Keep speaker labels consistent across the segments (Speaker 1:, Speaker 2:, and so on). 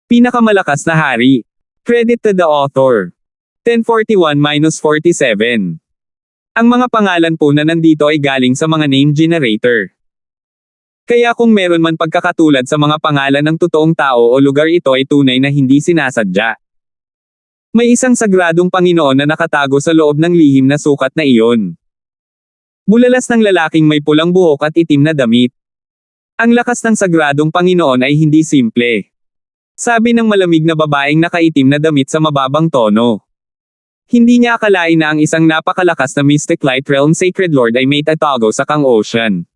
Speaker 1: Pinakamalakas na hari. Credit to the author. 1041-47. Ang mga pangalan po na nandito ay galing sa mga name generator. Kaya kung meron man pagkakatulad sa mga pangalan ng totoong tao o lugar, ito ay tunay na hindi sinasadya. May isang sagradong Panginoon na nakatago sa loob ng lihim na sukat na iyon. Bulalas ng lalaking may pulang buhok at itim na damit. Ang lakas ng sagradong Panginoon ay hindi simple. Sabi ng malamig na babaeng nakaitim na damit sa mababang tono. Hindi niya akalain na ang isang napakalakas na Mystic Light Realm Sacred Lord ay may tatago sa Kang Ocean.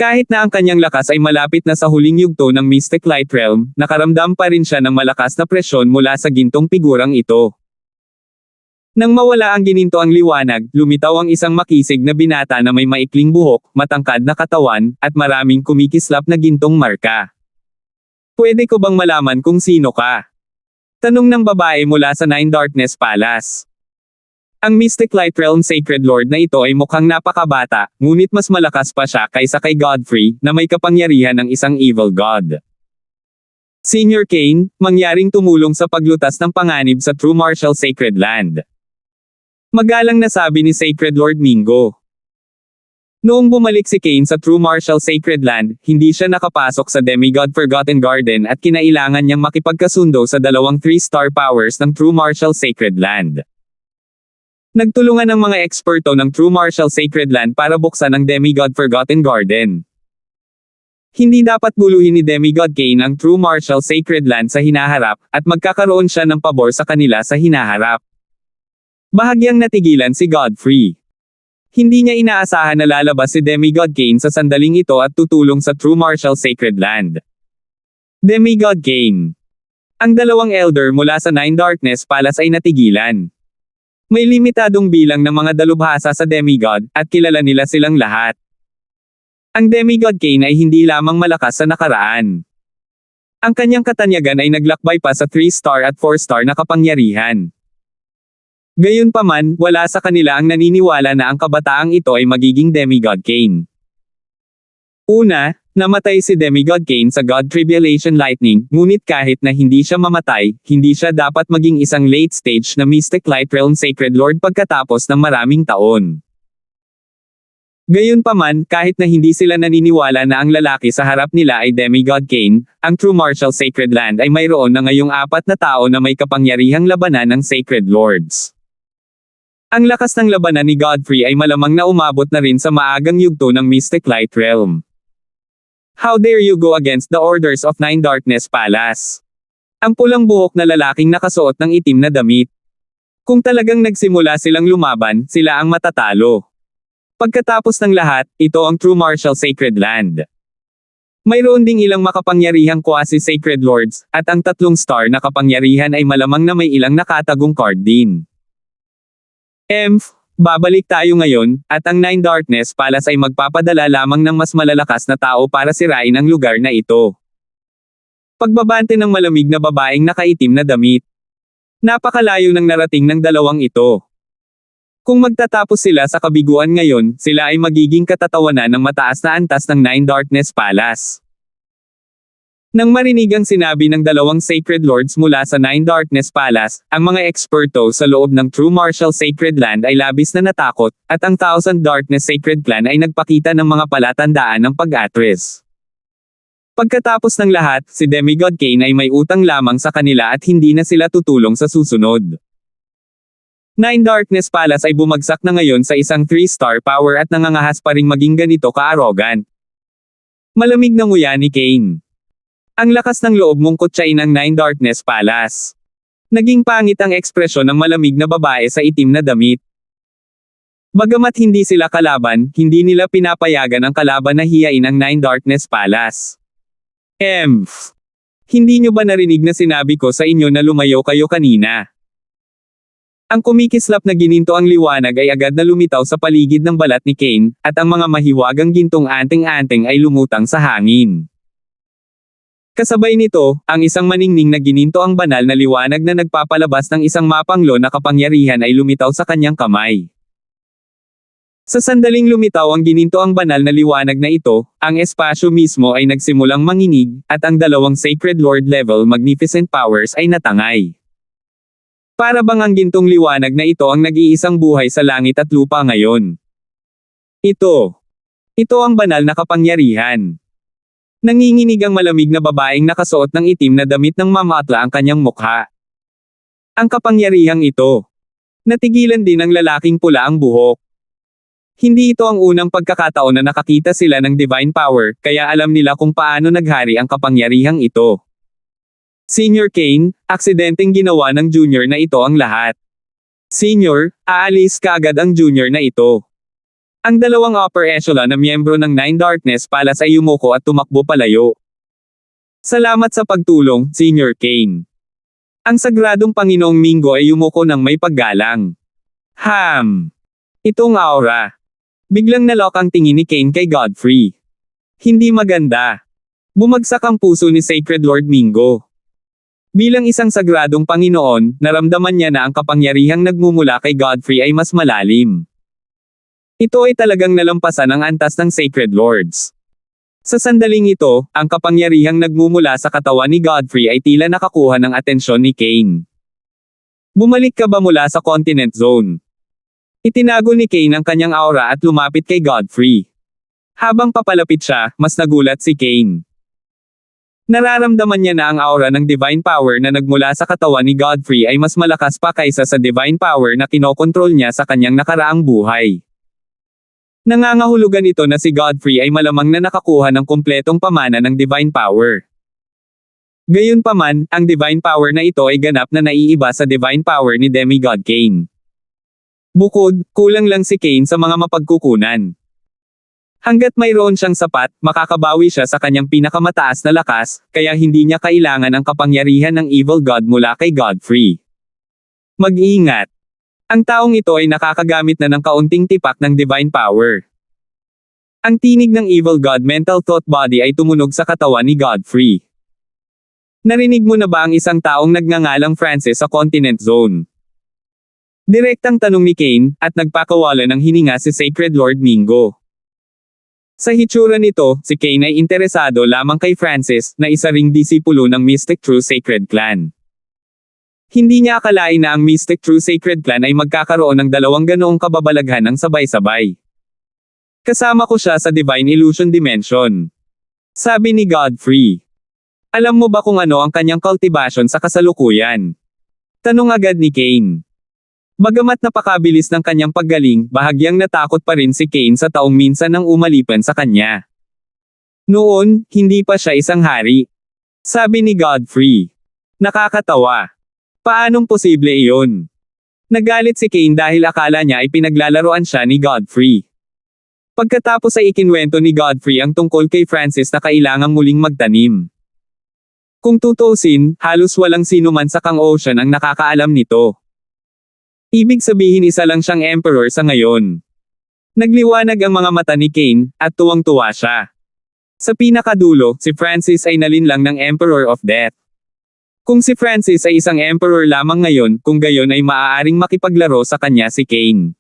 Speaker 1: Kahit na ang kanyang lakas ay malapit na sa huling yugto ng Mystic Light Realm, nakaramdam pa rin siya ng malakas na presyon mula sa gintong figurang ito. Nang mawala ang gininto ang liwanag, lumitaw ang isang makisig na binata na may maikling buhok, matangkad na katawan, at maraming kumikislap na gintong marka. Pwede ko bang malaman kung sino ka? Tanong ng babae mula sa Nine Darkness Palace. Ang Mystic Light Realm Sacred Lord na ito ay mukhang napakabata, ngunit mas malakas pa siya kaysa kay Godfrey, na may kapangyarihan ng isang evil god. Senior Kane, mangyaring tumulong sa paglutas ng panganib sa True Martial Sacred Land. Magalang na sabi ni Sacred Lord Mingo. Noong bumalik si Kane sa True Martial Sacred Land, hindi siya nakapasok sa Demigod Forgotten Garden at kinailangan niyang makipagkasundo sa dalawang 3-star powers ng True Martial Sacred Land. Nagtulungan ang mga eksperto ng True Martial Sacred Land para buksan ang Demigod Forgotten Garden. Hindi dapat guluhin ni Demigod Kane ang True Martial Sacred Land sa hinaharap, at magkakaroon siya ng pabor sa kanila sa hinaharap. Bahagyang natigilan si Godfrey. Hindi niya inaasahan na lalabas si Demigod Kane sa sandaling ito at tutulong sa True Martial Sacred Land. Demigod Kane. Ang dalawang elder mula sa Nine Darkness Palace ay natigilan. May limitadong bilang ng mga dalubhasa sa Demigod, at kilala nila silang lahat. Ang Demigod Kane ay hindi lamang malakas sa nakaraan. Ang kanyang katanyagan ay naglakbay pa sa 3-star at 4-star na kapangyarihan. Gayunpaman, wala sa kanila ang naniniwala na ang kabataang ito ay magiging Demigod Kane. Una, namatay si Demigod Kane sa God Tribulation Lightning, ngunit kahit na hindi siya mamatay, hindi siya dapat maging isang late stage na Mystic Light Realm Sacred Lord pagkatapos ng maraming taon. Gayunpaman, kahit na hindi sila naniniwala na ang lalaki sa harap nila ay Demigod Kane, ang True Martial Sacred Land ay mayroon na ngayong 4 na tao na may kapangyarihang labanan ng Sacred Lords. Ang lakas ng labanan ni Godfrey ay malamang na umabot na rin sa maagang yugto ng Mystic Light Realm. How dare you go against the orders of Nine Darkness Palace? Ang pulang buhok na lalaking nakasuot ng itim na damit. Kung talagang nagsimula silang lumaban, sila ang matatalo. Pagkatapos ng lahat, ito ang True Martial Sacred Land. Mayroon ding ilang makapangyarihang quasi-sacred lords, at ang 3-star na kapangyarihan ay malamang na may ilang nakatagong card din. Babalik tayo ngayon, at ang Nine Darkness Palace ay magpapadala lamang ng mas malalakas na tao para sirain ang lugar na ito. Pagbabante ng malamig na babaeng nakaitim na damit. Napakalayo ng narating ng dalawang ito. Kung magtatapos sila sa kabiguan ngayon, sila ay magiging katatawanan ng mataas na antas ng Nine Darkness Palace. Nang marinig ang sinabi ng dalawang Sacred Lords mula sa Nine Darkness Palace, ang mga eksperto sa loob ng True Martial Sacred Land ay labis na natakot, at ang Thousand Darkness Sacred Clan ay nagpakita ng mga palatandaan ng pag-atris. Pagkatapos ng lahat, si Demigod Kane ay may utang lamang sa kanila at hindi na sila tutulong sa susunod. Nine Darkness Palace ay bumagsak na ngayon sa isang 3-star power at nangangahas pa ring maging ganito ka-arrogant. Malamig na nguya ni Kane. Ang lakas ng loob mong kutsain ang Nine Darkness Palace. Naging pangit ang ekspresyon ng malamig na babae sa itim na damit. Bagamat hindi sila kalaban, hindi nila pinapayagan ang kalaban na hiyain ang Nine Darkness Palace. Hindi nyo ba narinig na sinabi ko sa inyo na lumayo kayo kanina? Ang kumikislap na gininto ang liwanag ay agad na lumitaw sa paligid ng balat ni Kane, at ang mga mahiwagang gintong anting-anting ay lumutang sa hangin. Kasabay nito, ang isang maningning na gininto ang banal na liwanag na nagpapalabas ng isang mapanglo na kapangyarihan ay lumitaw sa kanyang kamay. Sa sandaling lumitaw ang gininto ang banal na liwanag na ito, ang espasyo mismo ay nagsimulang manginig, at ang dalawang Sacred Lord level magnificent powers ay natangay. Para bang ang gintong liwanag na ito ang nag-iisang buhay sa langit at lupa ngayon. Ito ang banal na kapangyarihan. Nanginginig ang malamig na babaeng nakasuot ng itim na damit ng mamatla ang kanyang mukha. Ang kapangyarihang ito. Natigilan din ng lalaking pula ang buhok. Hindi ito ang unang pagkakataon na nakakita sila ng divine power, kaya alam nila kung paano naghari ang kapangyarihang ito. Senior Kane, aksidenteng ginawa ng junior na ito ang lahat. Senior, aalis kaagad ang junior na ito. Ang dalawang upper echelon na miyembro ng Nine Darkness Palace ay yumuko at tumakbo palayo. Salamat sa pagtulong, Senior Kane. Ang sagradong Panginoong Mingo ay yumuko ng may paggalang. Itong aura. Biglang nalock ang tingin ni Kane kay Godfrey. Hindi maganda. Bumagsak ang puso ni Sacred Lord Mingo. Bilang isang sagradong Panginoon, naramdaman niya na ang kapangyarihang nagmumula kay Godfrey ay mas malalim. Ito ay talagang nalampasan ang antas ng Sacred Lords. Sa sandaling ito, ang kapangyarihang nagmumula sa katawan ni Godfrey ay tila nakakuha ng atensyon ni Kane. Bumalik ka ba mula sa Continent Zone? Itinago ni Kane ang kanyang aura at lumapit kay Godfrey. Habang papalapit siya, mas nagulat si Kane. Nararamdaman niya na ang aura ng divine power na nagmula sa katawan ni Godfrey ay mas malakas pa kaysa sa divine power na kinokontrol niya sa kanyang nakaraang buhay. Nangangahulugan ito na si Godfrey ay malamang na nakakuha ng kumpletong pamana ng divine power. Gayunpaman, ang divine power na ito ay ganap na naiiba sa divine power ni Demigod Kane. Bukod, kulang lang si Kane sa mga mapagkukunan. Hanggat mayroon siyang sapat, makakabawi siya sa kanyang pinakamataas na lakas, kaya hindi niya kailangan ang kapangyarihan ng Evil God mula kay Godfrey. Mag-ingat. Ang taong ito ay nakakagamit na ng kaunting tipak ng divine power. Ang tinig ng Evil God Mental Thought Body ay tumunog sa katawan ni Godfrey. Narinig mo na ba ang isang taong nagngangalang Francis sa Continent Zone? Direktang tanong ni Kane, at nagpakawala ng hininga si Sacred Lord Mingo. Sa hitsura nito, si Kane ay interesado lamang kay Francis, na isa ring disipulo ng Mystic True Sacred Clan. Hindi niya akalain na ang Mystic True Sacred Clan ay magkakaroon ng dalawang ganoong kababalaghan ng sabay-sabay. Kasama ko siya sa Divine Illusion Dimension. Sabi ni Godfrey. Alam mo ba kung ano ang kanyang cultivation sa kasalukuyan? Tanong agad ni Kane. Bagamat napakabilis ng kanyang paggaling, bahagyang natakot pa rin si Kane sa taong minsan nang umalipan sa kanya. Noon, hindi pa siya isang hari. Sabi ni Godfrey. Nakakatawa. Paanong posible iyon? Nagalit si Kane dahil akala niya ay pinaglalaroan siya ni Godfrey. Pagkatapos ay ikinwento ni Godfrey ang tungkol kay Francis na kailangang muling magtanim. Kung tutuusin, halos walang sino man sa Kang Ocean ang nakakaalam nito. Ibig sabihin isa lang siyang emperor sa ngayon. Nagliwanag ang mga mata ni Kane, at tuwang-tuwa siya. Sa pinakadulo, si Francis ay nalinlang ng Emperor of Death. Kung si Francis ay isang emperor lamang ngayon, kung gayon ay maaaring makipaglaro sa kanya si Kane.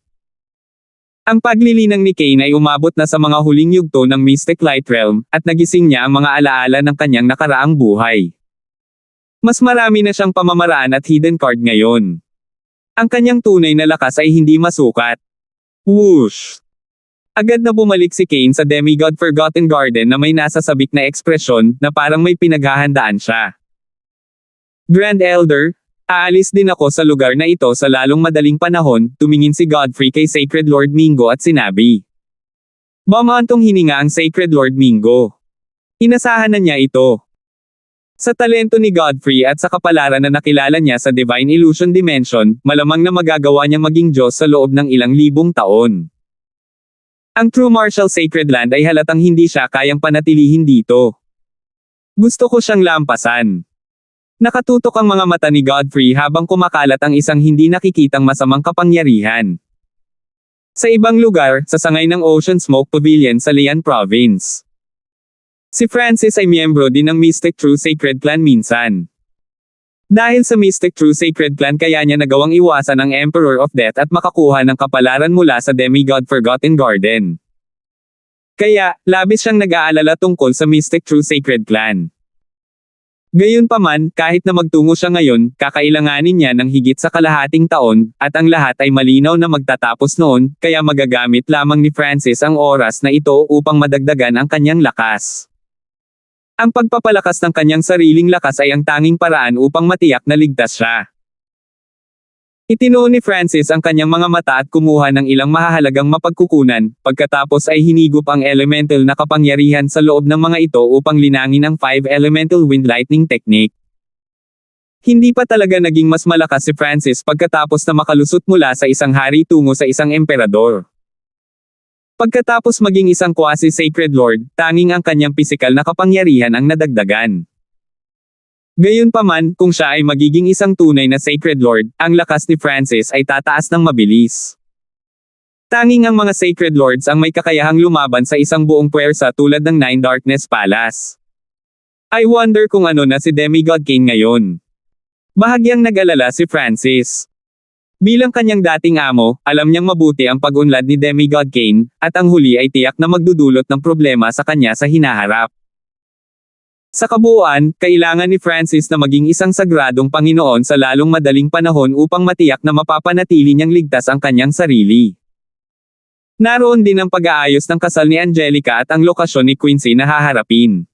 Speaker 1: Ang paglilinang ni Kane ay umabot na sa mga huling yugto ng Mystic Light Realm, at nagising niya ang mga alaala ng kanyang nakaraang buhay. Mas marami na siyang pamamaraan at hidden card ngayon. Ang kanyang tunay na lakas ay hindi masukat. Whoosh! Agad na bumalik si Kane sa Demigod Forgotten Garden na may nasasabik na ekspresyon, na parang may pinaghahandaan siya. Grand Elder, aalis din ako sa lugar na ito sa lalong madaling panahon, tumingin si Godfrey kay Sacred Lord Mingo at sinabi. Bumantong hininga ang Sacred Lord Mingo. Inasahan na niya ito. Sa talento ni Godfrey at sa kapalaran na nakilala niya sa Divine Illusion Dimension, malamang na magagawa niyang maging Diyos sa loob ng ilang libong taon. Ang True Martial Sacred Land ay halatang hindi siya kayang panatilihin dito. Gusto ko siyang lampasan. Nakatutok ang mga mata ni Godfrey habang kumakalat ang isang hindi nakikitang masamang kapangyarihan. Sa ibang lugar, sa sangay ng Ocean Smoke Pavilion sa Lian Province. Si Francis ay miyembro din ng Mystic True Sacred Clan minsan. Dahil sa Mystic True Sacred Clan kaya niya nagawang iwasan ang Emperor of Death at makakuha ng kapalaran mula sa Demigod Forgotten Garden. Kaya, labis siyang nag-aalala tungkol sa Mystic True Sacred Clan. Gayunpaman, kahit na magtungo siya ngayon, kakailanganin niya ng higit sa kalahating taon, at ang lahat ay malinaw na magtatapos noon, kaya magagamit lamang ni Francis ang oras na ito upang madagdagan ang kanyang lakas. Ang pagpapalakas ng kanyang sariling lakas ay ang tanging paraan upang matiyak na ligtas siya. Itinuon ni Francis ang kanyang mga mata at kumuha ng ilang mahahalagang mapagkukunan, pagkatapos ay hinigop ang elemental na kapangyarihan sa loob ng mga ito upang linangin ang 5 elemental wind lightning technique. Hindi pa talaga naging mas malakas si Francis pagkatapos na makalusot mula sa isang hari tungo sa isang emperador. Pagkatapos maging isang quasi-sacred lord, tanging ang kanyang pisikal na kapangyarihan ang nadagdagan. Gayunpaman, kung siya ay magiging isang tunay na sacred lord, ang lakas ni Francis ay tataas ng mabilis. Tanging ang mga sacred lords ang may kakayahang lumaban sa isang buong puwersa tulad ng Nine Darkness Palace. I wonder kung ano na si Demigod Kane ngayon. Bahagyang nag-alala si Francis. Bilang kanyang dating amo, alam niyang mabuti ang pag-unlad ni Demigod Kane, at ang huli ay tiyak na magdudulot ng problema sa kanya sa hinaharap. Sa kabuuan, kailangan ni Francis na maging isang sagradong Panginoon sa lalong madaling panahon upang matiyak na mapapanatili niyang ligtas ang kanyang sarili. Naroon din ang pag-aayos ng kasal ni Angelica at ang lokasyon ni Quincy na haharapin.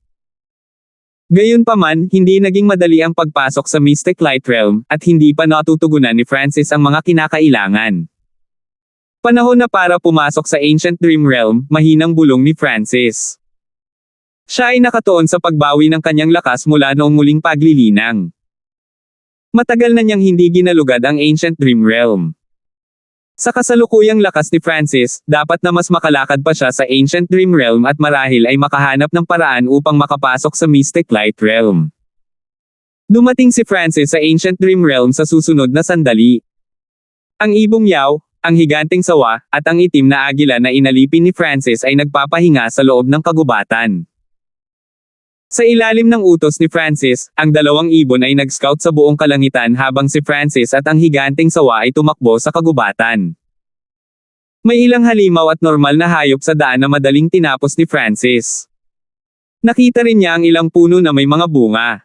Speaker 1: Gayunpaman, hindi naging madali ang pagpasok sa Mystic Light Realm, at hindi pa natutugunan ni Francis ang mga kinakailangan. Panahon na para pumasok sa Ancient Dream Realm, mahinang bulong ni Francis. Siya ay nakatuon sa pagbawi ng kanyang lakas mula noong muling paglilinang. Matagal na niyang hindi ginalugad ang Ancient Dream Realm. Sa kasalukuyang lakas ni Francis, dapat na mas makalakad pa siya sa Ancient Dream Realm at marahil ay makahanap ng paraan upang makapasok sa Mystic Light Realm. Dumating si Francis sa Ancient Dream Realm sa susunod na sandali. Ang ibong yaw, ang higanteng sawa, at ang itim na agila na inalipin ni Francis ay nagpapahinga sa loob ng kagubatan. Sa ilalim ng utos ni Francis, ang dalawang ibon ay nag-scout sa buong kalangitan habang si Francis at ang higanteng sawa ay tumakbo sa kagubatan. May ilang halimaw at normal na hayop sa daan na madaling tinapos ni Francis. Nakita rin niya ang ilang puno na may mga bunga.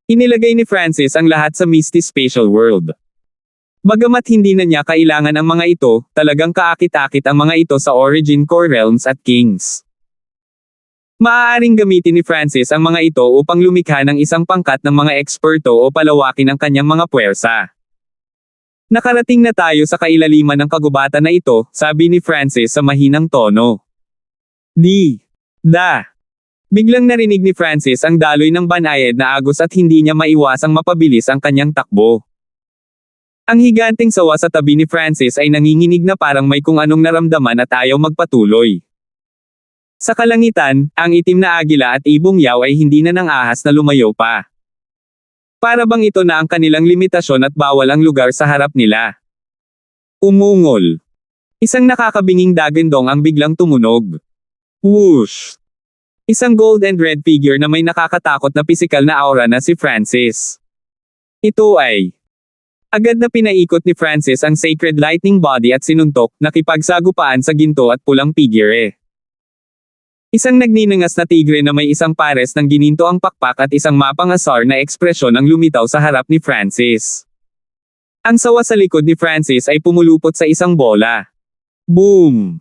Speaker 1: Inilagay ni Francis ang lahat sa Misty Spatial World. Bagamat hindi na niya kailangan ang mga ito, talagang kaakit-akit ang mga ito sa Origin Core Realms at Kings. Maaaring gamitin ni Francis ang mga ito upang lumikha ng isang pangkat ng mga eksperto o palawakin ang kanyang mga puwersa. Nakarating na tayo sa kailaliman ng kagubatan na ito, sabi ni Francis sa mahinang tono. Biglang narinig ni Francis ang daloy ng banayad na agos at hindi niya maiwasang mapabilis ang kanyang takbo. Ang higanteng sawa sa tabi ni Francis ay nanginginig na parang may kung anong naramdaman at ayaw magpatuloy. Sa kalangitan, ang itim na agila at ibong yaw ay hindi na nang ahas na lumayo pa. Para bang ito na ang kanilang limitasyon at bawal ang lugar sa harap nila. Umungol. Isang nakakabinging dagandong ang biglang tumunog. Whoosh! Isang gold and red figure na may nakakatakot na pisikal na aura na si Francis. Ito ay... Agad na pinaikot ni Francis ang Sacred Lightning Body at sinuntok, nakipagsagupaan sa ginto at pulang figure. Isang nagninangas na tigre na may isang pares ng gininto ang pakpak at isang mapangasar na ekspresyon ang lumitaw sa harap ni Francis. Ang sawa sa likod ni Francis ay pumulupot sa isang bola. Boom!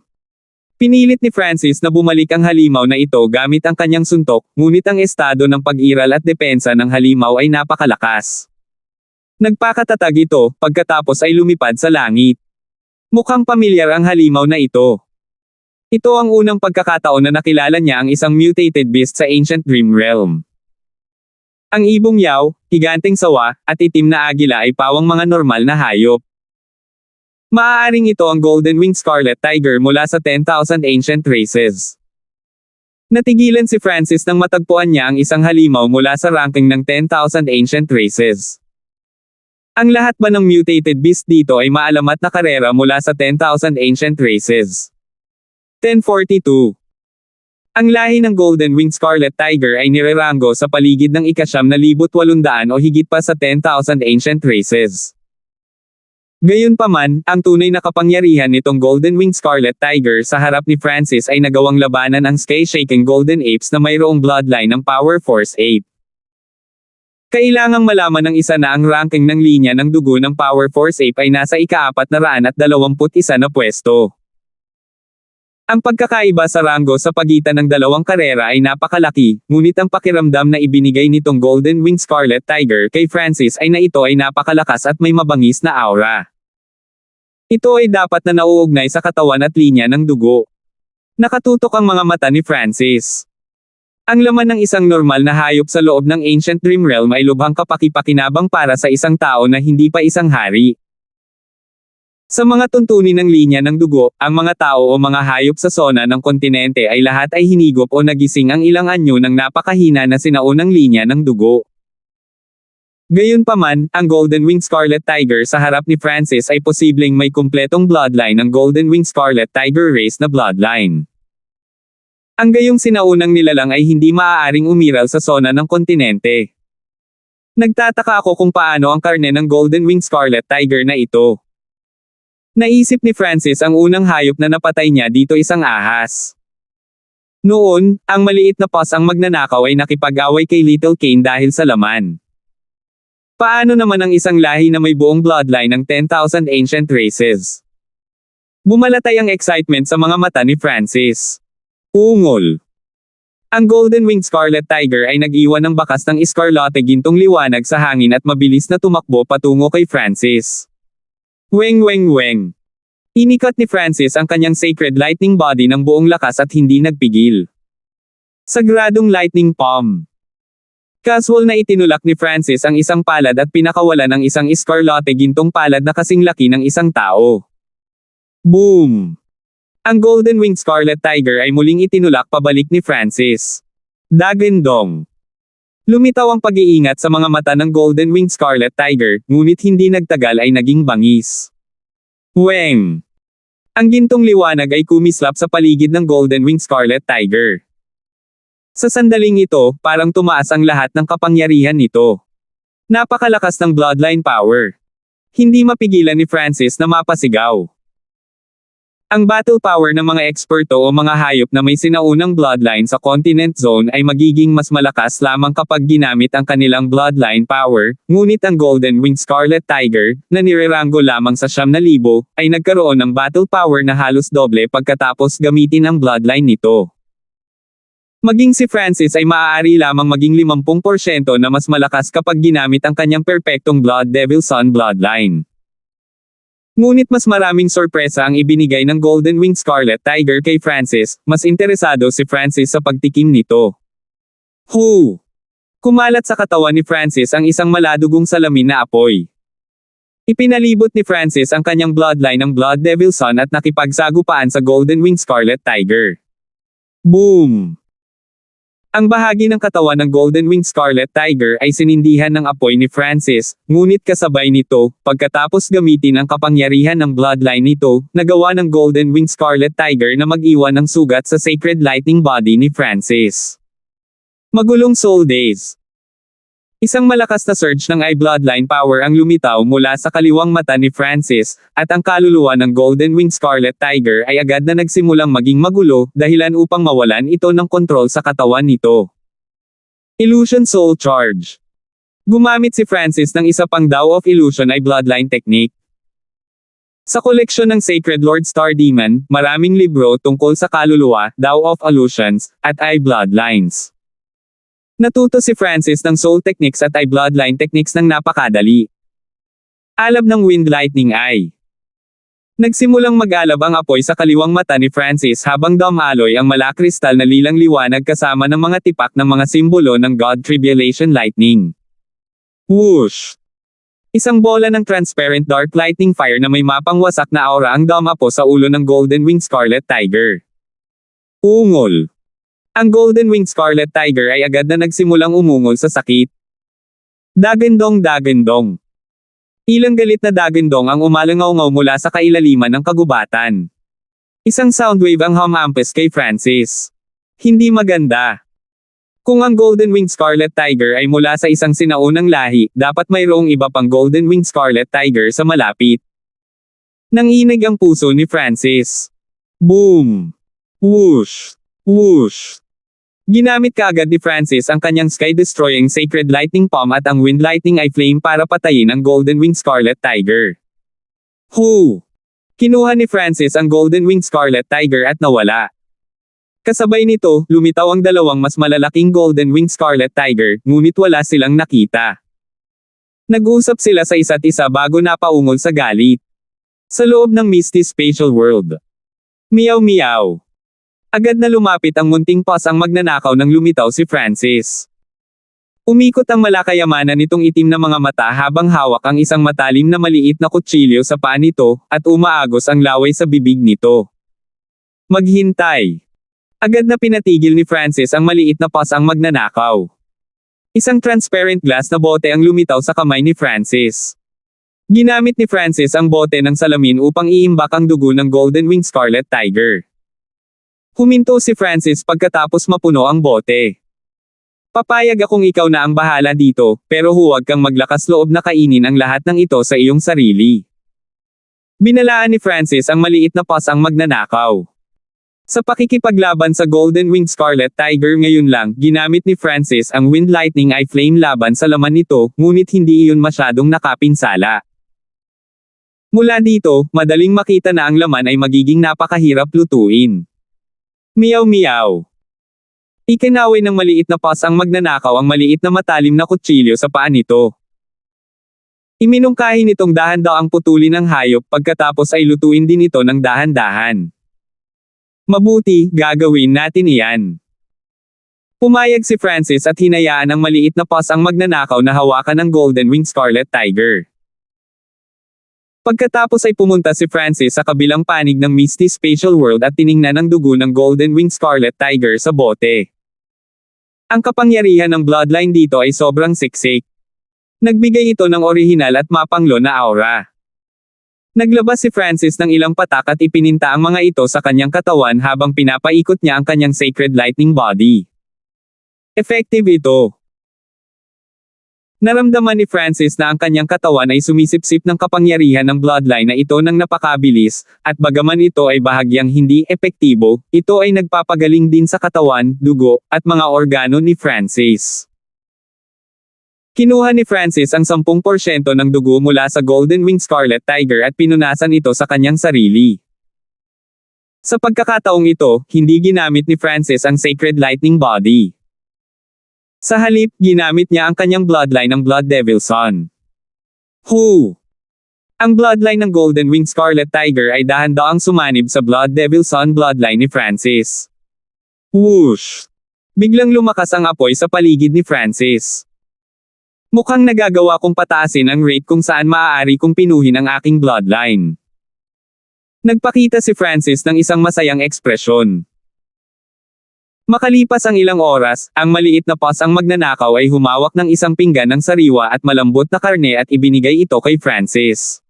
Speaker 1: Pinilit ni Francis na bumalik ang halimaw na ito gamit ang kanyang suntok, ngunit ang estado ng pag-iral at depensa ng halimaw ay napakalakas. Nagpakatatag ito, pagkatapos ay lumipad sa langit. Mukhang pamilyar ang halimaw na ito. Ito ang unang pagkakataon na nakilala niya ang isang mutated beast sa Ancient Dream Realm. Ang ibong yaw, higanteng sawa, at itim na agila ay pawang mga normal na hayop. Maaaring ito ang Golden Winged Scarlet Tiger mula sa 10,000 Ancient Races. Natigilan si Francis nang matagpuan niya ang isang halimaw mula sa ranking ng 10,000 Ancient Races. Ang lahat ba ng mutated beast dito ay maalamat na karera mula sa 10,000 Ancient Races? 1042. Ang lahi ng Golden Winged Scarlet Tiger ay nirerango sa paligid ng 9,800 o higit pa sa 10,000 ancient races. Gayunpaman, ang tunay na kapangyarihan nitong Golden Winged Scarlet Tiger sa harap ni Francis ay nagawang labanan ang sky-shaking Golden Apes na mayroong bloodline ng Power Force Ape. Kailangang malaman ng isa na ang ranking ng linya ng dugo ng Power Force Ape ay nasa ika-421 na pwesto. Ang pagkakaiba sa ranggo sa pagitan ng dalawang karera ay napakalaki, ngunit ang pakiramdam na ibinigay nitong Golden Winged Scarlet Tiger kay Francis ay na ito ay napakalakas at may mabangis na aura. Ito ay dapat na nauugnay sa katawan at linya ng dugo. Nakatutok ang mga mata ni Francis. Ang laman ng isang normal na hayop sa loob ng Ancient Dream Realm ay lubhang kapaki-pakinabang para sa isang tao na hindi pa isang hari. Sa mga tuntunin ng linya ng dugo, ang mga tao o mga hayop sa sona ng kontinente ay lahat ay hinigop o nagising ang ilang anyo ng napakahina na sinaunang linya ng dugo. Gayunpaman, ang Golden Winged Scarlet Tiger sa harap ni Francis ay posibleng may kumpletong bloodline ng Golden Winged Scarlet Tiger race na bloodline. Ang gayong sinaunang nilalang ay hindi maaaring umiral sa sona ng kontinente. Nagtataka ako kung paano ang karne ng Golden Winged Scarlet Tiger na ito. Naisip ni Francis ang unang hayop na napatay niya dito isang ahas. Noon, ang maliit na paws ang magnanakaw ay nakipag-away kay Little Cain dahil sa laman. Paano naman ang isang lahi na may buong bloodline ng 10,000 ancient races? Bumalatay ang excitement sa mga mata ni Francis. Ungol. Ang Golden Winged Scarlet Tiger ay nag-iwan ng bakas ng iskarlate gintong liwanag sa hangin at mabilis na tumakbo patungo kay Francis. Weng weng weng. Inikat ni Francis ang kanyang sacred lightning body ng buong lakas at hindi nagpigil. Sagradong lightning palm. Casual na itinulak ni Francis ang isang palad at pinakawalan ng isang iskarlate gintong palad na kasing laki ng isang tao. Boom! Ang Golden Winged Scarlet Tiger ay muling itinulak pabalik ni Francis. Dagandong. Lumitaw ang pag-iingat sa mga mata ng Golden Winged Scarlet Tiger, ngunit hindi nagtagal ay naging bangis. Weng! Ang gintong liwanag ay kumislap sa paligid ng Golden Winged Scarlet Tiger. Sa sandaling ito, parang tumaas ang lahat ng kapangyarihan nito. Napakalakas ng bloodline power. Hindi mapigilan ni Francis na mapasigaw. Ang battle power ng mga eksperto o mga hayop na may sinaunang bloodline sa continent zone ay magiging mas malakas lamang kapag ginamit ang kanilang bloodline power, ngunit ang Golden Winged Scarlet Tiger, na nirerango lamang sa 9,000, ay nagkaroon ng battle power na halos doble pagkatapos gamitin ang bloodline nito. Maging si Francis ay maaari lamang maging 50% na mas malakas kapag ginamit ang kanyang perpektong Blood Devil Son bloodline. Ngunit mas maraming sorpresa ang ibinigay ng Golden Winged Scarlet Tiger kay Francis, mas interesado si Francis sa pagtikim nito. Hoo! Kumalat sa katawan ni Francis ang isang maladugong salamin na apoy. Ipinalibot ni Francis ang kanyang bloodline ng Blood Devil Son at nakipagsagupaan sa Golden Winged Scarlet Tiger. Boom! Ang bahagi ng katawan ng Golden Winged Scarlet Tiger ay sinindihan ng apoy ni Francis, ngunit kasabay nito, pagkatapos gamitin ang kapangyarihan ng bloodline nito, nagawa ng Golden Winged Scarlet Tiger na mag-iwan ng sugat sa sacred lightning body ni Francis. Magulong Soul Days. Isang malakas na surge ng bloodline power ang lumitaw mula sa kaliwang mata ni Francis, at ang kaluluwa ng Golden Winged Scarlet Tiger ay agad na nagsimulang maging magulo, dahilan upang mawalan ito ng kontrol sa katawan nito. Illusion Soul Charge. Gumamit si Francis ng isa pang Dao of Illusion ay bloodline technique. Sa koleksyon ng Sacred Lord Star Demon, maraming libro tungkol sa kaluluwa, Dao of Illusions, at bloodlines. Natuto si Francis ng soul techniques at bloodline techniques ng napakadali. Alab ng Wind Lightning Eye. Nagsimulang mag-alab ang apoy sa kaliwang mata ni Francis habang dumaloy ang malakristal na lilang liwanag kasama ng mga tipak ng mga simbolo ng God Tribulation Lightning. Whoosh! Isang bola ng transparent dark lightning fire na may mapang wasak na aura ang dumapo sa ulo ng Golden Winged Scarlet Tiger. Ungol. Ang Golden Winged Scarlet Tiger ay agad na nagsimulang umungol sa sakit. Dagandong dagandong. Ilang galit na dagandong ang umalangaw-ngaw mula sa kailaliman ng kagubatan. Isang soundwave ang humampes kay Francis. Hindi maganda. Kung ang Golden Winged Scarlet Tiger ay mula sa isang sinaunang lahi, dapat mayroong iba pang Golden Winged Scarlet Tiger sa malapit. Nanginig ang puso ni Francis. Boom! Whoosh! Whoosh! Ginamit kaagad ni Francis ang kanyang sky-destroying Sacred Lightning Palm at ang Wind Lightning Eye Flame para patayin ang Golden Winged Scarlet Tiger. Hoo! Kinuha ni Francis ang Golden Winged Scarlet Tiger at nawala. Kasabay nito, lumitaw ang dalawang mas malalaking Golden Winged Scarlet Tiger, ngunit wala silang nakita. Nag-usap sila sa isa't isa bago napaungol sa galit. Sa loob ng Misty Spatial World. Meow meow. Agad na lumapit ang munting pasang magnanakaw nang lumitaw si Francis. Umikot ang malakayamanan nitong itim na mga mata habang hawak ang isang matalim na maliit na kutsilyo sa paa nito, at umaagos ang laway sa bibig nito. Maghintay. Agad na pinatigil ni Francis ang maliit na pasang magnanakaw. Isang transparent glass na bote ang lumitaw sa kamay ni Francis. Ginamit ni Francis ang bote ng salamin upang iimbak ang dugo ng Golden Winged Scarlet Tiger. Huminto si Francis pagkatapos mapuno ang bote. Papayag akong ikaw na ang bahala dito, pero huwag kang maglakas loob na kainin ang lahat ng ito sa iyong sarili. Binalaan ni Francis ang maliit na pasang magnanakaw. Sa pakikipaglaban sa Golden Winged Scarlet Tiger ngayon lang, ginamit ni Francis ang Wind Lightning Eye Flame laban sa laman nito, ngunit hindi iyon masyadong nakapinsala. Mula dito, madaling makita na ang laman ay magiging napakahirap lutuin. Meow meow. Ikinaway ng maliit na pasang magnanakaw ang maliit na matalim na kutsilyo sa paa nito. Iminungkahi nitong dahan-daang putulin ng hayop pagkatapos ay lutuin din ito ng dahan-dahan. Mabuti, gagawin natin iyan. Pumayag si Francis at hinayaan ang maliit na pasang magnanakaw na hawakan ng Golden Winged Scarlet Tiger. Pagkatapos ay pumunta si Francis sa kabilang panig ng Misty Spatial World at tiningnan ang dugo ng Golden Winged Scarlet Tiger sa bote. Ang kapangyarihan ng bloodline dito ay sobrang siksik. Nagbigay ito ng orihinal at mapanglo na aura. Naglabas si Francis ng ilang patak at ipininta ang mga ito sa kanyang katawan habang pinapaikot niya ang kanyang Sacred Lightning Body. Effective ito. Naramdaman ni Francis na ang kanyang katawan ay sumisipsip ng kapangyarihan ng bloodline na ito ng napakabilis, at bagaman ito ay bahagyang hindi epektibo, ito ay nagpapagaling din sa katawan, dugo, at mga organo ni Francis. Kinuha ni Francis ang 10% ng dugo mula sa Golden Winged Scarlet Tiger at pinunasan ito sa kanyang sarili. Sa pagkakataong ito, hindi ginamit ni Francis ang Sacred Lightning Body. Sa halip, ginamit niya ang kanyang bloodline ng Blood Devil Son. Who? Ang bloodline ng Golden Winged Scarlet Tiger ay dahan-daang sumanib sa Blood Devil Son bloodline ni Francis. Whoosh! Biglang lumakas ang apoy sa paligid ni Francis. Mukhang nagagawa kong pataasin ang rate kung saan maaari kong pinuhin ang aking bloodline. Nagpakita si Francis ng isang masayang ekspresyon. Makalipas ang ilang oras, ang maliit na pasang magnanakaw ay humawak ng isang pinggan ng sariwa at malambot na karne at ibinigay ito kay Francis.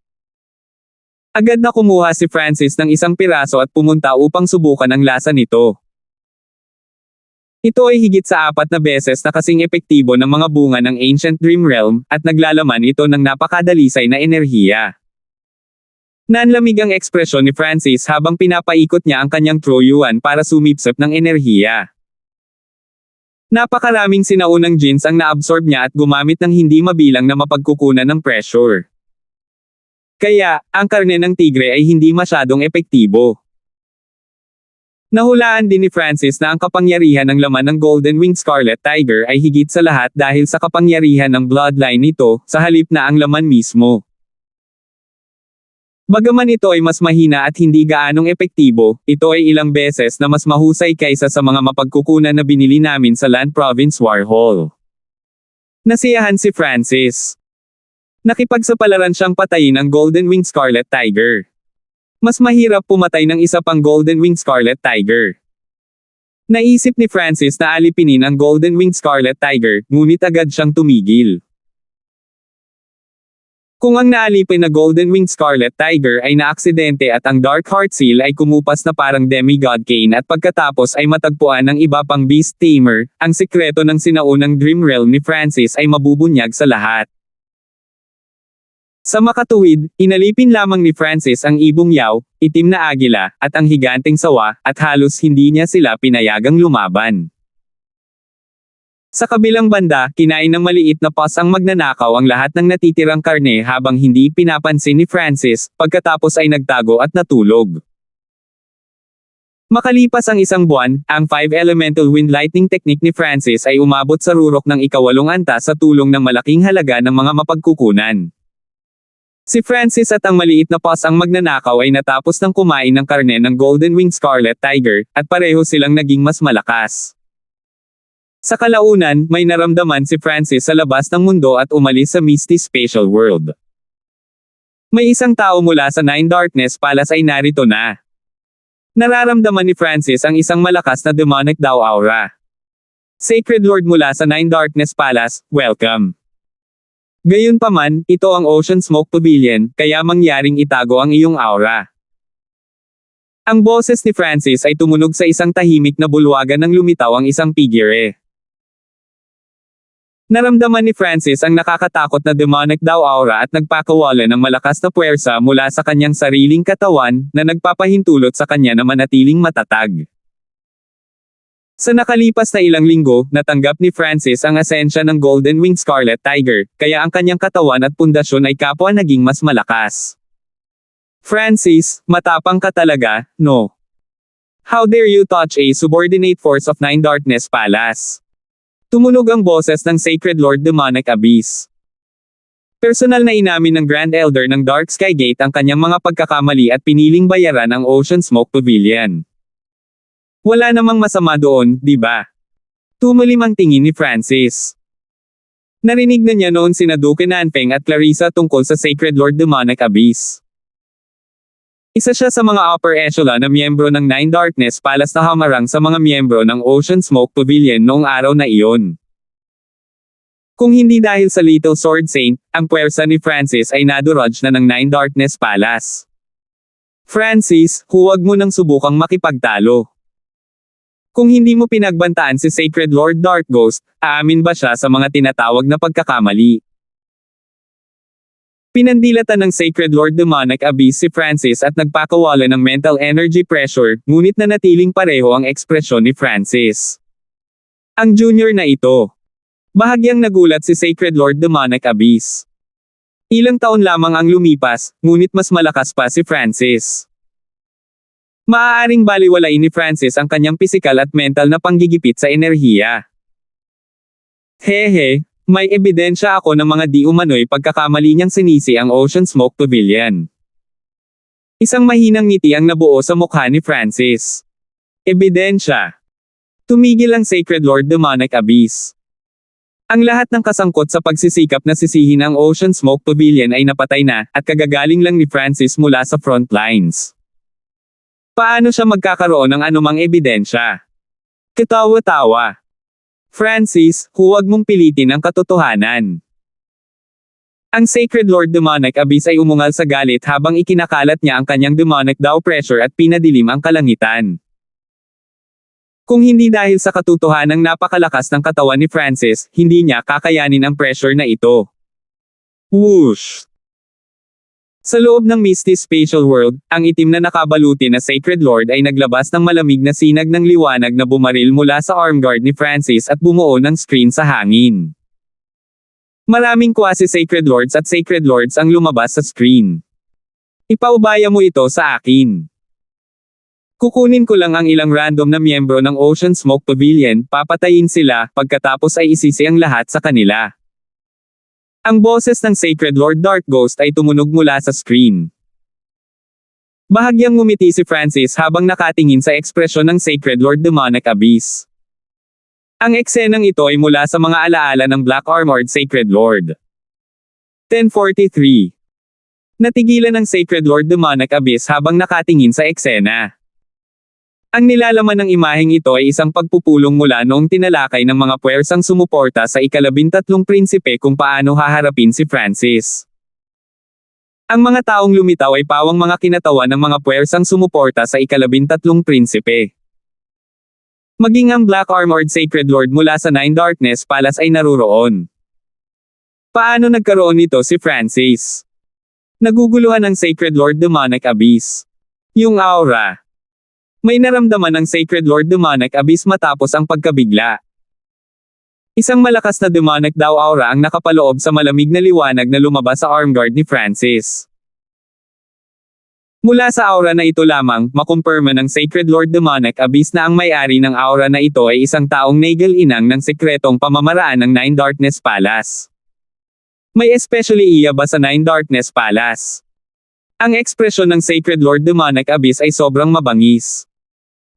Speaker 1: Agad na kumuha si Francis ng isang piraso at pumunta upang subukan ang lasa nito. Ito ay higit sa 4 na beses na kasing epektibo ng mga bunga ng Ancient Dream Realm, at naglalaman ito ng napakadalisay na enerhiya. Nanlamig ang ekspresyon ni Francis habang pinapaikot niya ang kanyang Troyuan para sumipsip ng enerhiya. Napakaraming sinaunang genes ang naabsorb niya at gumamit ng hindi mabilang na mapagkukunan ng pressure. Kaya, ang karne ng tigre ay hindi masyadong epektibo. Nahulaan din ni Francis na ang kapangyarihan ng laman ng Golden Winged Scarlet Tiger ay higit sa lahat dahil sa kapangyarihan ng bloodline nito, sa halip na ang laman mismo. Bagaman ito ay mas mahina at hindi gaanong epektibo, ito ay ilang beses na mas mahusay kaysa sa mga mapagkukunan na binili namin sa Land Province Warhol. Nasiyahan si Francis. Nakipagsapalaran siyang patayin ang Golden Winged Scarlet Tiger. Mas mahirap pumatay ng isa pang Golden Winged Scarlet Tiger. Naisip ni Francis na alipinin ang Golden Winged Scarlet Tiger, ngunit agad siyang tumigil. Kung ang naalipin na Golden-Winged Scarlet Tiger ay naaksidente at ang Dark Heart Seal ay kumupas na parang demigod Cain at pagkatapos ay matagpuan ng iba pang Beast Tamer, ang sikreto ng sinaunang Dream Realm ni Francis ay mabubunyag sa lahat. Sa makatuwid, inalipin lamang ni Francis ang ibong yaw, itim na agila, at ang higanteng sawa, at halos hindi niya sila pinayagang lumaban. Sa kabilang banda, kinain ng maliit na paws ang magnanakaw ang lahat ng natitirang karne habang hindi pinapansin ni Francis, pagkatapos ay nagtago at natulog. Makalipas ang isang buwan, ang 5 Elemental Wind Lightning Technique ni Francis ay umabot sa rurok ng ika-8 antas sa tulong ng malaking halaga ng mga mapagkukunan. Si Francis at ang maliit na paws ang magnanakaw ay natapos ng kumain ng karne ng Golden-Winged Scarlet Tiger, at pareho silang naging mas malakas. Sa kalaunan, may naramdaman si Francis sa labas ng mundo at umalis sa Misty Spatial World. May isang tao mula sa Nine Darkness Palace ay narito na. Nararamdaman ni Francis ang isang malakas na demonic daw aura. Sacred Lord mula sa Nine Darkness Palace, welcome. Gayunpaman, ito ang Ocean Smoke Pavilion, kaya mangyaring itago ang iyong aura. Ang boses ni Francis ay tumunog sa isang tahimik na bulwagan nang lumitaw ang isang figure. Naramdaman ni Francis ang nakakatakot na demonic daw aura at nagpakawala ng malakas na puwersa mula sa kanyang sariling katawan, na nagpapahintulot sa kanya na manatiling matatag. Sa nakalipas na ilang linggo, natanggap ni Francis ang asensya ng Golden-Winged Scarlet Tiger, kaya ang kanyang katawan at pundasyon ay kapwa naging mas malakas. Francis, matapang ka talaga, no? How dare you touch a subordinate force of Nine Darkness Palace? Tumunog ang boses ng Sacred Lord Demonic Abyss. Personal na inamin ng Grand Elder ng Dark Sky Gate ang kanyang mga pagkakamali at piniling bayaran ang Ocean Smoke Pavilion. Wala namang masama doon, di ba? Tumalim ang tingin ni Francis. Narinig na niya noon sina Duke Nanfeng at Clarissa tungkol sa Sacred Lord Demonic Abyss. Isa siya sa mga upper echelon na miyembro ng Nine Darkness Palace na hamarang sa mga miyembro ng Ocean Smoke Pavilion noong araw na iyon. Kung hindi dahil sa Little Sword Saint, ang puwersa ni Francis ay nadurudge na ng Nine Darkness Palace. Francis, huwag mo nang subukang makipagtalo. Kung hindi mo pinagbantaan si Sacred Lord Dark Ghost, aamin ba siya sa mga tinatawag na pagkakamali? Pinandilatan ng Sacred Lord Demonic Abyss si Francis at nagpakawala ng mental energy pressure, ngunit nanatiling pareho ang ekspresyon ni Francis. Ang junior na ito. Bahagyang nagulat si Sacred Lord Demonic Abyss. Ilang taon lamang ang lumipas, ngunit mas malakas pa si Francis. Maaaring baliwalain ni Francis ang kanyang pisikal at mental na panggigipit sa enerhiya. Hehe, may ebidensya ako ng mga di umano'y pagkakamali niyang sinisi ang Ocean Smoke Pavilion. Isang mahinang ngiti ang nabuo sa mukha ni Francis. Ebidensya. Tumigil ang Sacred Lord Demonic Abyss. Ang lahat ng kasangkot sa pagsisikap na sisihin ang Ocean Smoke Pavilion ay napatay na, at kagagaling lang ni Francis mula sa front lines. Paano siya magkakaroon ng anumang ebidensya? Katawa-tawa. Francis, huwag mong pilitin ang katotohanan. Ang Sacred Lord Demonic Abyss ay umungal sa galit habang ikinakalat niya ang kanyang demonic daw pressure at pinadilim ang kalangitan. Kung hindi dahil sa katotohanang napakalakas ng katawan ni Francis, hindi niya kakayanin ang pressure na ito. Whoosh! Sa loob ng Misty Spatial World, ang itim na nakabaluti na Sacred Lord ay naglabas ng malamig na sinag ng liwanag na bumaril mula sa armguard ni Francis at bumuo ng screen sa hangin. Maraming quasi-Sacred Lords at Sacred Lords ang lumabas sa screen. Ipaubaya mo ito sa akin. Kukunin ko lang ang ilang random na miyembro ng Ocean Smoke Pavilion, papatayin sila, pagkatapos ay isisi ang lahat sa kanila. Ang boses ng Sacred Lord Dark Ghost ay tumunog mula sa screen. Bahagyang ngumiti si Francis habang nakatingin sa ekspresyon ng Sacred Lord Demonic Abyss. Ang eksenang ito ay mula sa mga alaala ng Black Armored Sacred Lord. 1043. Natigilan ng Sacred Lord Demonic Abyss habang nakatingin sa eksena. Ang nilalaman ng imaheng ito ay isang pagpupulong mula noong tinalakay ng mga puwersang sumuporta sa ika-13 prinsipe kung paano haharapin si Francis. Ang mga taong lumitaw ay pawang mga kinatawan ng mga puwersang sumuporta sa ika-13 prinsipe. Maging ang Black Armored Sacred Lord mula sa Nine Darkness Palace ay naruroon. Paano nagkaroon nito si Francis? Naguguluhan ng Sacred Lord Demonic Abyss. Yung aura. May naramdaman ng Sacred Lord Demonic Abyss matapos ang pagkabigla. Isang malakas na demonic daw aura ang nakapaloob sa malamig na liwanag na lumabas sa arm guard ni Francis. Mula sa aura na ito lamang, makumpirma ng Sacred Lord Demonic Abyss na ang may-ari ng aura na ito ay isang taong nagal-inang ng sekretong pamamaraan ng Nine Darkness Palace. May especially iya ba sa Nine Darkness Palace? Ang ekspresyon ng Sacred Lord Demonic Abyss ay sobrang mabangis.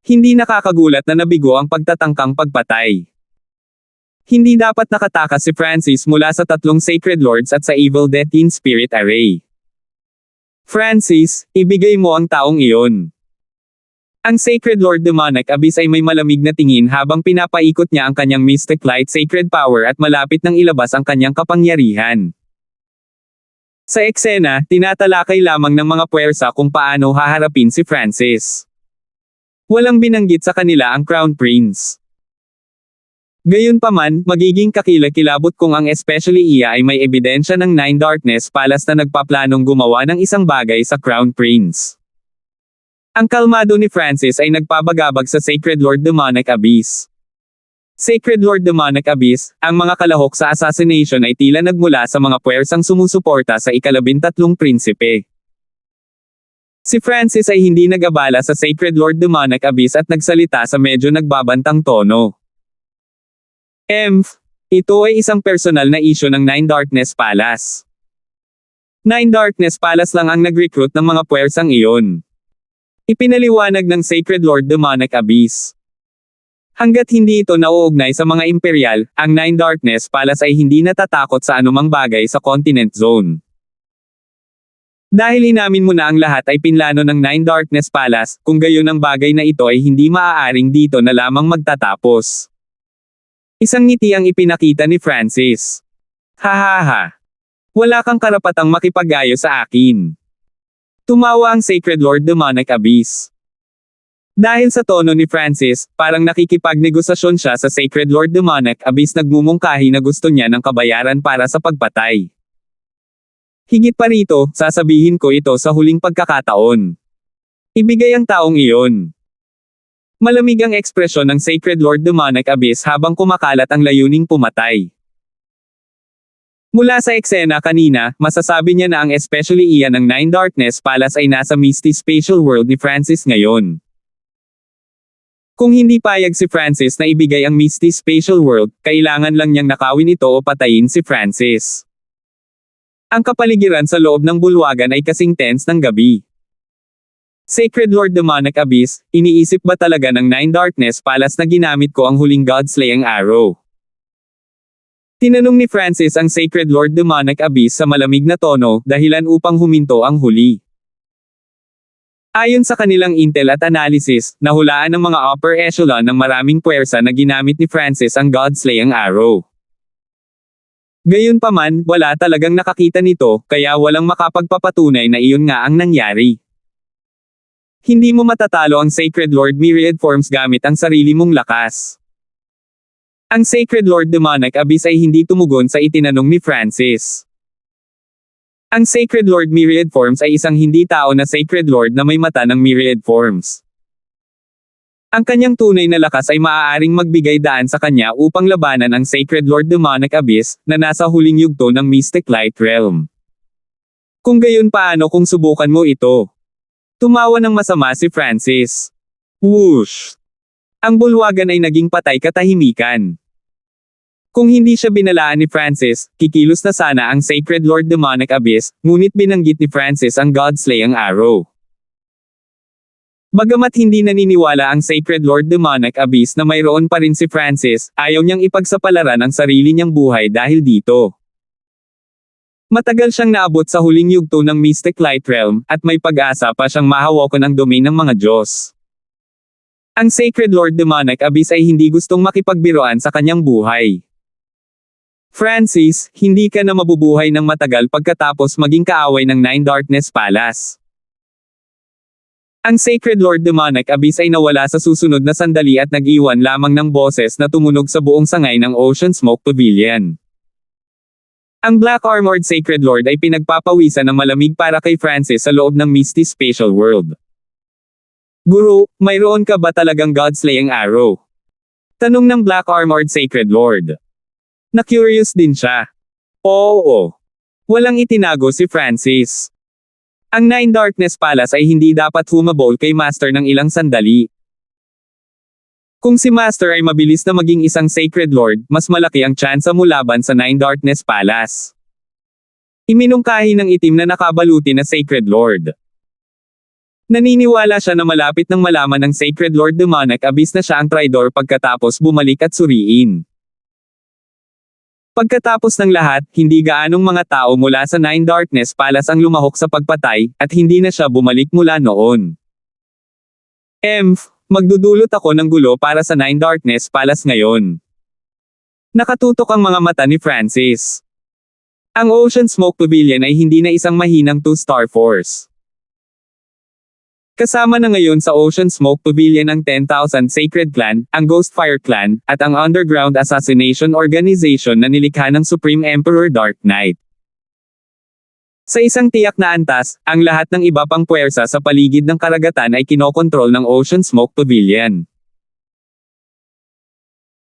Speaker 1: Hindi nakakagulat na nabigo ang pagtatangkang pagpatay. Hindi dapat nakatakas si Francis mula sa 3 Sacred Lords at sa Evil Death in Spirit Array. Francis, ibigay mo ang taong iyon. Ang Sacred Lord Demonic Abyss ay may malamig na tingin habang pinapaikot niya ang kanyang Mystic Light Sacred Power at malapit nang ilabas ang kanyang kapangyarihan. Sa eksena, tinatalakay lamang ng mga puwersa kung paano haharapin si Francis. Walang binanggit sa kanila ang Crown Prince. Gayunpaman, magiging kakilakilabot kung ang especially iya ay may ebidensya ng Nine Darkness Palace na nagpaplanong gumawa ng isang bagay sa Crown Prince. Ang kalmado ni Francis ay nagpabagabag sa Sacred Lord Demonic Abyss. Sacred Lord Demonic Abyss, ang mga kalahok sa assassination ay tila nagmula sa mga puwersang sumusuporta sa ika-13 prinsipe. Si Francis ay hindi nag-abala sa Sacred Lord Demonic Abyss at nagsalita sa medyo nagbabantang tono. Ito ay isang personal na issue ng Nine Darkness Palace. Nine Darkness Palace lang ang nag-recruit ng mga puwersang iyon. Ipinaliwanag ng Sacred Lord Demonic Abyss. Hanggat hindi ito nauugnay sa mga imperial, ang Nine Darkness Palace ay hindi natatakot sa anumang bagay sa Continent Zone. Dahil inamin mo na ang lahat ay pinlano ng Nine Darkness Palace, kung gayon ang bagay na ito ay hindi maaaring dito na lamang magtatapos. Isang ngiti ang ipinakita ni Francis. Hahaha. Wala kang karapatang makipag-ayo sa akin. Tumawa ang Sacred Lord Demonic Abyss. Dahil sa tono ni Francis, parang nakikipagnegosasyon siya sa Sacred Lord Demonic Abyss, nagmumungkahi na gusto niya ng kabayaran para sa pagpatay. Higit pa rito, sasabihin ko ito sa huling pagkakataon. Ibigay ang taong iyon. Malamig ang ekspresyon ng Sacred Lord Demonic Abyss habang kumakalat ang layuning pumatay. Mula sa eksena kanina, masasabi niya na ang especially iyan ng Nine Darkness Palace ay nasa Misty Spatial World ni Francis ngayon. Kung hindi payag si Francis na ibigay ang Misty Spatial World, kailangan lang niyang nakawin ito o patayin si Francis. Ang kapaligiran sa loob ng bulwagan ay kasing tense ng gabi. Sacred Lord Demonic Abyss, iniisip ba talaga ng Nine Darkness Palace na ginamit ko ang huling God-slaying arrow? Tinanong ni Francis ang Sacred Lord Demonic Abyss sa malamig na tono, dahilan upang huminto ang huli. Ayon sa kanilang intel at analysis, nahulaan ng mga upper echelon ng maraming puwersa na ginamit ni Francis ang God-slaying arrow. Gayunpaman, wala talagang nakakita nito, kaya walang makapagpapatunay na iyon nga ang nangyari. Hindi mo matatalo ang Sacred Lord Myriad Forms gamit ang sarili mong lakas. Ang Sacred Lord Demonic Abyss ay hindi tumugon sa itinanong ni Francis. Ang Sacred Lord Myriad Forms ay isang hindi tao na Sacred Lord na may mata ng Myriad Forms. Ang kanyang tunay na lakas ay maaaring magbigay daan sa kanya upang labanan ang Sacred Lord Demonic Abyss, na nasa huling yugto ng Mystic Light Realm. Kung gayon, paano kung subukan mo ito? Tumawa ng masama si Francis. Whoosh! Ang bulwagan ay naging patay katahimikan. Kung hindi siya binalaan ni Francis, kikilos na sana ang Sacred Lord Demonic Abyss, ngunit binanggit ni Francis ang God-slaying arrow. Bagamat hindi naniniwala ang Sacred Lord Demonic Abyss na mayroon pa rin si Francis, ayaw niyang ipagsapalaran ang sarili niyang buhay dahil dito. Matagal siyang naabot sa huling yugto ng Mystic Light Realm, at may pag-asa pa siyang mahawakan ang domain ng mga Diyos. Ang Sacred Lord Demonic Abyss ay hindi gustong makipagbiruan sa kanyang buhay. Francis, hindi ka na mabubuhay ng matagal pagkatapos maging kaaway ng Nine Darkness Palace. Ang Sacred Lord Demonic Abyss ay nawala sa susunod na sandali at nag-iwan lamang ng boses na tumunog sa buong sangay ng Ocean Smoke Pavilion. Ang Black Armored Sacred Lord ay pinagpapawisan ng malamig para kay Francis sa loob ng Misty Spatial World. Guru, mayroon ka ba talagang God-slaying arrow? Tanong ng Black Armored Sacred Lord. Na-curious din siya. Oo. Walang itinago si Francis. Ang Nine Darkness Palace ay hindi dapat humabol kay Master ng ilang sandali. Kung si Master ay mabilis na maging isang Sacred Lord, mas malaki ang tsansa mo laban sa Nine Darkness Palace. Iminungkahi ng itim na nakabaluti na Sacred Lord. Naniniwala siya na malapit nang malaman ng Sacred Lord Demonic Abyss na siya ang traidor pagkatapos bumalik at suriin. Pagkatapos ng lahat, hindi gaanong mga tao mula sa Nine Darkness Palace ang lumahok sa pagpatay, at hindi na siya bumalik mula noon. Magdudulot ako ng gulo para sa Nine Darkness Palace ngayon. Nakatutok ang mga mata ni Francis. Ang Ocean Smoke Pavilion ay hindi na isang mahinang two-star force. Kasama na ngayon sa Ocean Smoke Pavilion ang 10,000 Sacred Clan, ang Ghostfire Clan, at ang Underground Assassination Organization na nilikha ng Supreme Emperor Dark Knight. Sa isang tiyak na antas, ang lahat ng iba pang puwersa sa paligid ng karagatan ay kinokontrol ng Ocean Smoke Pavilion.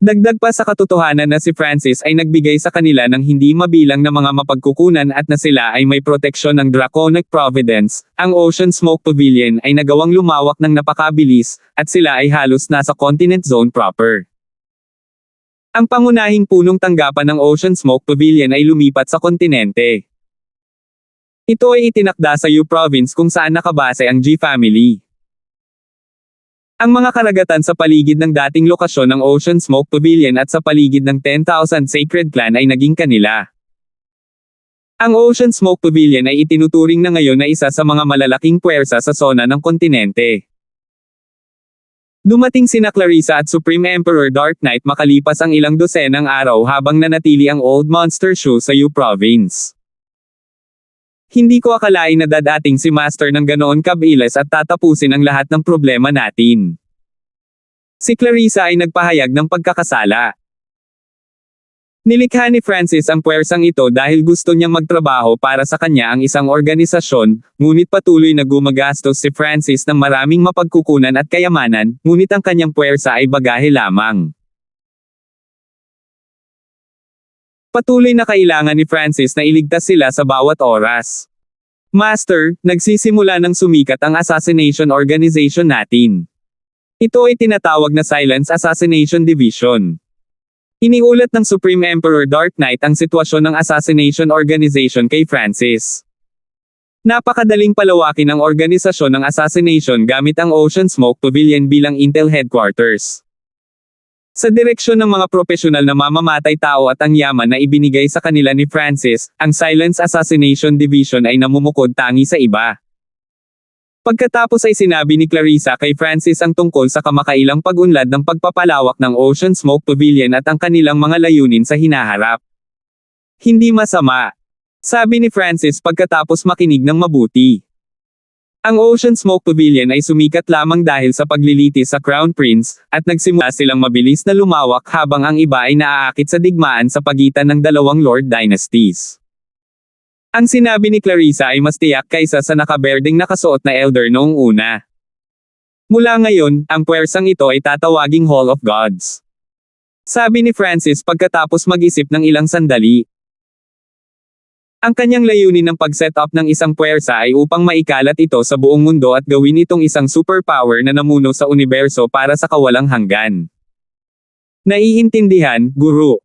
Speaker 1: Dagdag pa sa katotohanan na si Francis ay nagbigay sa kanila ng hindi mabilang na mga mapagkukunan at na sila ay may proteksyon ng Draconic Providence, ang Ocean Smoke Pavilion ay nagawang lumawak ng napakabilis, at sila ay halos nasa continent zone proper. Ang pangunahing punong tanggapan ng Ocean Smoke Pavilion ay lumipat sa kontinente. Ito ay itinakda sa U Province kung saan nakabase ang G Family. Ang mga karagatan sa paligid ng dating lokasyon ng Ocean Smoke Pavilion at sa paligid ng 10,000 Sacred Clan ay naging kanila. Ang Ocean Smoke Pavilion ay itinuturing na ngayon na isa sa mga malalaking puwersa sa zona ng kontinente. Dumating sina Clarissa at Supreme Emperor Dark Knight makalipas ang ilang dosenang araw habang nanatili ang Old Monster Show sa U Province. Hindi ko akalain na dadating si Master ng ganoon kabilis at tatapusin ang lahat ng problema natin. Si Clarissa ay nagpahayag ng pagkakasala. Nilikha ni Francis ang puwersang ito dahil gusto niyang magtrabaho para sa kanya ang isang organisasyon, ngunit patuloy na gumagastos si Francis ng maraming mapagkukunan at kayamanan, ngunit ang kanyang puwersa ay bagahe lamang. Patuloy na kailangan ni Francis na iligtas sila sa bawat oras. Master, nagsisimula ng sumikat ang assassination organization natin. Ito ay tinatawag na Silence Assassination Division. Iniulat ng Supreme Emperor Dark Knight ang sitwasyon ng assassination organization kay Francis. Napakadaling palawakin ang organisasyon ng assassination gamit ang Ocean Smoke Pavilion bilang Intel Headquarters. Sa direksyon ng mga propesyonal na mamamatay tao at ang yaman na ibinigay sa kanila ni Francis, ang Silence Assassination Division ay namumukod tangi sa iba. Pagkatapos ay sinabi ni Clarissa kay Francis ang tungkol sa kamakailang pag-unlad ng pagpapalawak ng Ocean Smoke Pavilion at ang kanilang mga layunin sa hinaharap. Hindi masama, sabi ni Francis pagkatapos makinig ng mabuti. Ang Ocean Smoke Pavilion ay sumikat lamang dahil sa paglilitis sa Crown Prince, at nagsimula silang mabilis na lumawak habang ang iba ay naaakit sa digmaan sa pagitan ng dalawang Lord Dynasties. Ang sinabi ni Clarissa ay mas tiyak kaysa sa nakaberdeng nakasuot na Elder noong una. Mula ngayon, ang puwersang ito ay tatawaging Hall of Gods. Sabi ni Francis pagkatapos mag-isip ng ilang sandali. Ang kanyang layunin ng pag-set up ng isang puwersa ay upang maikalat ito sa buong mundo at gawin itong isang superpower na namuno sa universo para sa kawalang hanggan. Naiintindihan, Guru.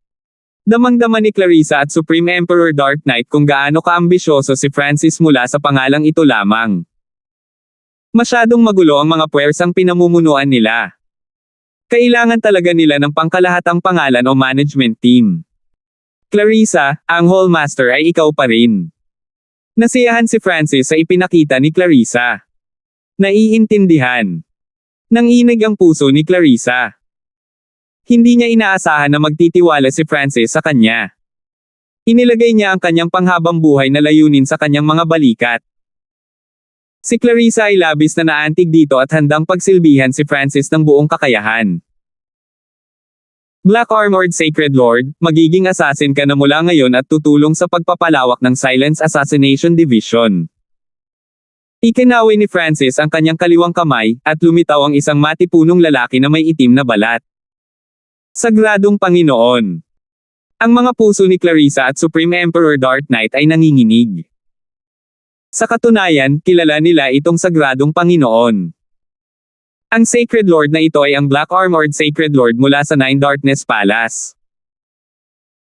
Speaker 1: Damang-dama ni Clarissa at Supreme Emperor Dark Knight kung gaano kaambisyoso si Francis mula sa pangalang ito lamang. Masyadong magulo ang mga puwersang pinamumunuan nila. Kailangan talaga nila ng pangkalahatang pangalan o management team. Clarissa, ang Hallmaster ay ikaw pa rin. Nasiyahan si Francis sa ipinakita ni Clarissa. Naiintindihan. Nanginig ang puso ni Clarissa. Hindi niya inaasahan na magtitiwala si Francis sa kanya. Inilagay niya ang kanyang panghabang buhay na layunin sa kanyang mga balikat. Si Clarissa ay labis na naantig dito at handang pagsilbihan si Francis ng buong kakayahan. Black Armored Sacred Lord, magiging assassin ka na mula ngayon at tutulong sa pagpapalawak ng Silence Assassination Division. Ikinaway ni Francis ang kanyang kaliwang kamay, at lumitaw ang isang matipunong lalaki na may itim na balat. Sagradong Panginoon. Ang mga puso ni Clarissa at Supreme Emperor Dark Knight ay nanginginig. Sa katunayan, kilala nila itong Sagradong Panginoon. Ang Sacred Lord na ito ay ang Black Armored Sacred Lord mula sa Nine Darkness Palace.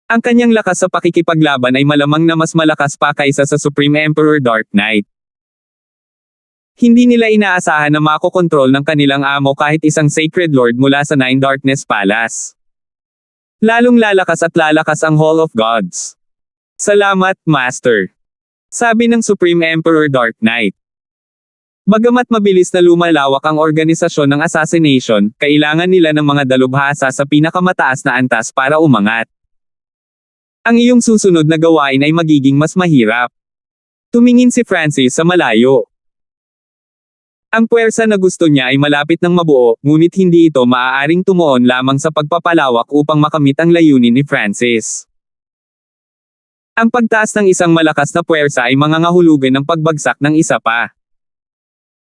Speaker 1: Ang kanyang lakas sa pakikipaglaban ay malamang na mas malakas pa kaysa sa Supreme Emperor Dark Knight. Hindi nila inaasahan na makokontrol ng kanilang amo kahit isang Sacred Lord mula sa Nine Darkness Palace. Lalong lalakas at lalakas ang Hall of Gods. Salamat, Master. Sabi ng Supreme Emperor Dark Knight. Bagamat mabilis na lumalawak ang organisasyon ng assassination, kailangan nila ng mga dalubhasa sa pinakamataas na antas para umangat. Ang iyong susunod na gawain ay magiging mas mahirap. Tumingin si Francis sa malayo. Ang puwersa na gusto niya ay malapit ng mabuo, ngunit hindi ito maaaring tumuon lamang sa pagpapalawak upang makamit ang layunin ni Francis. Ang pagtaas ng isang malakas na puwersa ay mangangahulugan ng pagbagsak ng isa pa.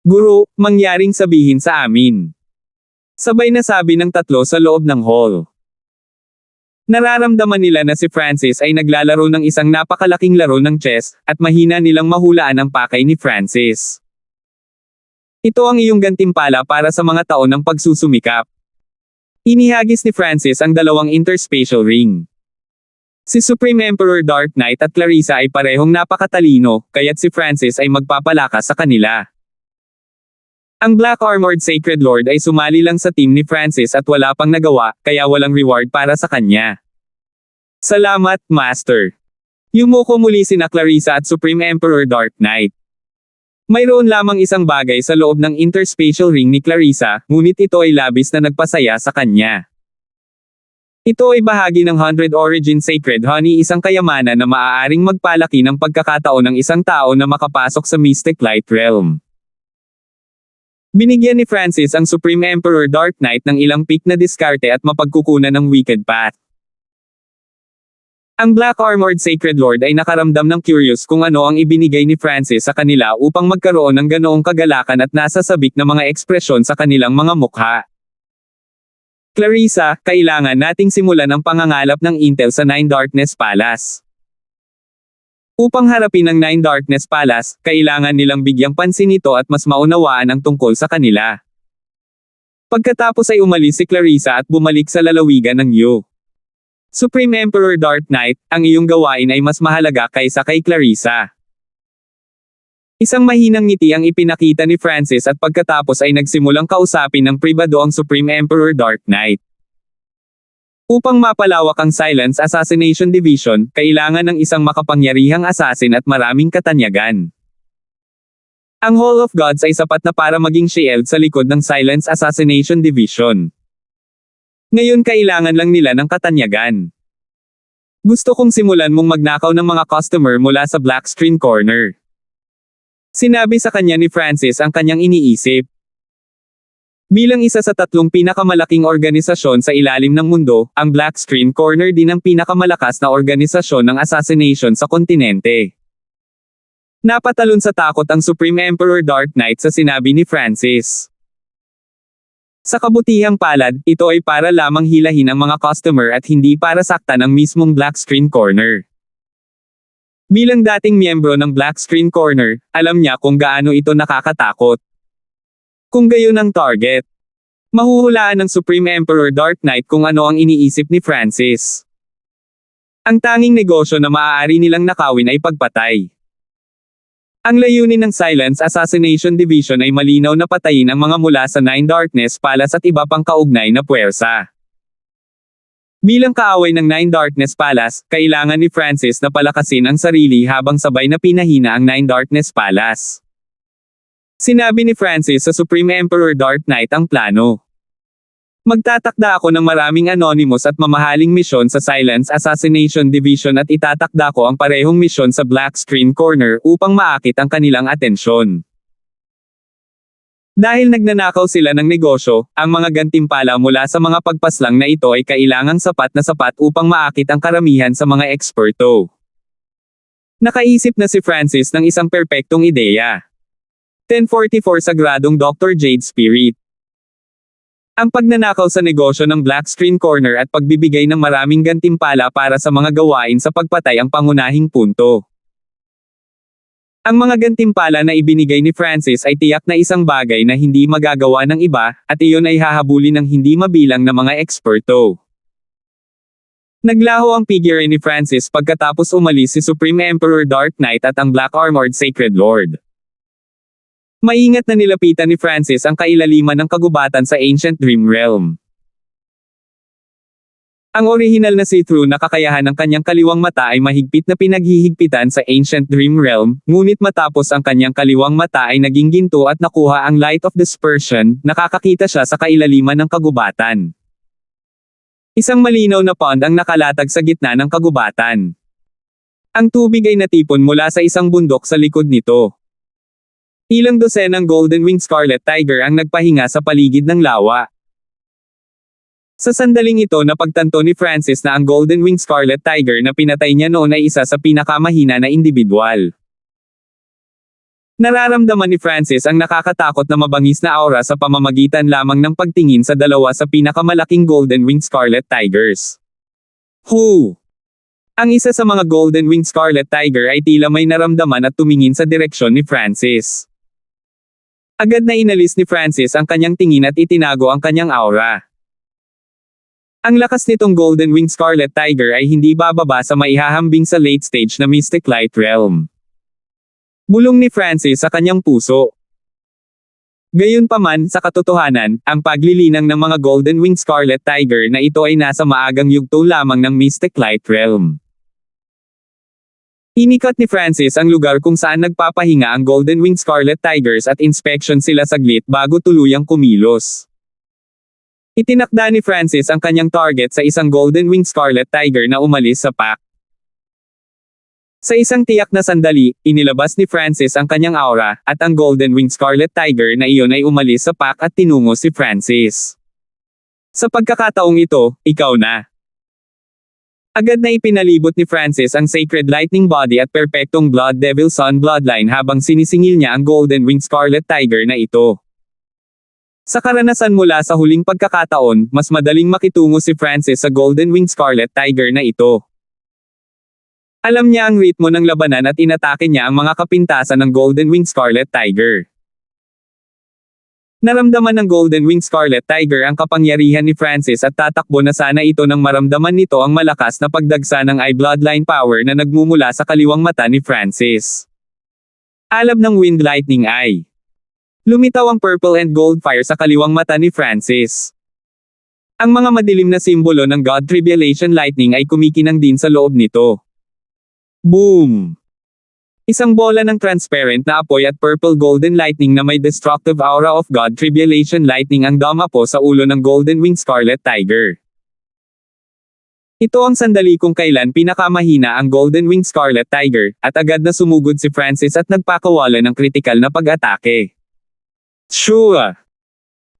Speaker 1: Guro, mangyaring sabihin sa amin. Sabay na sabi ng tatlo sa loob ng hall. Nararamdaman nila na si Francis ay naglalaro ng isang napakalaking laro ng chess, at mahina nilang mahulaan ang pakay ni Francis. Ito ang iyong gantimpala para sa mga taon ng pagsusumikap. Inihagis ni Francis ang dalawang interspatial ring. Si Supreme Emperor Dark Knight at Clarissa ay parehong napakatalino, kaya't si Francis ay magpapalakas sa kanila. Ang Black Armored Sacred Lord ay sumali lang sa team ni Francis at wala pang nagawa, kaya walang reward para sa kanya. Salamat, Master. Yumuko muli sina Clarissa at Supreme Emperor Dark Knight. Mayroon lamang isang bagay sa loob ng interspatial ring ni Clarissa, ngunit ito ay labis na nagpasaya sa kanya. Ito ay bahagi ng 100 Origin Sacred Honey, isang kayamanan na maaaring magpalaki ng pagkakataon ng isang tao na makapasok sa Mystic Light Realm. Binigyan ni Francis ang Supreme Emperor Dark Knight ng ilang pick na diskarte at mapagkukunan ng Wicked Path. Ang Black Armored Sacred Lord ay nakaramdam ng curious kung ano ang ibinigay ni Francis sa kanila upang magkaroon ng ganoong kagalakan at nasasabik na mga ekspresyon sa kanilang mga mukha. Clarissa, kailangan nating simulan ang pangangalap ng intel sa Nine Darkness Palace. Upang harapin ang Nine Darkness Palace, kailangan nilang bigyang pansin ito at mas maunawaan ang tungkol sa kanila. Pagkatapos ay umalis si Clarissa at bumalik sa lalawigan ng Yu. Supreme Emperor Dark Knight, ang iyong gawain ay mas mahalaga kaysa kay Clarissa. Isang mahinang ngiti ang ipinakita ni Francis at pagkatapos ay nagsimulang kausapin ng pribado ang Supreme Emperor Dark Knight. Upang mapalawak ang Silence Assassination Division, kailangan ng isang makapangyarihang assassin at maraming katanyagan. Ang Hall of Gods ay sapat na para maging shield sa likod ng Silence Assassination Division. Ngayon kailangan lang nila ng katanyagan. Gusto kong simulan mong magnakaw ng mga customer mula sa Black Screen Corner. Sinabi sa kanya ni Francis ang kanyang iniisip. Bilang isa sa tatlong pinakamalaking organisasyon sa ilalim ng mundo, ang Black Screen Corner din ang pinakamalakas na organisasyon ng assassination sa kontinente. Napatalon sa takot ang Supreme Emperor Dark Knight sa sinabi ni Francis. Sa kabutihang palad, ito ay para lamang hilahin ang mga customer at hindi para saktan ang mismong Black Screen Corner. Bilang dating miyembro ng Black Screen Corner, alam niya kung gaano ito nakakatakot. Kung gayon ang target, mahuhulaan ng Supreme Emperor Dark Knight kung ano ang iniisip ni Francis. Ang tanging negosyo na maaari nilang nakawin ay pagpatay. Ang layunin ng Silence Assassination Division ay malinaw na patayin ang mga mula sa Nine Darkness Palace at iba pang kaugnay na puwersa. Bilang kaaway ng Nine Darkness Palace, kailangan ni Francis na palakasin ang sarili habang sabay na pinahina ang Nine Darkness Palace. Sinabi ni Francis sa Supreme Emperor Dark Knight ang plano. Magtatakda ako ng maraming anonymous at mamahaling misyon sa Silence Assassination Division at itatakda ko ang parehong misyon sa Black Screen Corner upang maakit ang kanilang atensyon. Dahil nagnanakaw sila ng negosyo, ang mga gantimpala mula sa mga pagpaslang na ito ay kailangang sapat na sapat upang maakit ang karamihan sa mga eksperto. Nakaisip na si Francis ng isang perpektong ideya. 1044 Sagradong Dr. Jade Spirit. Ang pagnanakaw sa negosyo ng Black Screen Corner at pagbibigay ng maraming gantimpala para sa mga gawain sa pagpatay ang pangunahing punto. Ang mga gantimpala na ibinigay ni Francis ay tiyak na isang bagay na hindi magagawa ng iba, at iyon ay hahabulin ng hindi mabilang na mga eksperto. Naglaho ang figure ni Francis pagkatapos umalis si Supreme Emperor Dark Knight at ang Black Armored Sacred Lord. Maingat na nilapitan ni Francis ang kailaliman ng kagubatan sa Ancient Dream Realm. Ang orihinal na see-through na kakayahan ng kanyang kaliwang mata ay mahigpit na pinaghihigpitan sa Ancient Dream Realm, ngunit matapos ang kanyang kaliwang mata ay naging ginto at nakuha ang Light of Dispersion, nakakakita siya sa kailaliman ng kagubatan. Isang malinaw na pond ang nakalatag sa gitna ng kagubatan. Ang tubig ay natipon mula sa isang bundok sa likod nito. Ilang dosenang Golden Winged Scarlet Tiger ang nagpahinga sa paligid ng lawa. Sa sandaling ito napagtanto ni Francis na ang Golden Winged Scarlet Tiger na pinatay niya noon ay isa sa pinakamahina na individual. Nararamdaman ni Francis ang nakakatakot na mabangis na aura sa pamamagitan lamang ng pagtingin sa dalawa sa pinakamalaking Golden Winged Scarlet Tigers. Who? Ang isa sa mga Golden Winged Scarlet Tiger ay tila may naramdaman at tumingin sa direksyon ni Francis. Agad na inalis ni Francis ang kanyang tingin at itinago ang kanyang aura. Ang lakas nitong Golden Winged Scarlet Tiger ay hindi bababa sa maihahambing sa late stage na Mystic Light Realm. Bulong ni Francis sa kanyang puso. Gayunpaman, sa katotohanan, ang paglilinang ng mga Golden Winged Scarlet Tiger na ito ay nasa maagang yugto lamang ng Mystic Light Realm. Inikat ni Francis ang lugar kung saan nagpapahinga ang Golden Winged Scarlet Tigers at inspection sila saglit bago tuluyang kumilos. Itinakda ni Francis ang kanyang target sa isang Golden Winged Scarlet Tiger na umalis sa pack. Sa isang tiyak na sandali, inilabas ni Francis ang kanyang aura, at ang Golden Winged Scarlet Tiger na iyon ay umalis sa pack at tinungo si Francis. Sa pagkakataong ito, ikaw na. Agad na ipinalibot ni Francis ang Sacred Lightning Body at perpektong Blood Devil Sun Bloodline habang sinisingil niya ang Golden Winged Scarlet Tiger na ito. Sa karanasan mula sa huling pagkakataon, mas madaling makitungo si Francis sa Golden Winged Scarlet Tiger na ito. Alam niya ang ritmo ng labanan at inatake niya ang mga kapintasan ng Golden Winged Scarlet Tiger. Naramdaman ng Golden Winged Scarlet Tiger ang kapangyarihan ni Francis at tatakbo na sana ito nang maramdaman nito ang malakas na pagdagsa ng eye bloodline power na nagmumula sa kaliwang mata ni Francis. Alab ng Wind Lightning Eye. Lumitaw ang purple and gold fire sa kaliwang mata ni Francis. Ang mga madilim na simbolo ng God Tribulation Lightning ay kumikinang din sa loob nito. Boom! Isang bola ng transparent na apoy at purple golden lightning na may destructive aura of God Tribulation Lightning ang dumapo sa ulo ng Golden Winged Scarlet Tiger. Ito ang sandali kung kailan pinakamahina ang Golden Winged Scarlet Tiger, at agad na sumugod si Francis at nagpakawala ng kritikal na pag-atake. Shua!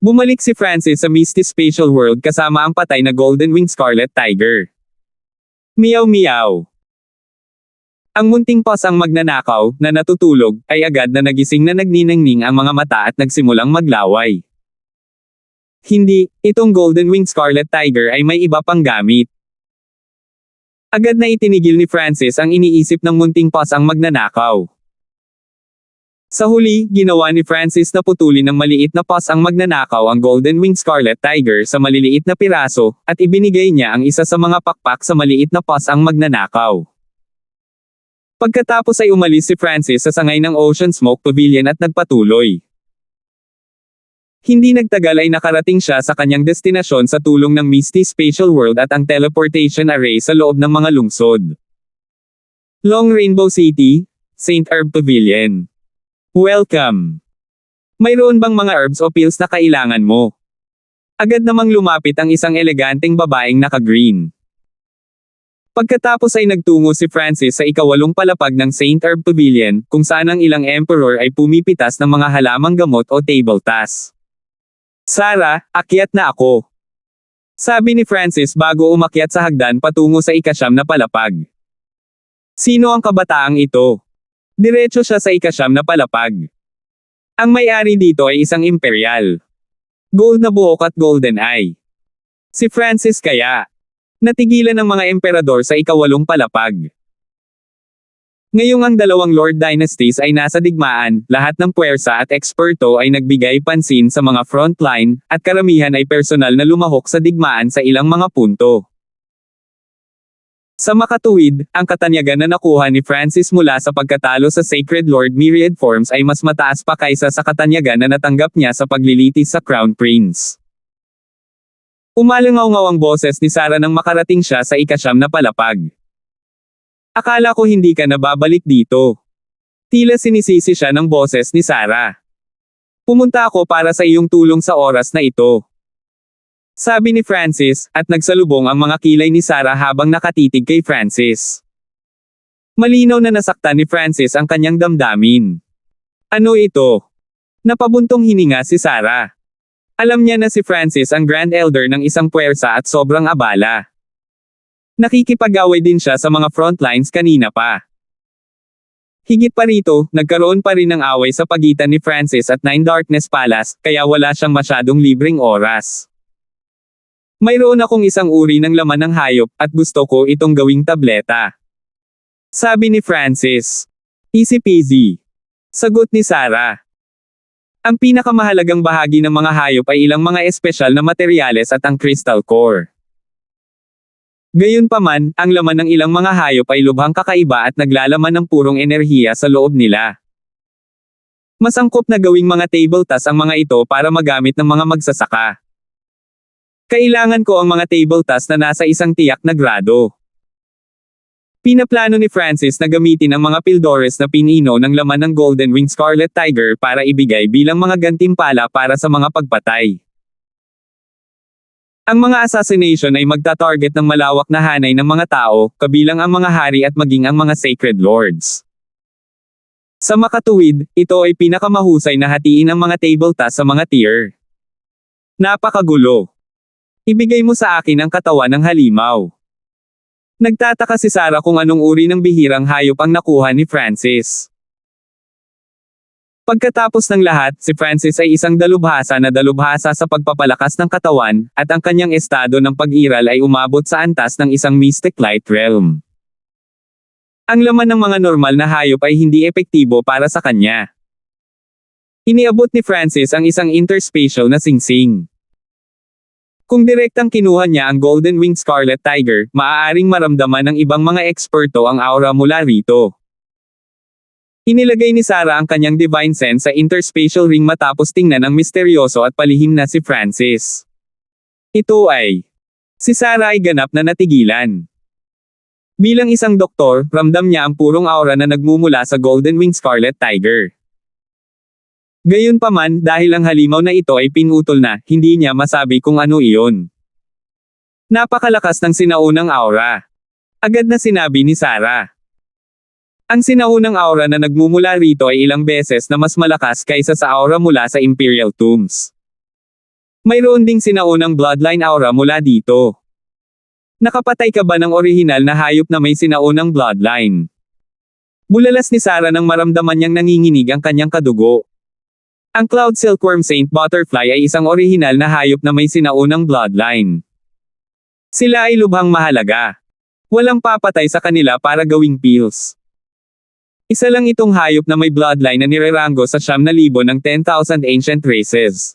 Speaker 1: Bumalik si Francis sa Misty Spatial World kasama ang patay na Golden Winged Scarlet Tiger. Meow meow! Ang munting pasang magnanakaw, na natutulog, ay agad na nagising na nagniningning ang mga mata at nagsimulang maglaway. Hindi, itong Golden Winged Scarlet Tiger ay may iba pang gamit. Agad na itinigil ni Francis ang iniisip ng munting pasang magnanakaw. Sa huli, ginawa ni Francis na putulin ng maliit na pasang magnanakaw ang Golden Winged Scarlet Tiger sa maliliit na piraso, at ibinigay niya ang isa sa mga pakpak sa maliit na pasang magnanakaw. Pagkatapos ay umalis si Francis sa sangay ng Ocean Smoke Pavilion at nagpatuloy. Hindi nagtagal ay nakarating siya sa kanyang destinasyon sa tulong ng Misty Spatial World at ang teleportation array sa loob ng mga lungsod. Long Rainbow City, St. Herb Pavilion. Welcome! Mayroon bang mga herbs o pills na kailangan mo? Agad namang lumapit ang isang eleganteng babaeng naka-green. Pagkatapos ay nagtungo si Francis sa ika-8 palapag ng St. Herb Pavilion, kung saan ang ilang emperor ay pumipitas ng mga halamang gamot o table tas. Sarah, akyat na ako. Sabi ni Francis bago umakyat sa hagdan patungo sa ika-9 na palapag. Sino ang kabataang ito? Diretso siya sa ika-9 na palapag. Ang may-ari dito ay isang imperial. Gold na buhok at golden eye. Si Francis kaya. Natigilan ng mga emperador sa ika-8 palapag. Ngayong ang dalawang Lord Dynasties ay nasa digmaan, lahat ng puwersa at eksperto ay nagbigay pansin sa mga frontline, at karamihan ay personal na lumahok sa digmaan sa ilang mga punto. Sa makatuwid, ang katanyagan na nakuha ni Francis mula sa pagkatalo sa Sacred Lord Myriad Forms ay mas mataas pa kaysa sa katanyagan na natanggap niya sa paglilitis sa Crown Prince. Umalangaw-ngaw ang boses ni Sarah nang makarating siya sa ika-9 na palapag. Akala ko hindi ka na babalik dito. Tila sinisisi siya ng boses ni Sarah. Pumunta ako para sa iyong tulong sa oras na ito. Sabi ni Francis, at nagsalubong ang mga kilay ni Sarah habang nakatitig kay Francis. Malinaw na nasaktan ni Francis ang kanyang damdamin. Ano ito? Napabuntong hininga si Sarah. Alam niya na si Francis ang Grand Elder ng isang puwersa at sobrang abala. Nakikipag-away din siya sa mga frontlines kanina pa. Higit pa rito, nagkaroon pa rin ng away sa pagitan ni Francis at Nine Darkness Palace, kaya wala siyang masyadong libreng oras. Mayroon akong isang uri ng laman ng hayop, at gusto ko itong gawing tableta. Sabi ni Francis. Easy peasy. Sagot ni Sarah. Ang pinakamahalagang bahagi ng mga hayop ay ilang mga espesyal na materyales at ang crystal core. Gayunpaman, ang laman ng ilang mga hayop ay lubhang kakaiba at naglalaman ng purong enerhiya sa loob nila. Masangkop na gawing mga table tas ang mga ito para magamit ng mga magsasaka. Kailangan ko ang mga table tas na nasa isang tiyak na grado. Pinaplano ni Francis na gamitin ang mga pildores na pinino ng laman ng Golden Wing Scarlet Tiger para ibigay bilang mga gantimpala para sa mga pagpatay. Ang mga assassination ay magta-target ng malawak na hanay ng mga tao, kabilang ang mga hari at maging ang mga sacred lords. Sa makatuwid, ito ay pinakamahusay na hatiin ang mga table tas sa mga tier. Napakagulo. Ibigay mo sa akin ang katawan ng halimaw. Nagtataka si Sarah kung anong uri ng bihirang hayop ang nakuha ni Francis. Pagkatapos ng lahat, si Francis ay isang dalubhasa na dalubhasa sa pagpapalakas ng katawan, at ang kanyang estado ng pag-iral ay umabot sa antas ng isang mystic light realm. Ang laman ng mga normal na hayop ay hindi epektibo para sa kanya. Iniabot ni Francis ang isang interspatial na singsing. Kung direktang kinuha niya ang Golden Wing Scarlet Tiger, maaaring maramdaman ng ibang mga eksperto ang aura mula rito. Inilagay ni Sarah ang kanyang Divine Sense sa interspatial ring matapos tingnan ang misteryoso at palihim na si Francis. Ito ay... Si Sarah ay ganap na natigilan. Bilang isang doktor, ramdam niya ang purong aura na nagmumula sa Golden Wing Scarlet Tiger. Gayunpaman, dahil ang halimaw na ito ay pinutol na, hindi niya masabi kung ano iyon. Napakalakas ng sinaunang aura. Agad na sinabi ni Sarah. Ang sinaunang aura na nagmumula rito ay ilang beses na mas malakas kaysa sa aura mula sa Imperial Tombs. Mayroon ding sinaunang bloodline aura mula dito. Nakapatay ka ba ng orihinal na hayop na may sinaunang bloodline? Bulalas ni Sarah nang maramdaman niyang nanginginig ang kanyang kadugo. Ang Cloud Silkworm Saint Butterfly ay isang orihinal na hayop na may sinaunang bloodline. Sila ay lubhang mahalaga. Walang papatay sa kanila para gawing pills. Isa lang itong hayop na may bloodline na nirerango sa 9,000 ng 10,000 ancient races.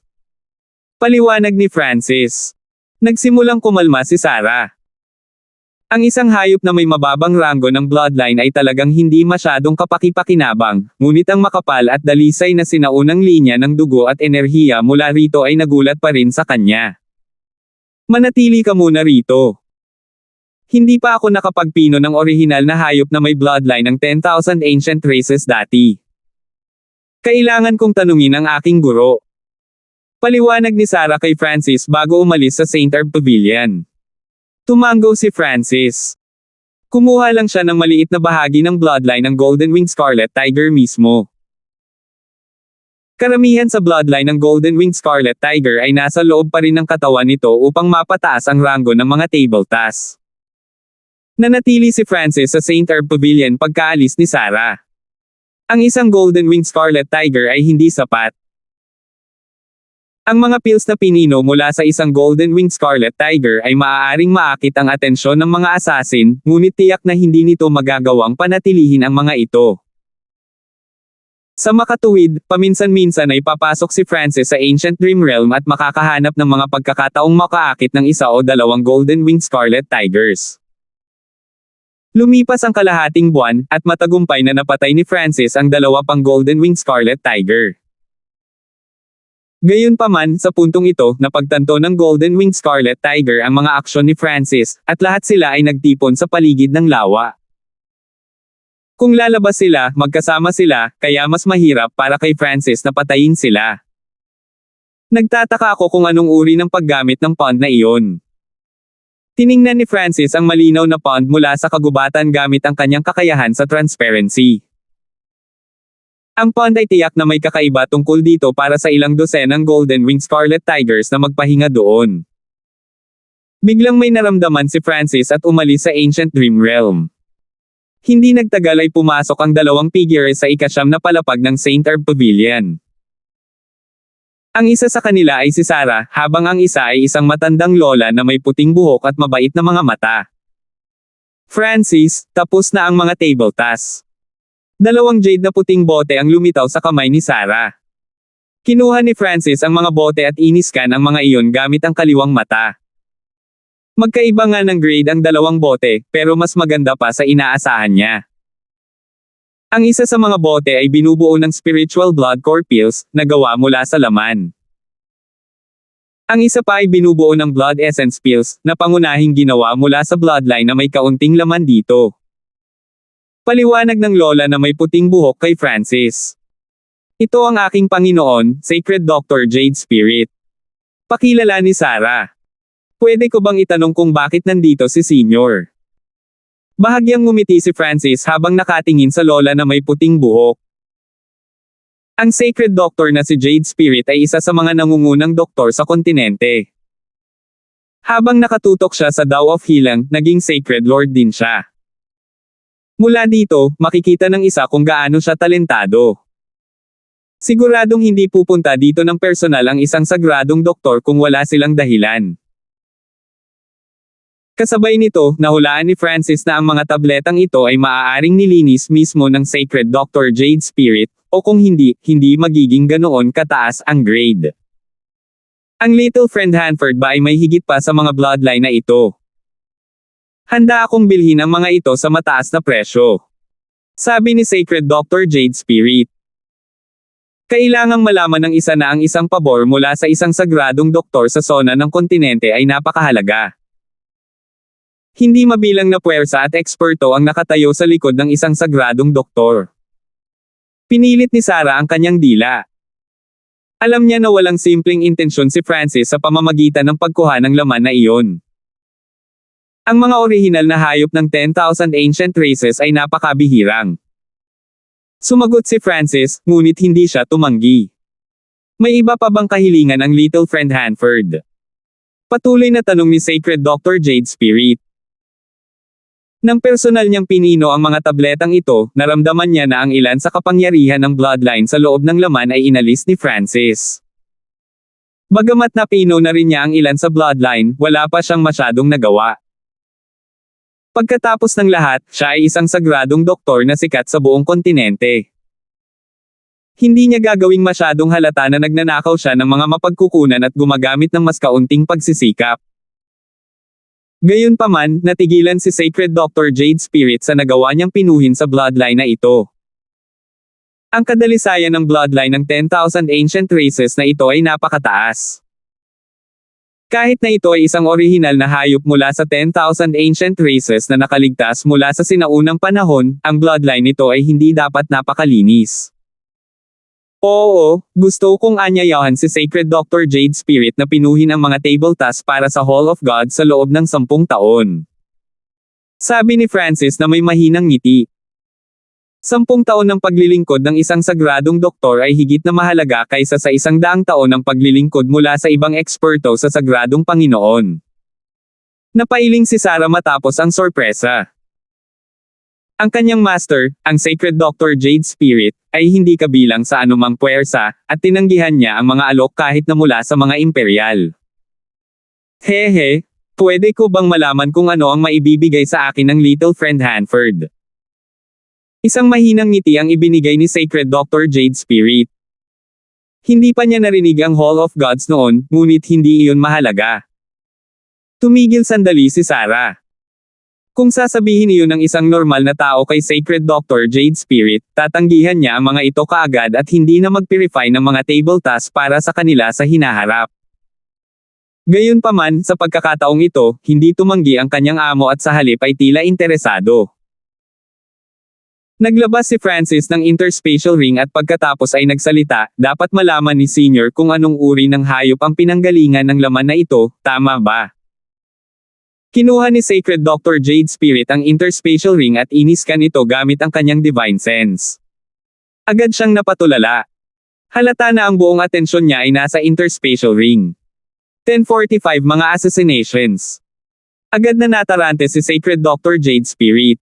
Speaker 1: Paliwanag ni Francis. Nagsimulang kumalma si Sarah. Ang isang hayop na may mababang rango ng bloodline ay talagang hindi masyadong kapaki-pakinabang, ngunit ang makapal at dalisay na sinaunang linya ng dugo at enerhiya mula rito ay nagulat pa rin sa kanya. Manatili ka muna rito. Hindi pa ako nakapagpino ng orihinal na hayop na may bloodline ng 10,000 ancient races dati. Kailangan kong tanungin ang aking guro. Paliwanag ni Sarah kay Francis bago umalis sa St. Herb Pavilion. Tumango si Francis. Kumuha lang siya ng maliit na bahagi ng bloodline ng Golden Winged Scarlet Tiger mismo. Karamihan sa bloodline ng Golden Winged Scarlet Tiger ay nasa loob pa rin ng katawan nito upang mapataas ang ranggo ng mga table tasks. Nanatili si Francis sa St. Herb Pavilion pagkaalis ni Sarah. Ang isang Golden Winged Scarlet Tiger ay hindi sapat. Ang mga pills na pinino mula sa isang Golden Winged Scarlet Tiger ay maaaring maakit ang atensyon ng mga assassin, ngunit tiyak na hindi nito magagawang panatilihin ang mga ito. Sa makatuwid, paminsan-minsan ay papasok si Francis sa Ancient Dream Realm at makakahanap ng mga pagkakataong makaakit ng isa o dalawang Golden Winged Scarlet Tigers. Lumipas ang kalahating buwan, at matagumpay na napatay ni Francis ang dalawa pang Golden Winged Scarlet Tiger. Gayunpaman, sa puntong ito, napagtanto ng Golden Winged Scarlet Tiger ang mga aksyon ni Francis, at lahat sila ay nagtipon sa paligid ng lawa. Kung lalabas sila, magkasama sila, kaya mas mahirap para kay Francis na patayin sila. Nagtataka ako kung anong uri ng paggamit ng pond na iyon. Tiningnan ni Francis ang malinaw na pond mula sa kagubatan gamit ang kanyang kakayahan sa transparency. Ang pond ay tiyak na may kakaiba tungkol dito para sa ilang dosenang Golden Winged Scarlet Tigers na magpahinga doon. Biglang may naramdaman si Francis at umalis sa Ancient Dream Realm. Hindi nagtagal ay pumasok ang dalawang figures sa ika-9 na palapag ng St. Herb Pavilion. Ang isa sa kanila ay si Sarah, habang ang isa ay isang matandang lola na may puting buhok at mabait na mga mata. Francis, tapos na ang mga table tasks. Dalawang jade na puting bote ang lumitaw sa kamay ni Sarah. Kinuha ni Francis ang mga bote at iniskan ang mga iyon gamit ang kaliwang mata. Magkaiba nga ng grade ang dalawang bote, pero mas maganda pa sa inaasahan niya. Ang isa sa mga bote ay binubuo ng spiritual blood core pills, na gawa mula sa laman. Ang isa pa ay binubuo ng blood essence pills, na pangunahing ginawa mula sa bloodline na may kaunting laman dito. Paliwanag ng lola na may puting buhok kay Francis. Ito ang aking Panginoon, Sacred Dr. Jade Spirit. Pakilala ni Sarah. Pwede ko bang itanong kung bakit nandito si Senior? Bahagyang ngumiti si Francis habang nakatingin sa lola na may puting buhok. Ang Sacred Doctor na si Jade Spirit ay isa sa mga nangungunang doktor sa kontinente. Habang nakatutok siya sa Tao of Healing, naging Sacred Lord din siya. Mula dito, makikita ng isa kung gaano siya talentado. Siguradong hindi pupunta dito ng personal ang isang sagradong doktor kung wala silang dahilan. Kasabay nito, nahulaan ni Francis na ang mga tabletang ito ay maaaring nilinis mismo ng Sacred Dr. Jade Spirit, o kung hindi, hindi magiging ganoon kataas ang grade. Ang Little Friend Hanford ba ay may higit pa sa mga bloodline na ito? Handa akong bilhin ang mga ito sa mataas na presyo. Sabi ni Sacred Dr. Jade Spirit. Kailangang malaman ng isa na ang isang pabor mula sa isang sagradong doktor sa zona ng kontinente ay napakahalaga. Hindi mabilang na puwersa at eksperto ang nakatayo sa likod ng isang sagradong doktor. Pinilit ni Sarah ang kanyang dila. Alam niya na walang simpleng intensyon si Francis sa pamamagitan ng pagkuha ng laman na iyon. Ang mga orihinal na hayop ng 10,000 ancient races ay napakabihirang. Sumagot si Francis, ngunit hindi siya tumanggi. May iba pa bang kahilingan ang Little Friend Hanford? Patuloy na tanong ni Sacred Dr. Jade Spirit. Nang personal niyang pinino ang mga tabletang ito, naramdaman niya na ang ilan sa kapangyarihan ng bloodline sa loob ng laman ay inalis ni Francis. Bagamat napino na rin niya ang ilan sa bloodline, wala pa siyang masyadong nagawa. Pagkatapos ng lahat, siya ay isang sagradong doktor na sikat sa buong kontinente. Hindi niya gagawing masyadong halata na nagnanakaw siya ng mga mapagkukunan at gumagamit ng mas kaunting pagsisikap. Gayunpaman, natigilan si Sacred Dr. Jade Spirit sa nagawa niyang pinuhin sa bloodline na ito. Ang kadalisayan ng bloodline ng 10,000 ancient races na ito ay napakataas. Kahit na ito ay isang orihinal na hayop mula sa 10,000 ancient races na nakaligtas mula sa sinaunang panahon, ang bloodline nito ay hindi dapat napakalinis. Oo, gusto kong anyayahan si Sacred Dr. Jade Spirit na pinuhin ang mga table tasks para sa Hall of God sa loob ng 10 taon. Sabi ni Francis na may mahinang ngiti. 10 taon ng paglilingkod ng isang sagradong doktor ay higit na mahalaga kaysa sa 100 taon ng paglilingkod mula sa ibang eksperto sa sagradong Panginoon. Napailing si Sarah matapos ang sorpresa. Ang kanyang master, ang Sacred Dr. Jade Spirit, ay hindi kabilang sa anumang puwersa, at tinanggihan niya ang mga alok kahit na mula sa mga imperial. Hehe, pwede ko bang malaman kung ano ang maibibigay sa akin ng little friend Hanford? Isang mahinang ngiti ang ibinigay ni Sacred Dr. Jade Spirit. Hindi pa niya narinig ang Hall of Gods noon, ngunit hindi iyon mahalaga. Tumigil sandali si Sarah. Kung sasabihin iyon ng isang normal na tao kay Sacred Dr. Jade Spirit, tatanggihan niya ang mga ito kaagad at hindi na mag-purify ng mga table tasks para sa kanila sa hinaharap. Gayunpaman, sa pagkakataong ito, hindi tumanggi ang kanyang amo at sa halip ay tila interesado. Naglabas si Francis ng interspatial ring at pagkatapos ay nagsalita, dapat malaman ni Senior kung anong uri ng hayop ang pinanggalingan ng laman na ito, tama ba? Kinuha ni Sacred Dr. Jade Spirit ang interspatial ring at iniskan ito gamit ang kanyang divine sense. Agad siyang napatulala. Halata na ang buong atensyon niya ay nasa interspatial ring. 10:45 mga assassinations. Agad na natarante si Sacred Dr. Jade Spirit.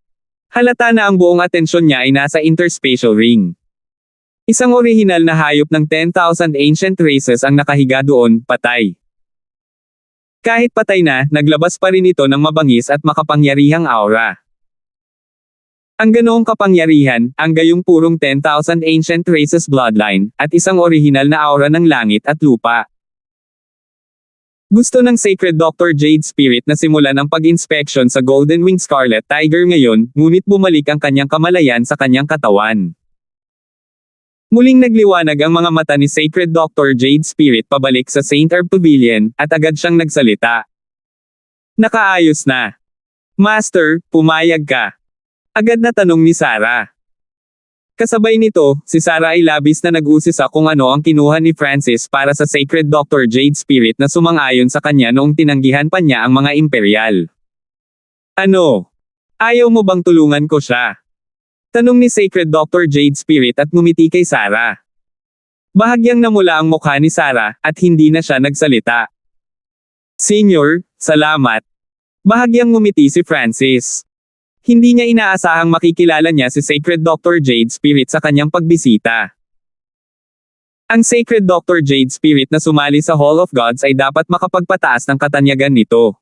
Speaker 1: Halata na ang buong atensyon niya ay nasa interspatial ring. Isang orihinal na hayop ng 10,000 ancient races ang nakahiga doon, patay. Kahit patay na, naglabas pa rin ito ng mabangis at makapangyarihang aura. Ang ganoong kapangyarihan, ang gayong purong 10,000 ancient races bloodline, at isang orihinal na aura ng langit at lupa. Gusto ng Sacred Dr. Jade Spirit na simulan ang pag-inspection sa Golden Winged Scarlet Tiger ngayon, ngunit bumalik ang kanyang kamalayan sa kanyang katawan. Muling nagliwanag ang mga mata ni Sacred Dr. Jade Spirit pabalik sa St. Herb Pavilion, at agad siyang nagsalita. Nakaayos na. Master, pumayag ka. Agad na tanong ni Sarah. Kasabay nito, si Sarah ay labis na nag-usisa kung ano ang kinuha ni Francis para sa Sacred Dr. Jade Spirit na sumang-ayon sa kanya noong tinanggihan pa niya ang mga imperial. Ano? Ayaw mo bang tulungan ko siya? Tanong ni Sacred Dr. Jade Spirit at ngumiti kay Sarah. Bahagyang namula ang mukha ni Sarah, at hindi na siya nagsalita. Senior, salamat. Bahagyang ngumiti si Francis. Hindi niya inaasahang makikilala niya si Sacred Dr. Jade Spirit sa kanyang pagbisita. Ang Sacred Dr. Jade Spirit na sumali sa Hall of Gods ay dapat makapagpataas ng katanyagan nito.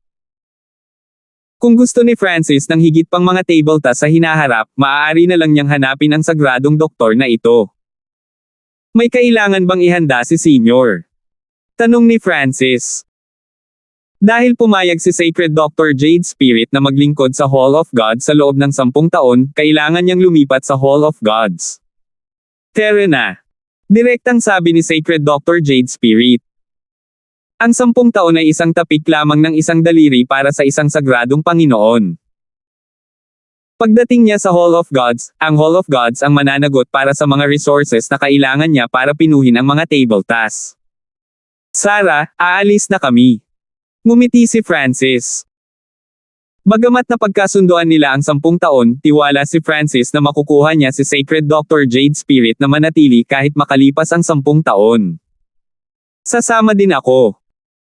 Speaker 1: Kung gusto ni Francis ng higit pang mga table tasks sa hinaharap, maaari na lang niyang hanapin ang sagradong doktor na ito. May kailangan bang ihanda si Senior? Tanong ni Francis. Dahil pumayag si Sacred Dr. Jade Spirit na maglingkod sa Hall of Gods sa loob ng 10 taon, kailangan niyang lumipat sa Hall of Gods. Tara na. Direktang sabi ni Sacred Dr. Jade Spirit. Ang 10 taon ay isang tapik lamang ng isang daliri para sa isang sagradong Panginoon. Pagdating niya sa Hall of Gods, ang Hall of Gods ang mananagot para sa mga resources na kailangan niya para pinuhin ang mga table tasks. Sarah, aalis na kami. Ngumiti si Francis. Bagamat napagkasunduan nila ang 10 taon, tiwala si Francis na makukuha niya si Sacred Dr. Jade Spirit na manatili kahit makalipas ang 10 taon. Sasama din ako.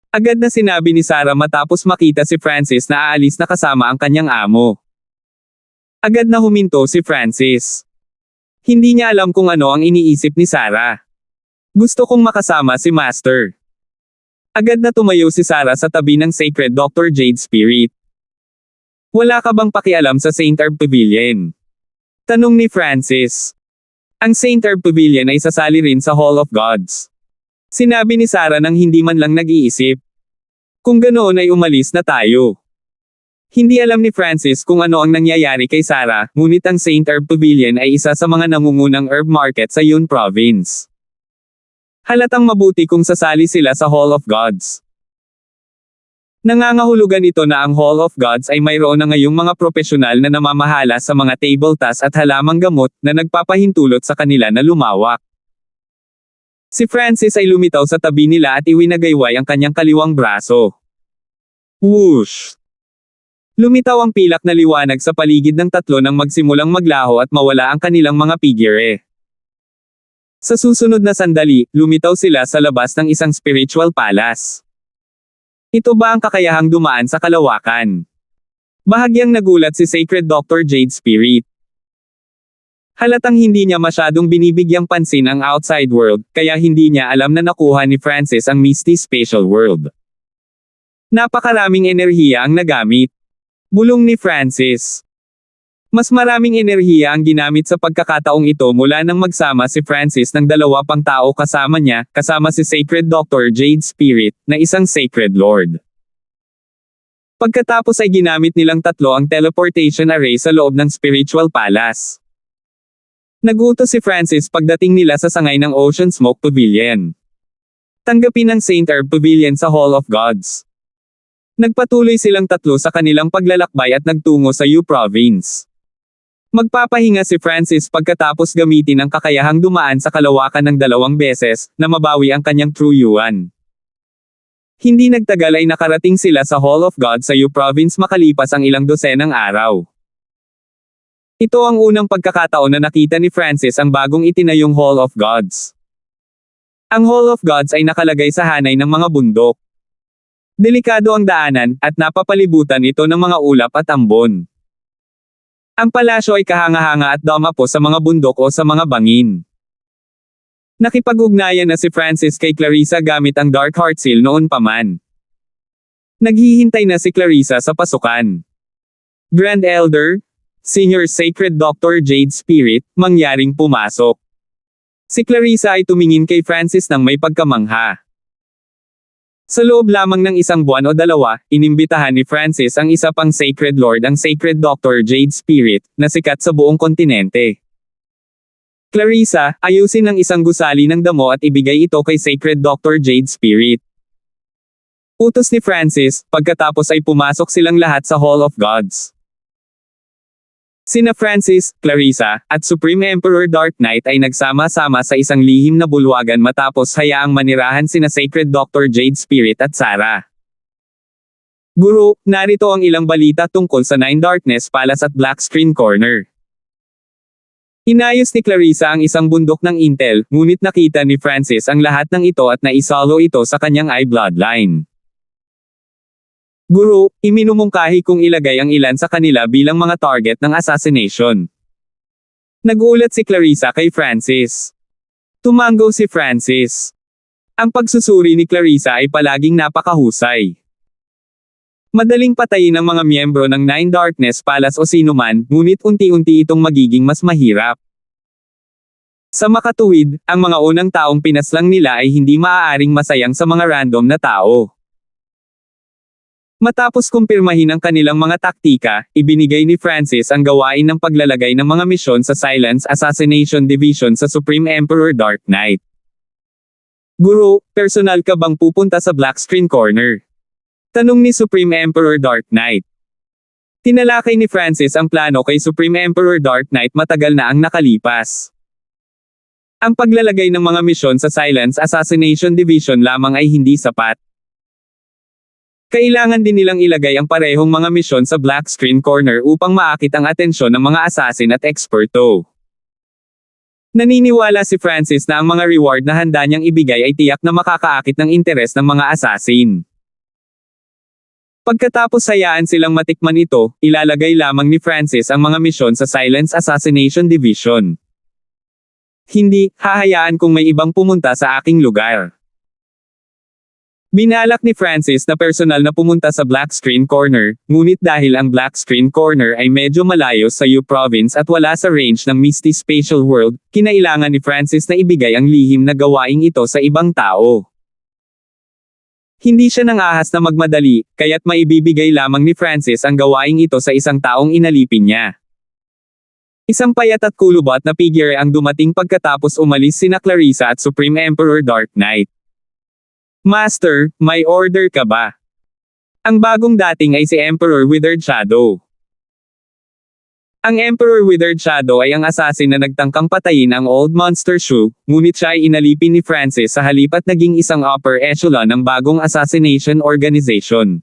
Speaker 1: Agad na sinabi ni Sarah matapos makita si Francis na aalis na kasama ang kanyang amo. Agad na huminto si Francis. Hindi niya alam kung ano ang iniisip ni Sarah. Gusto kong makasama si Master. Agad na tumayo si Sarah sa tabi ng Sacred Dr. Jade Spirit. Wala ka bang pakialam sa St. Herb Pavilion? Tanong ni Francis. Ang St. Herb Pavilion ay sasali rin sa Hall of Gods. Sinabi ni Sarah nang hindi man lang nag-iisip. Kung ganoon ay umalis na tayo. Hindi alam ni Francis kung ano ang nangyayari kay Sarah, ngunit ang St. Herb Pavilion ay isa sa mga nangungunang herb market sa Yun Province. Halatang mabuti kung sasali sila sa Hall of Gods. Nangangahulugan ito na ang Hall of Gods ay mayroon na ngayong mga propesyonal na namamahala sa mga table tasks at halamang gamot na nagpapahintulot sa kanila na lumawak. Si Francis ay lumitaw sa tabi nila at iwinagayway ang kanyang kaliwang braso. Whoosh! Lumitaw ang pilak na liwanag sa paligid ng tatlo nang magsimulang maglaho at mawala ang kanilang mga figure. Sa susunod na sandali, lumitaw sila sa labas ng isang spiritual palace. Ito ba ang kakayahang dumaan sa kalawakan? Bahagyang nagulat si Sacred Dr. Jade Spirit. Halatang hindi niya masyadong binibigyang pansin ang outside world, kaya hindi niya alam na nakuha ni Francis ang Misty Spatial World. Napakaraming enerhiya ang nagamit. Bulong ni Francis. Mas maraming enerhiya ang ginamit sa pagkakataong ito mula nang magsama si Francis ng dalawa pang tao kasama niya, kasama si Sacred Dr. Jade Spirit, na isang Sacred Lord. Pagkatapos ay ginamit nilang tatlo ang teleportation array sa loob ng Spiritual Palace. Nagutos si Francis pagdating nila sa sangay ng Ocean Smoke Pavilion. Tanggapin ang St. Herb Pavilion sa Hall of Gods. Nagpatuloy silang tatlo sa kanilang paglalakbay at nagtungo sa U Province. Magpapahinga si Francis pagkatapos gamitin ang kakayahang dumaan sa kalawakan ng 2 beses, na mabawi ang kanyang True Yuan. Hindi nagtagal ay nakarating sila sa Hall of Gods sa U Province makalipas ang ilang dosenang araw. Ito ang unang pagkakataon na nakita ni Francis ang bagong itinayong Hall of Gods. Ang Hall of Gods ay nakalagay sa hanay ng mga bundok. Delikado ang daanan, at napapalibutan ito ng mga ulap at ambon. Ang palasyo ay kahanga-hanga at damapo sa mga bundok o sa mga bangin. Nakipag-ugnayan na si Francis kay Clarissa gamit ang Dark Heart Seal noon pa man. Naghihintay na si Clarissa sa pasukan. Grand Elder, Senior Sacred Dr. Jade Spirit, mangyaring pumasok. Si Clarissa ay tumingin kay Francis nang may pagkamangha. Sa loob lamang ng 1 buwan o 2, inimbitahan ni Francis ang isa pang Sacred Lord, ang Sacred Dr. Jade Spirit, na sikat sa buong kontinente. Clarissa, ayusin ang isang gusali ng damo at ibigay ito kay Sacred Dr. Jade Spirit. Utos ni Francis, pagkatapos ay pumasok silang lahat sa Hall of Gods. Sina Francis, Clarissa, at Supreme Emperor Dark Knight ay nagsama-sama sa isang lihim na bulwagan matapos hayaang manirahan sina Sacred Dr. Jade Spirit at Sarah. Guru, narito ang ilang balita tungkol sa Nine Darkness Palace at Black Screen Corner. Inayos ni Clarissa ang isang bundok ng intel, ngunit nakita ni Francis ang lahat ng ito at naisalo ito sa kanyang eye bloodline. Guru, iminumungkahi kong ilagay ang ilan sa kanila bilang mga target ng assassination. Nagulat si Clarissa kay Francis. Tumango si Francis. Ang pagsusuri ni Clarissa ay palaging napakahusay. Madaling patayin ang mga miyembro ng Nine Darkness Palace o sinuman, ngunit unti-unti itong magiging mas mahirap. Sa makatuwid, ang mga unang taong pinaslang nila ay hindi maaaring masayang sa mga random na tao. Matapos kumpirmahin ang kanilang mga taktika, ibinigay ni Francis ang gawain ng paglalagay ng mga misyon sa Silence Assassination Division sa Supreme Emperor Dark Knight. Guru, personal ka bang pupunta sa Black Screen Corner? Tanong ni Supreme Emperor Dark Knight. Tinalakay ni Francis ang plano kay Supreme Emperor Dark Knight matagal na ang nakalipas. Ang paglalagay ng mga misyon sa Silence Assassination Division lamang ay hindi sapat. Kailangan din nilang ilagay ang parehong mga misyon sa Black Screen Corner upang maakit ang atensyon ng mga assassin at eksperto. Naniniwala si Francis na ang mga reward na handa niyang ibigay ay tiyak na makakaakit ng interes ng mga assassin. Pagkatapos hayaan silang matikman ito, ilalagay lamang ni Francis ang mga misyon sa Silence Assassination Division. Hindi, hahayaan kung may ibang pumunta sa aking lugar. Binalak ni Francis na personal na pumunta sa Black Screen Corner, ngunit dahil ang Black Screen Corner ay medyo malayo sa U Province at wala sa range ng Misty Spatial World, kinailangan ni Francis na ibigay ang lihim na gawaing ito sa ibang tao. Hindi siya nangahas na magmadali, kaya't maibibigay lamang ni Francis ang gawaing ito sa isang taong inalipin niya. Isang payat at kulubot na figure ang dumating pagkatapos umalis sina Clarissa at Supreme Emperor Dark Knight. Master, may order ka ba? Ang bagong dating ay si Emperor Withered Shadow. Ang Emperor Withered Shadow ay ang assassin na nagtangkang patayin ang Old Monster Shu, ngunit siya ay inalipin ni Francis sa halip at naging isang upper echelon ng bagong assassination organization.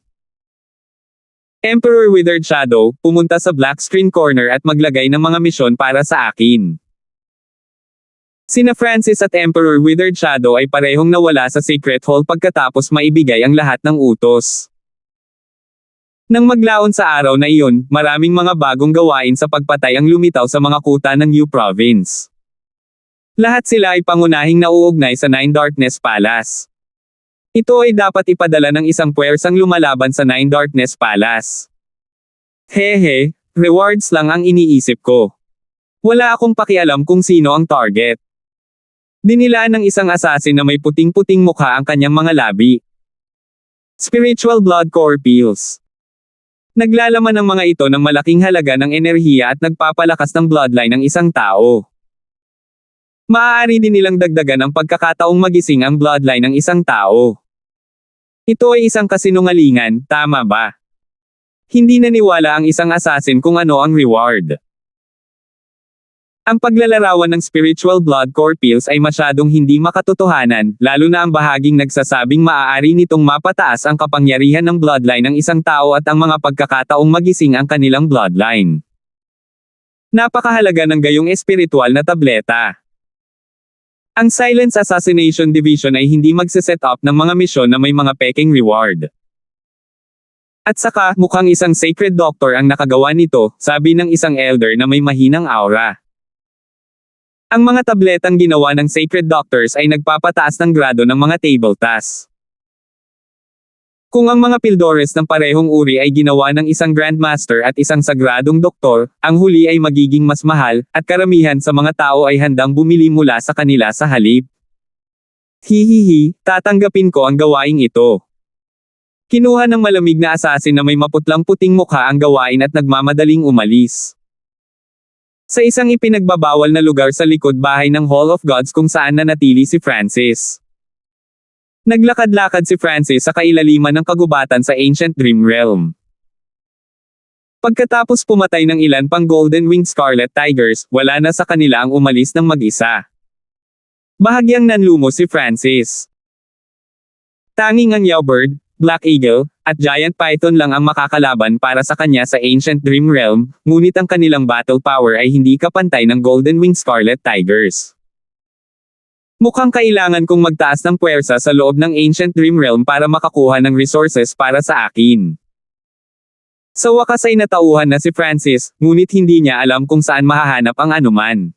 Speaker 1: Emperor Withered Shadow, pumunta sa Black Screen Corner at maglagay ng mga misyon para sa akin. Sina Francis at Emperor Withered Shadow ay parehong nawala sa Secret Hall pagkatapos maibigay ang lahat ng utos. Nang maglaon sa araw na iyon, maraming mga bagong gawain sa pagpatay ang lumitaw sa mga kuta ng Yu Province. Lahat sila ay pangunahing nauugnay sa Nine Darkness Palace. Ito ay dapat ipadala ng isang puwersang lumalaban sa Nine Darkness Palace. Hehe, rewards lang ang iniisip ko. Wala akong pakialam kung sino ang target. Dinilaan ng isang assassin na may puting-puting mukha ang kanyang mga labi. Spiritual Blood Core Pills. Naglalaman ang mga ito ng malaking halaga ng enerhiya at nagpapalakas ng bloodline ng isang tao. Maaari din nilang dagdagan ang pagkakataong magising ang bloodline ng isang tao. Ito ay isang kasinungalingan, tama ba? Hindi naniwala ang isang assassin kung ano ang reward. Ang paglalarawan ng Spiritual Blood Core Pills ay masyadong hindi makatotohanan, lalo na ang bahaging nagsasabing maaari nitong mapataas ang kapangyarihan ng bloodline ng isang tao at ang mga pagkakataong magising ang kanilang bloodline. Napakahalaga ng gayong espiritual na tableta. Ang Silence Assassination Division ay hindi magse-set up ng mga misyon na may mga peking reward. At saka, mukhang isang sacred doctor ang nakagawa nito, sabi ng isang elder na may mahinang aura. Ang mga tabletang ginawa ng Sacred Doctors ay nagpapataas ng grado ng mga table tasks. Kung ang mga pildores ng parehong uri ay ginawa ng isang Grandmaster at isang sagradong doktor, ang huli ay magiging mas mahal, at karamihan sa mga tao ay handang bumili mula sa kanila sa halip. Hihihi, tatanggapin ko ang gawaing ito. Kinuha ng malamig na assassin na may maputlang puting mukha ang gawain at nagmamadaling umalis. Sa isang ipinagbabawal na lugar sa likod bahay ng Hall of Gods kung saan nanatili si Francis. Naglakad-lakad si Francis sa kailaliman ng kagubatan sa Ancient Dream Realm. Pagkatapos pumatay ng ilan pang Golden-Winged Scarlet Tigers, wala na sa kanila ang umalis ng mag-isa. Bahagyang nanlumo si Francis. Tanging ang Yowbird, Black Eagle, at Giant Python lang ang makakalaban para sa kanya sa Ancient Dream Realm, ngunit ang kanilang battle power ay hindi kapantay ng Golden-Winged Scarlet Tigers. Mukhang kailangan kong magtaas ng puwersa sa loob ng Ancient Dream Realm para makakuha ng resources para sa akin. Sa wakas ay natauhan na si Francis, ngunit hindi niya alam kung saan mahahanap ang anuman.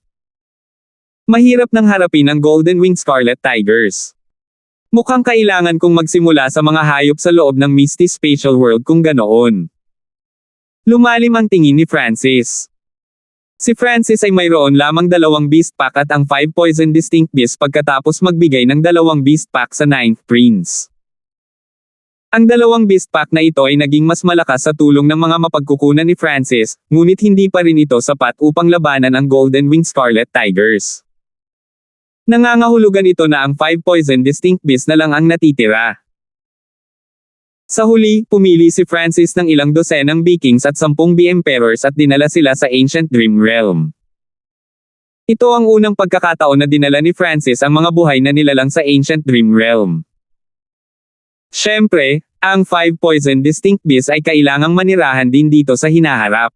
Speaker 1: Mahirap nang harapin ang Golden-Winged Scarlet Tigers. Mukhang kailangan kong magsimula sa mga hayop sa loob ng Misty Spatial World kung ganoon. Lumalim ang tingin ni Francis. Si Francis ay mayroon lamang 2 Beast Pack at ang 5 Poison Distinct Beasts pagkatapos magbigay ng 2 Beast Pack sa 9th Prince. Ang 2 Beast Pack na ito ay naging mas malakas sa tulong ng mga mapagkukunan ni Francis, ngunit hindi pa rin ito sapat upang labanan ang Golden-Winged Scarlet Tigers. Nangangahulugan ito na ang 5 Poison Distinct Beasts na lang ang natitira. Sa huli, pumili si Francis ng ilang dosenang Vikings at 10 B-Emperors at dinala sila sa Ancient Dream Realm. Ito ang unang pagkakataon na dinala ni Francis ang mga buhay na nilalang sa Ancient Dream Realm. Siyempre, ang 5 Poison Distinct Beasts ay kailangang manirahan din dito sa hinaharap.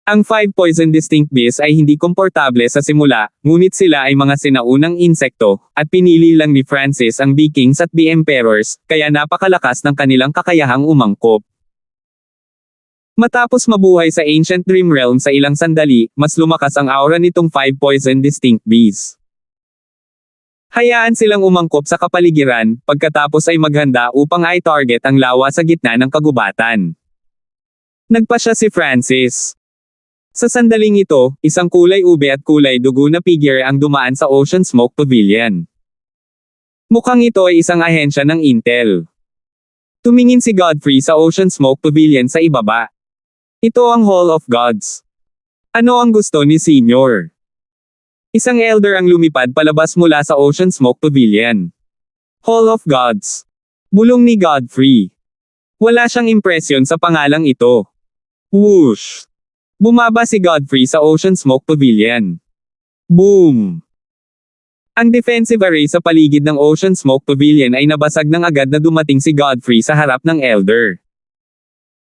Speaker 1: Ang 5 Poison Distinct Beasts ay hindi komportable sa simula, ngunit sila ay mga sinaunang insekto, at pinili lang ni Francis ang Vikings at B-Emperors, kaya napakalakas ng kanilang kakayahang umangkop. Matapos mabuhay sa Ancient Dream Realm sa ilang sandali, mas lumakas ang aura nitong 5 Poison Distinct Beasts. Hayaan silang umangkop sa kapaligiran, pagkatapos ay maghanda upang i-target ang lawa sa gitna ng kagubatan. Nagpasya si Francis. Sa sandaling ito, isang kulay ube at kulay dugo na figure ang dumaan sa Ocean Smoke Pavilion. Mukhang ito ay isang ahensya ng Intel. Tumingin si Godfrey sa Ocean Smoke Pavilion sa ibaba. Ito ang Hall of Gods. Ano ang gusto ni Senior? Isang elder ang lumipad palabas mula sa Ocean Smoke Pavilion. Hall of Gods. Bulong ni Godfrey. Wala siyang impresyon sa pangalang ito. Whoosh! Bumaba si Godfrey sa Ocean Smoke Pavilion. Boom! Ang defensive array sa paligid ng Ocean Smoke Pavilion ay nabasag nang agad na dumating si Godfrey sa harap ng Elder.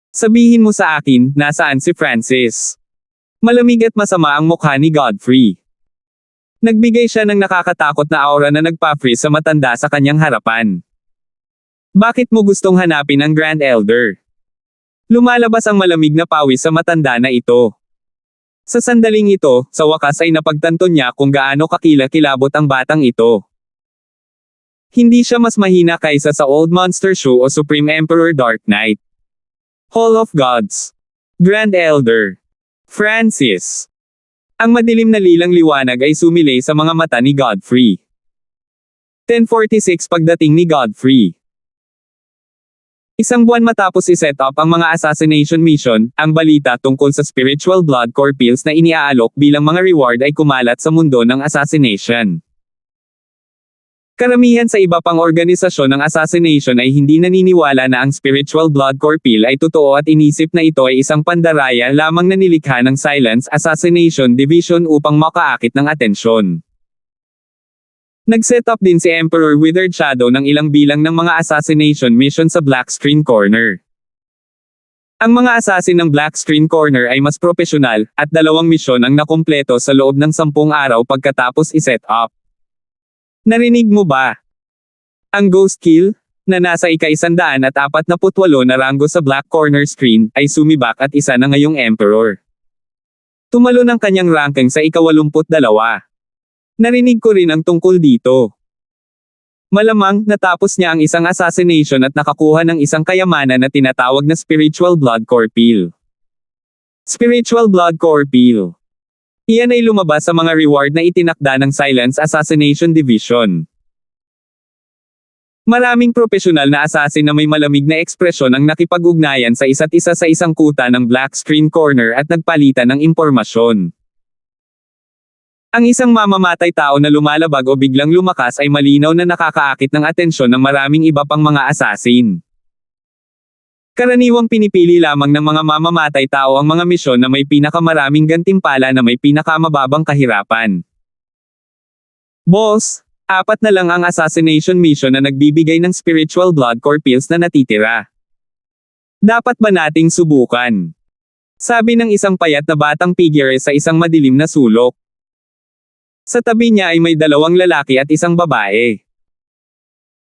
Speaker 1: Sabihin mo sa akin, nasaan si Francis? Malamig at masama ang mukha ni Godfrey. Nagbigay siya ng nakakatakot na aura na nagpa-freeze sa matanda sa kanyang harapan. Bakit mo gustong hanapin ang Grand Elder? Lumalabas ang malamig na pawis sa matanda na ito. Sa sandaling ito, sa wakas ay napagtanto niya kung gaano kakilakilabot ang batang ito. Hindi siya mas mahina kaysa sa Old Monster Show o Supreme Emperor Dark Knight. Hall of Gods. Grand Elder. Francis. Ang madilim na lilang liwanag ay sumilay sa mga mata ni Godfrey. 10:46 pagdating ni Godfrey. Isang buwan matapos i-set up ang mga assassination mission, ang balita tungkol sa spiritual blood core pills na iniaalok bilang mga reward ay kumalat sa mundo ng assassination. Karamihan sa iba pang organisasyon ng assassination ay hindi naniniwala na ang spiritual blood core pill ay totoo at inisip na ito ay isang pandaraya lamang na nilikha ng Silence Assassination Division upang makaakit ng atensyon. Nag-set up din si Emperor Withered Shadow ng ilang bilang ng mga assassination mission sa Black Screen Corner. Ang mga assassin ng Black Screen Corner ay mas propesyonal, at 2 misyon ang nakumpleto sa loob ng 10 araw pagkatapos i-set up. Narinig mo ba? Ang Ghost Kill, na nasa ika-148 na ranggo sa Black Corner Screen, ay sumibak at isa na ngayong Emperor. Tumalo ng kanyang ranking sa ika-82. Narinig ko rin ang tungkol dito. Malamang, natapos niya ang isang assassination at nakakuha ng isang kayamanan na tinatawag na Spiritual Blood Core Pill. Spiritual Blood Core Pill. Iyan ay lumabas sa mga reward na itinakda ng Silence Assassination Division. Maraming propesyonal na assassin na may malamig na ekspresyon ang nakipag-ugnayan sa isa't isa sa isang kuta ng Black Screen Corner at nagpalitan ng impormasyon. Ang isang mamamatay tao na lumalabag o biglang lumakas ay malinaw na nakakaakit ng atensyon ng maraming iba pang mga assassin. Karaniwang pinipili lamang ng mga mamamatay tao ang mga misyon na may pinakamaraming gantimpala na may pinakamababang kahirapan. Boss, 4 na lang ang assassination mission na nagbibigay ng spiritual blood core pills na natitira. Dapat ba nating subukan? Sabi ng isang payat na batang figure sa isang madilim na sulok. Sa tabi niya ay may 2 lalaki at isang babae.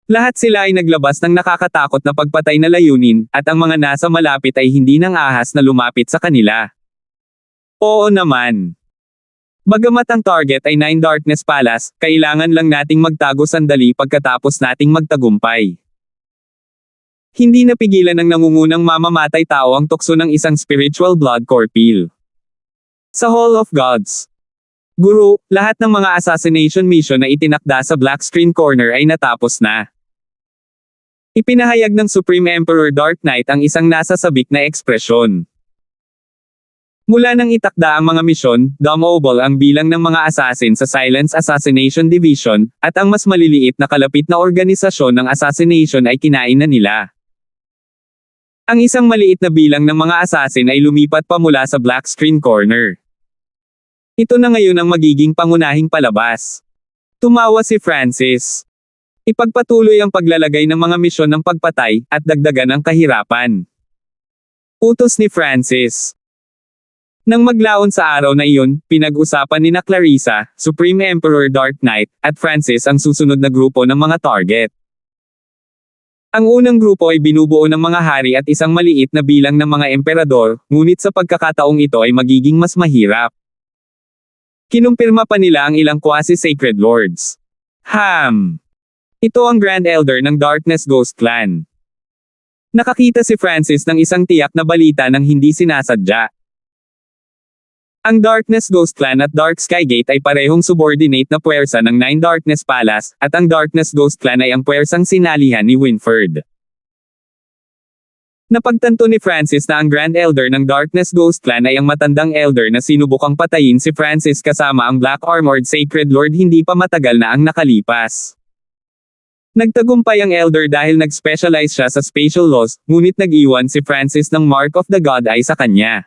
Speaker 1: Lahat sila ay naglabas ng nakakatakot na pagpatay na layunin, at ang mga nasa malapit ay hindi nang ahas na lumapit sa kanila. Oo naman. Bagamat ang target ay 9 Darkness Palace, kailangan lang nating magtago sandali pagkatapos nating magtagumpay. Hindi napigilan ng nangungunang mamamatay tao ang tukso ng isang spiritual blood core pill. Sa Hall of Gods. Guru, lahat ng mga assassination mission na itinakda sa Black Screen Corner ay natapos na. Ipinahayag ng Supreme Emperor Dark Knight ang isang nasasabik na ekspresyon. Mula nang itakda ang mga misyon, double ang bilang ng mga assassin sa Silence Assassination Division, at ang mas maliliit na kalapit na organisasyon ng assassination ay kinain na nila. Ang isang maliit na bilang ng mga assassin ay lumipat pa mula sa Black Screen Corner. Ito na ngayon ang magiging pangunahing palabas. Tumawa si Francis. Ipagpatuloy ang paglalagay ng mga misyon ng pagpatay, at dagdagan ang kahirapan. Utos ni Francis. Nang maglaon sa araw na iyon, pinag-usapan ni Clarissa, Supreme Emperor Dark Knight, at Francis ang susunod na grupo ng mga target. Ang unang grupo ay binubuo ng mga hari at isang maliit na bilang ng mga emperador, ngunit sa pagkakataong ito ay magiging mas mahirap. Kinumpirma pa nila ang ilang quasi-sacred lords. Ito ang Grand Elder ng Darkness Ghost Clan. Nakakita si Francis ng isang tiyak na balita nang hindi sinasadya. Ang Darkness Ghost Clan at Dark Sky Gate ay parehong subordinate na puwersa ng 9 Darkness Palace, at ang Darkness Ghost Clan ay ang puwersang sinalihan ni Winford. Napagtanto ni Francis na ang Grand Elder ng Darkness Ghost Clan ay ang matandang elder na sinubukang patayin si Francis kasama ang Black Armored Sacred Lord hindi pa matagal na ang nakalipas. Nagtagumpay ang elder dahil nag-specialize siya sa spatial laws, ngunit nag-iwan si Francis ng Mark of the God Eye sa kanya.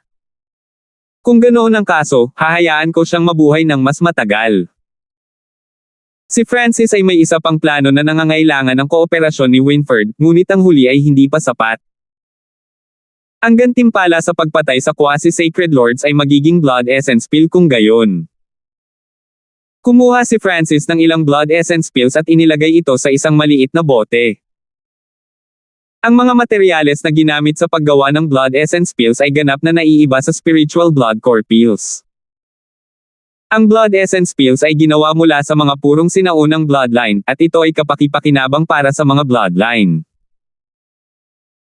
Speaker 1: Kung ganoon ang kaso, hahayaan ko siyang mabuhay ng mas matagal. Si Francis ay may isa pang plano na nangangailangan ng kooperasyon ni Winford, ngunit ang huli ay hindi pa sapat. Ang gantimpala sa pagpatay sa quasi-sacred lords ay magiging blood essence pill kung gayon. Kumuha si Francis ng ilang blood essence pills at inilagay ito sa isang maliit na bote. Ang mga materyales na ginamit sa paggawa ng blood essence pills ay ganap na naiiba sa spiritual blood core pills. Ang blood essence pills ay ginawa mula sa mga purong sinaunang bloodline, at ito ay kapaki-pakinabang para sa mga bloodline.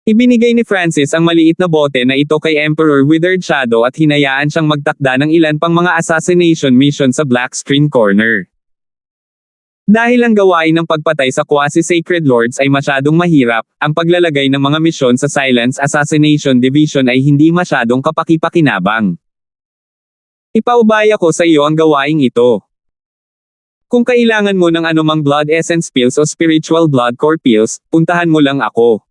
Speaker 1: Ibinigay ni Francis ang maliit na bote na ito kay Emperor Withered Shadow at hinayaan siyang magtakda ng ilan pang mga assassination mission sa Black Screen Corner. Dahil ang gawain ng pagpatay sa quasi-sacred lords ay masyadong mahirap, ang paglalagay ng mga misyon sa Silence Assassination Division ay hindi masyadong kapaki-pakinabang. Ipaubaya ko sa iyo ang gawaing ito. Kung kailangan mo ng anumang blood essence pills o spiritual blood core pills, puntahan mo lang ako.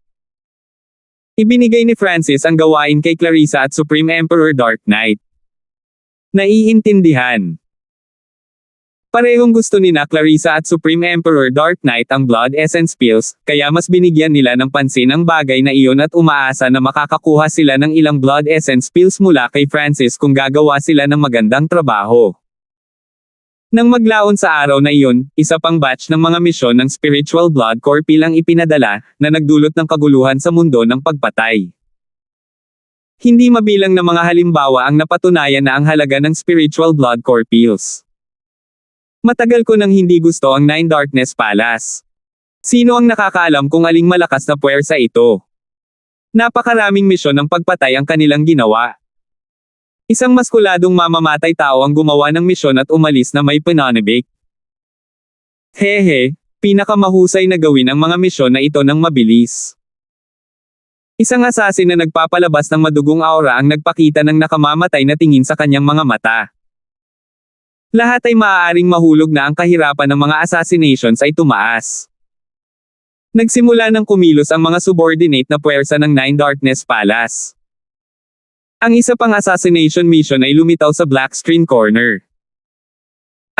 Speaker 1: Ibinigay ni Francis ang gawain kay Clarissa at Supreme Emperor Dark Knight. Naiintindihan. Parehong gusto ni Clarissa at Supreme Emperor Dark Knight ang blood essence pills, kaya mas binigyan nila ng pansin ang bagay na iyon at umaasa na makakakuha sila ng ilang blood essence pills mula kay Francis kung gagawa sila ng magandang trabaho. Nang maglaon sa araw na iyon, isa pang batch ng mga misyon ng spiritual blood core pill ang ipinadala, na nagdulot ng kaguluhan sa mundo ng pagpatay. Hindi mabilang na mga halimbawa ang napatunayan na ang halaga ng spiritual blood core pills. Matagal ko nang hindi gusto ang Nine Darkness Palace. Sino ang nakakaalam kung aling malakas na puwersa ito? Napakaraming misyon ng pagpatay ang kanilang ginawa. Isang maskuladong mamamatay tao ang gumawa ng misyon at umalis na may pananabik. Hehe, pinakamahusay na gawin ang mga misyon na ito ng mabilis. Isang assassin na nagpapalabas ng madugong aura ang nagpakita ng nakamamatay na tingin sa kanyang mga mata. Lahat ay maaaring mahulog na ang kahirapan ng mga assassinations ay tumaas. Nagsimula ng kumilos ang mga subordinate na puwersa ng Nine Darkness Palace. Ang isa pang assassination mission ay lumitaw sa Black Screen Corner.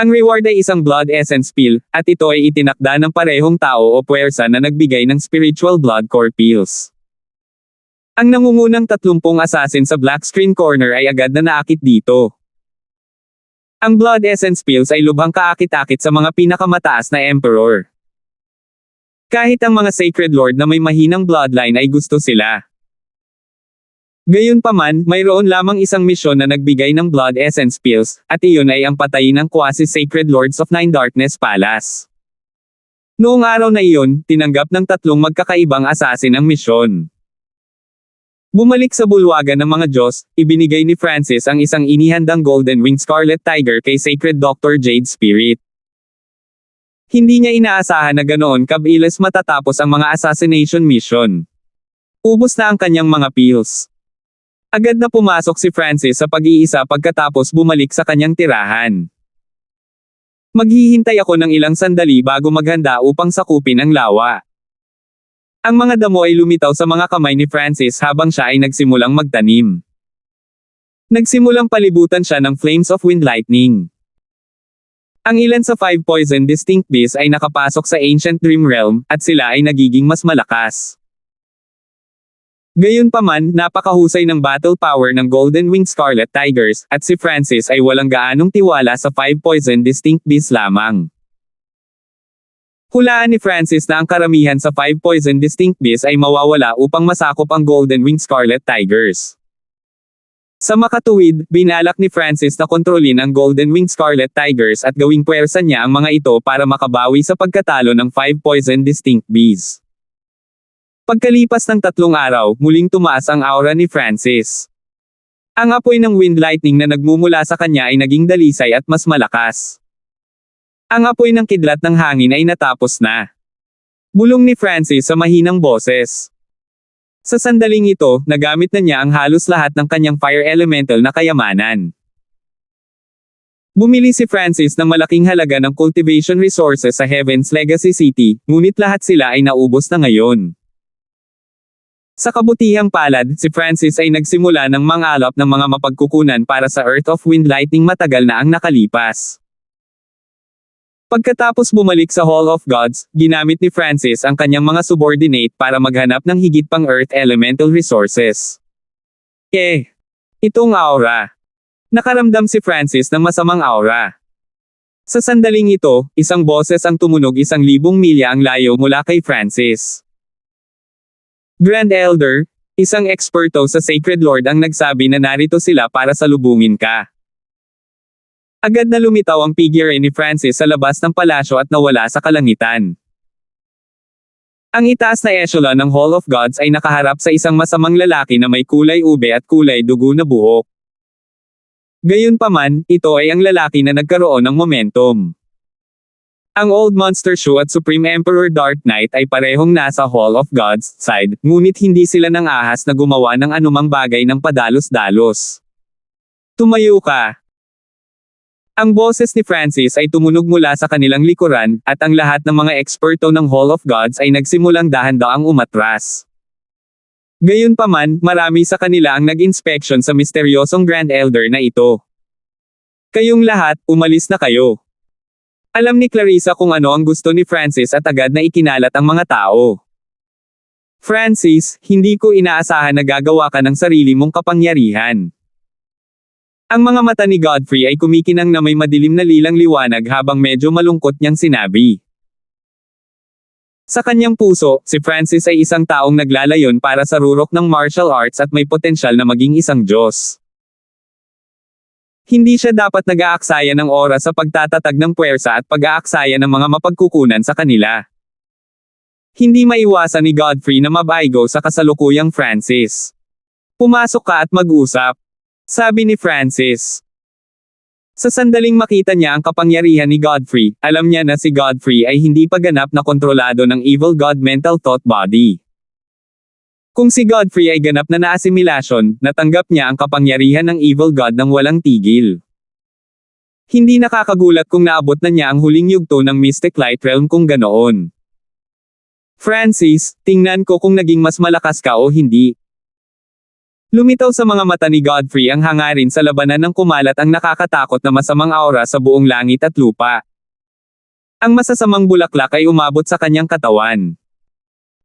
Speaker 1: Ang reward ay isang blood essence pill, at ito ay itinakda ng parehong tao o puwersa na nagbigay ng spiritual blood core pills. Ang nangungunang 30 assassin sa Black Screen Corner ay agad na naakit dito. Ang blood essence pills ay lubhang kaakit-akit sa mga pinakamataas na emperor. Kahit ang mga sacred lord na may mahinang bloodline ay gusto sila. Gayunpaman, mayroon lamang isang misyon na nagbigay ng blood essence pills, at iyon ay ang patayin ng quasi-sacred lords of Nine Darkness Palace. Noong araw na iyon, tinanggap ng 3 magkakaibang assassin ang misyon. Bumalik sa bulwagan ng mga Diyos, ibinigay ni Francis ang isang inihandang Golden Wing Scarlet Tiger kay Sacred Dr. Jade Spirit. Hindi niya inaasahan na ganoon kabilis matatapos ang mga assassination mission. Ubos na ang kanyang mga pills. Agad na pumasok si Francis sa pag-iisa pagkatapos bumalik sa kanyang tirahan. Maghihintay ako ng ilang sandali bago maghanda upang sakupin ang lawa. Ang mga damo ay lumitaw sa mga kamay ni Francis habang siya ay nagsimulang magtanim. Nagsimulang palibutan siya ng flames of wind lightning. Ang ilan sa 5 poison distinct beasts ay nakapasok sa Ancient Dream Realm, at sila ay nagiging mas malakas. Gayunpaman, napakahusay ng battle power ng Golden Wing Scarlet Tigers, at si Francis ay walang gaanong tiwala sa 5 poison distinct beasts lamang. Hulaan ni Francis na ang karamihan sa 5 poison distinct beasts ay mawawala upang masakop ang Golden Wing Scarlet Tigers. Sa makatuwid, binalak ni Francis na kontrolin ang Golden Wing Scarlet Tigers at gawing puwersa niya ang mga ito para makabawi sa pagkatalo ng 5 poison distinct beasts. Pagkalipas ng 3 araw, muling tumaas ang aura ni Francis. Ang apoy ng wind lightning na nagmumula sa kanya ay naging dalisay at mas malakas. Ang apoy ng kidlat ng hangin ay natapos na. Bulong ni Francis sa mahinang boses. Sa sandaling ito, nagamit na niya ang halos lahat ng kanyang fire elemental na kayamanan. Bumili si Francis ng malaking halaga ng cultivation resources sa Heaven's Legacy City, ngunit lahat sila ay naubos na ngayon. Sa kabutihang palad, si Francis ay nagsimula ng mangalap ng mga mapagkukunan para sa Earth of Wind Lightning matagal na ang nakalipas. Pagkatapos bumalik sa Hall of Gods, ginamit ni Francis ang kanyang mga subordinate para maghanap ng higit pang Earth Elemental Resources. Itong aura. Nakaramdam si Francis ng masamang aura. Sa sandaling ito, isang boses ang tumunog 1,000 milya ang layo mula kay Francis. Grand Elder, isang eksperto sa Sacred Lord ang nagsabi na narito sila para salubungin ka. Agad na lumitaw ang figure ni Francis sa labas ng palasyo at nawala sa kalangitan. Ang itaas na echelon ng Hall of Gods ay nakaharap sa isang masamang lalaki na may kulay ube at kulay dugo na buhok. Gayunpaman, ito ay ang lalaki na nagkaroon ng momentum. Ang Old Monster Shoe at Supreme Emperor Dark Knight ay parehong nasa Hall of Gods side, ngunit hindi sila nang ahas na gumawa ng anumang bagay ng padalos-dalos. Tumayo ka! Ang boses ni Francis ay tumunog mula sa kanilang likuran, at ang lahat ng mga eksperto ng Hall of Gods ay nagsimulang dahan-daang umatras. Gayunpaman, marami sa kanila ang nag-inspection sa misteryosong Grand Elder na ito. Kayong lahat, umalis na kayo. Alam ni Clarissa kung ano ang gusto ni Francis at agad na ikinalat ang mga tao. Francis, hindi ko inaasahan na gagawa ka ng sarili mong kapangyarihan. Ang mga mata ni Godfrey ay kumikinang na may madilim na lilang liwanag habang medyo malungkot niyang sinabi. Sa kanyang puso, si Francis ay isang taong naglalayon para sa rurok ng martial arts at may potensyal na maging isang Diyos. Hindi siya dapat nag-aaksaya ng oras sa pagtatatag ng puwersa at pag-aaksaya ng mga mapagkukunan sa kanila. Hindi maiwasan ni Godfrey na mabaigo sa kasalukuyang Francis. Pumasok ka at mag-usap, sabi ni Francis. Sa sandaling makita niya ang kapangyarihan ni Godfrey, alam niya na si Godfrey ay hindi pa ganap na kontrolado ng Evil God Mental Thought Body. Kung si Godfrey ay ganap na naasimilasyon, natanggap niya ang kapangyarihan ng Evil God ng walang tigil. Hindi nakakagulat kung naabot na niya ang huling yugto ng Mystic Light Realm kung ganoon. Francis, tingnan ko kung naging mas malakas ka o hindi. Lumitaw sa mga mata ni Godfrey ang hangarin sa labanan ng kumalat ang nakakatakot na masamang aura sa buong langit at lupa. Ang masasamang bulaklak ay umabot sa kanyang katawan.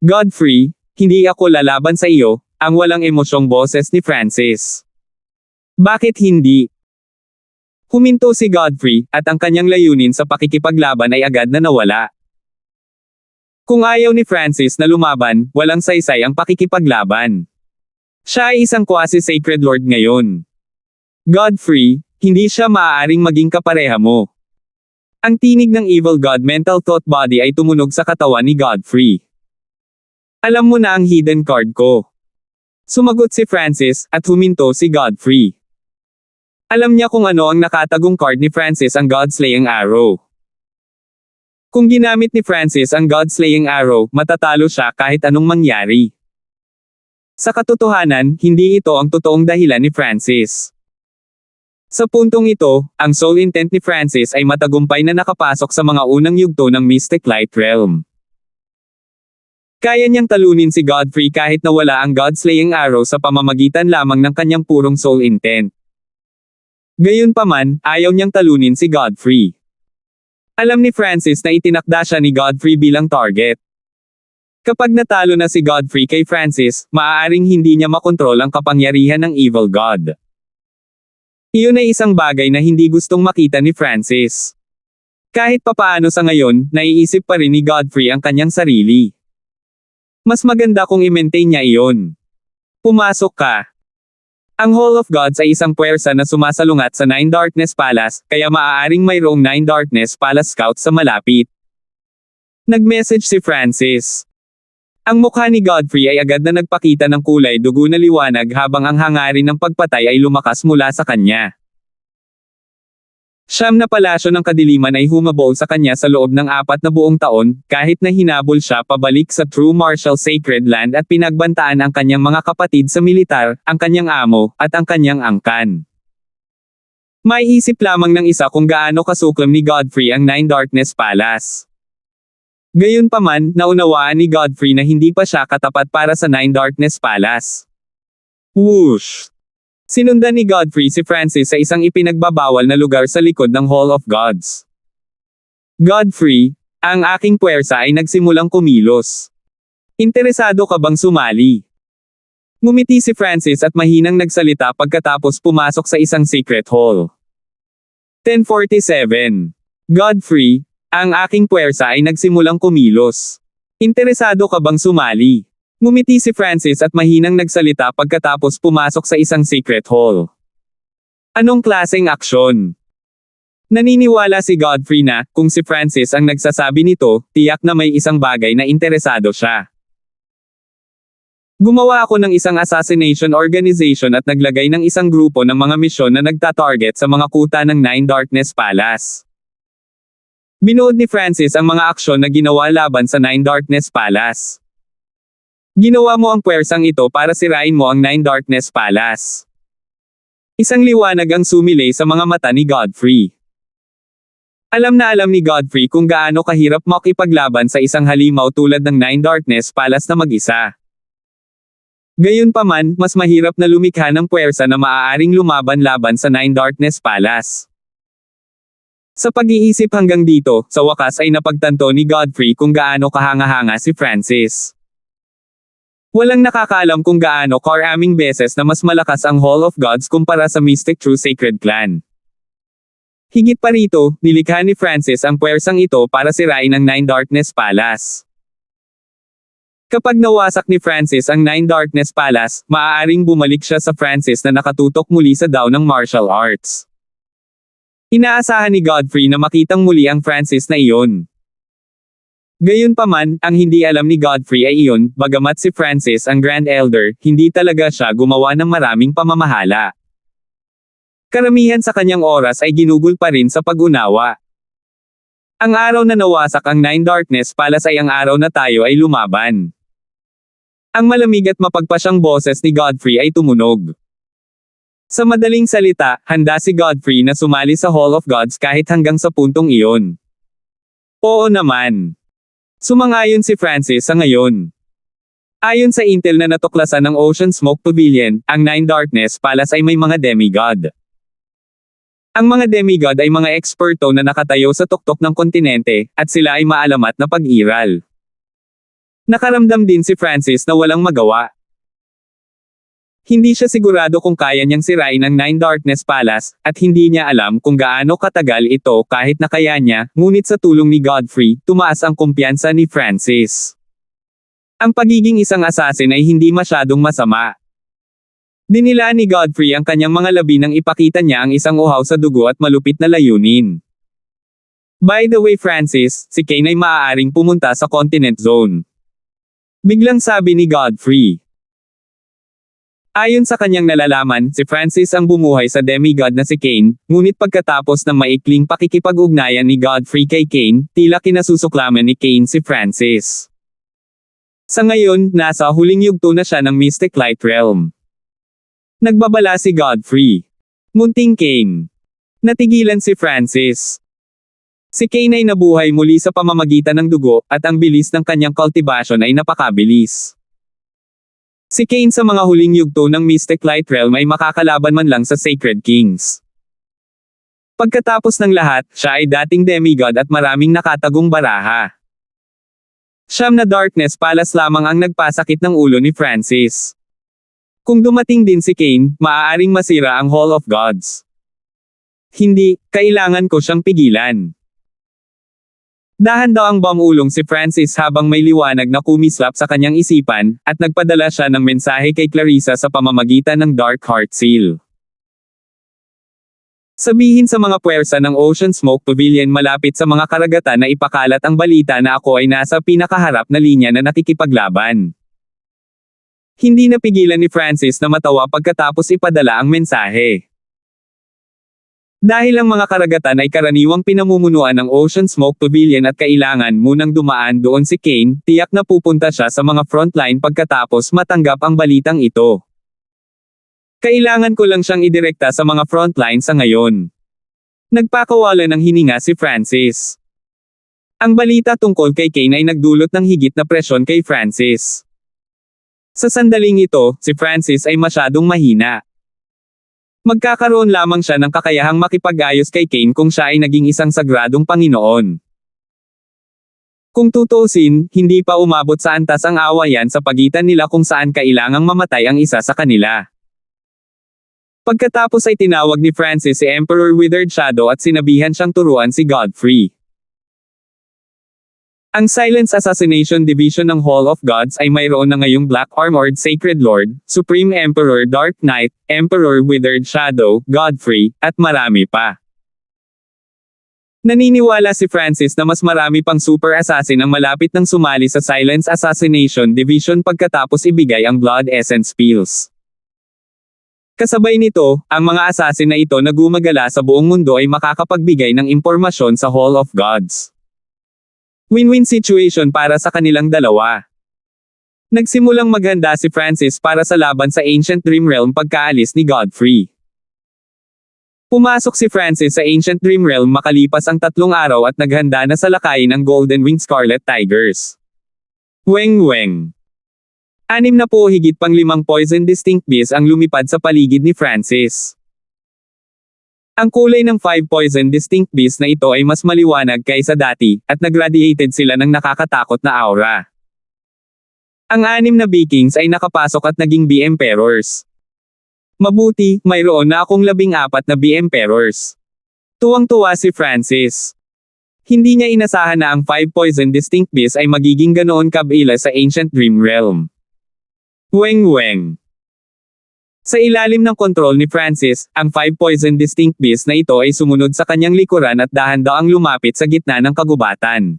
Speaker 1: Godfrey, hindi ako lalaban sa iyo, ang walang emosyong boses ni Francis. Bakit hindi? Huminto si Godfrey, at ang kanyang layunin sa pakikipaglaban ay agad na nawala. Kung ayaw ni Francis na lumaban, walang saysay ang pakikipaglaban. Siya ay isang quasi-sacred lord ngayon. Godfrey, hindi siya maaaring maging kapareha mo. Ang tinig ng Evil God Mental Thought Body ay tumunog sa katawan ni Godfrey. Alam mo na ang hidden card ko. Sumagot si Francis, at huminto si Godfrey. Alam niya kung ano ang nakatagong card ni Francis, ang God-slaying arrow. Kung ginamit ni Francis ang God-slaying arrow, matatalo siya kahit anong mangyari. Sa katotohanan, hindi ito ang totoong dahilan ni Francis. Sa puntong ito, ang soul intent ni Francis ay matagumpay na nakapasok sa mga unang yugto ng Mystic Light Realm. Kaya niyang talunin si Godfrey kahit na wala ang God-slaying arrow sa pamamagitan lamang ng kanyang purong soul intent. Gayunpaman, ayaw niyang talunin si Godfrey. Alam ni Francis na itinakda siya ni Godfrey bilang target. Kapag natalo na si Godfrey kay Francis, maaaring hindi niya makontrol ang kapangyarihan ng Evil God. Iyon ay isang bagay na hindi gustong makita ni Francis. Kahit papaano sa ngayon, naiisip pa rin ni Godfrey ang kanyang sarili. Mas maganda kung i-maintain niya iyon. Pumasok ka. Ang Hall of Gods ay isang puwersa na sumasalungat sa Nine Darkness Palace, kaya maaaring mayroong Nine Darkness Palace Scouts sa malapit. Nag-message si Francis. Ang mukha ni Godfrey ay agad na nagpakita ng kulay dugo na liwanag habang ang hangarin ng pagpatay ay lumakas mula sa kanya. 9 na palasyo ng kadiliman ay humabol sa kanya sa loob ng 4 na buong taon, kahit na hinabol siya pabalik sa True Martial Sacred Land at pinagbantaan ang kanyang mga kapatid sa militar, ang kanyang amo, at ang kanyang angkan. May isip lamang ng isa kung gaano kasuklam ni Godfrey ang Nine Darkness Palace. Gayunpaman, naunawaan ni Godfrey na hindi pa siya katapat para sa Nine Darkness Palace. Whoosh! Sinundan ni Godfrey si Francis sa isang ipinagbabawal na lugar sa likod ng Hall of Gods. Godfrey, ang aking puwersa ay nagsimulang kumilos. Interesado ka bang sumali? Ngumiti si Francis at mahinang nagsalita pagkatapos pumasok sa isang secret hall. 10:47. Godfrey, ang aking puwersa ay nagsimulang kumilos. Interesado ka bang sumali? Ngumiti si Francis at mahinang nagsalita pagkatapos pumasok sa isang secret hall. Anong klaseng aksyon? Naniniwala si Godfrey na, kung si Francis ang nagsasabi nito, tiyak na may isang bagay na interesado siya. Gumawa ako ng isang assassination organization at naglagay ng isang grupo ng mga misyon na nagtatarget sa mga kuta ng Nine Darkness Palace. Binuod ni Francis ang mga aksyon na ginawa laban sa Nine Darkness Palace. Ginawa mo ang puwersang ito para sirain mo ang Nine Darkness Palace. Isang liwanag ang sumilay sa mga mata ni Godfrey. Alam na alam ni Godfrey kung gaano kahirap makipaglaban sa isang halimaw tulad ng Nine Darkness Palace na mag-isa. Gayunpaman, mas mahirap na lumikha ng puwersa na maaaring lumaban-laban sa Nine Darkness Palace. Sa pag-iisip hanggang dito, sa wakas ay napagtanto ni Godfrey kung gaano kahanga-hanga si Francis. Walang nakakaalam kung gaano karaming beses na mas malakas ang Hall of Gods kumpara sa Mystic True Sacred Clan. Higit pa rito, nilikha ni Francis ang puwersang ito para sirain ang Nine Darkness Palace. Kapag nawasak ni Francis ang Nine Darkness Palace, maaaring bumalik siya sa Francis na nakatutok muli sa dao ng martial arts. Inaasahan ni Godfrey na makitang muli ang Francis na iyon. Gayunpaman, ang hindi alam ni Godfrey ay iyon, bagamat si Francis ang Grand Elder, hindi talaga siya gumawa ng maraming pamamahala. Karamihan sa kanyang oras ay ginugol pa rin sa pag-unawa. Ang araw na nawasak ang Nine Darkness Palace ay ang araw na tayo ay lumaban. Ang malamig at mapagpasyang boses ni Godfrey ay tumunog. Sa madaling salita, handa si Godfrey na sumali sa Hall of Gods kahit hanggang sa puntong iyon. Oo naman. Sumangayon si Francis sa ngayon. Ayon sa intel na natuklasan ng Ocean Smoke Pavilion, ang Nine Darkness Palace ay may mga demigod. Ang mga demigod ay mga eksperto na nakatayo sa tuktok ng kontinente, at sila ay maalamat na pag-iral. Nakaramdam din si Francis na walang magawa. Hindi siya sigurado kung kaya niyang sirain ang Nine Darkness Palace, at hindi niya alam kung gaano katagal ito kahit na kaya niya, ngunit sa tulong ni Godfrey, tumaas ang kumpiyansa ni Francis. Ang pagiging isang assassin ay hindi masyadong masama. Dinilaan ni Godfrey ang kanyang mga labi nang ipakita niya ang isang uhaw sa dugo at malupit na layunin. By the way Francis, si Kane ay maaaring pumunta sa Continent Zone. Biglang sabi ni Godfrey. Ayon sa kanyang nalalaman, si Francis ang bumuhay sa demigod na si Kane, ngunit pagkatapos ng maikling pakikipag-ugnayan ni Godfrey kay Kane, tila kinasusuklaman ni Kane si Francis. Sa ngayon, nasa huling yugto na siya ng Mystic Light Realm. Nagbabala si Godfrey. Munting Kane. Natigilan si Francis. Si Kane ay nabuhay muli sa pamamagitan ng dugo, at ang bilis ng kanyang cultivation ay napakabilis. Si Kane sa mga huling yugto ng Mystic Light Realm ay makakalaban man lang sa Sacred Kings. Pagkatapos ng lahat, siya ay dating demigod at maraming nakatagong baraha. Siyam na Darkness Palace lamang ang nagpasakit ng ulo ni Francis. Kung dumating din si Kane, maaaring masira ang Hall of Gods. Hindi, kailangan ko siyang pigilan. Dahan-dahang bumulong si Francis habang may liwanag na kumislap sa kanyang isipan, at nagpadala siya ng mensahe kay Clarissa sa pamamagitan ng Dark Heart Seal. Sabihin sa mga puwersa ng Ocean Smoke Pavilion malapit sa mga karagatan na ipakalat ang balita na ako ay nasa pinakaharap na linya na nakikipaglaban. Hindi napigilan ni Francis na matawa pagkatapos ipadala ang mensahe. Dahil ang mga karagatan ay karaniwang pinamumunuan ng Ocean Smoke Pavilion at kailangan munang dumaan doon si Kane, tiyak na pupunta siya sa mga frontline pagkatapos matanggap ang balitang ito. Kailangan ko lang siyang idirekta sa mga frontline sa ngayon. Nagpakawala ng hininga si Francis. Ang balita tungkol kay Kane ay nagdulot ng higit na presyon kay Francis. Sa sandaling ito, si Francis ay masyadong mahina. Magkakaroon lamang siya ng kakayahang makipag-ayos kay Kane kung siya ay naging isang sagradong Panginoon. Kung tutuusin, hindi pa umabot sa antas ang awayan sa pagitan nila kung saan kailangang mamatay ang isa sa kanila. Pagkatapos ay tinawag ni Francis si Emperor Withered Shadow at sinabihan siyang turuan si Godfrey. Ang Silence Assassination Division ng Hall of Gods ay mayroon na ngayong Black Armored Sacred Lord, Supreme Emperor Dark Knight, Emperor Withered Shadow, Godfrey, at marami pa. Naniniwala si Francis na mas marami pang super assassin ang malapit nang sumali sa Silence Assassination Division pagkatapos ibigay ang Blood Essence Pills. Kasabay nito, ang mga assassin na ito na gumagala sa buong mundo ay makakapagbigay ng impormasyon sa Hall of Gods. Win-win situation para sa kanilang dalawa. Nagsimulang maghanda si Francis para sa laban sa Ancient Dream Realm pagkaalis ni Godfrey. Pumasok si Francis sa Ancient Dream Realm makalipas ang 3 araw at naghanda na sa lakayin ng Golden Wing Scarlet Tigers. Weng. 6 na po higit pang 5 poison distinct beasts ang lumipad sa paligid ni Francis. Ang kulay ng 5 poison distinct beasts na ito ay mas maliwanag kaysa dati, at nagradiated sila ng nakakatakot na aura. Ang 6 na Vikings ay nakapasok at naging B-Emperors. Mabuti, mayroon na akong 14 na B-Emperors. Tuwang-tuwa si Francis. Hindi niya inasahan na ang 5 poison distinct beasts ay magiging ganoon kabila sa Ancient Dream Realm. Weng. Sa ilalim ng kontrol ni Francis, ang 5 poison distinct beasts na ito ay sumunod sa kanyang likuran at dahan-daang lumapit sa gitna ng kagubatan.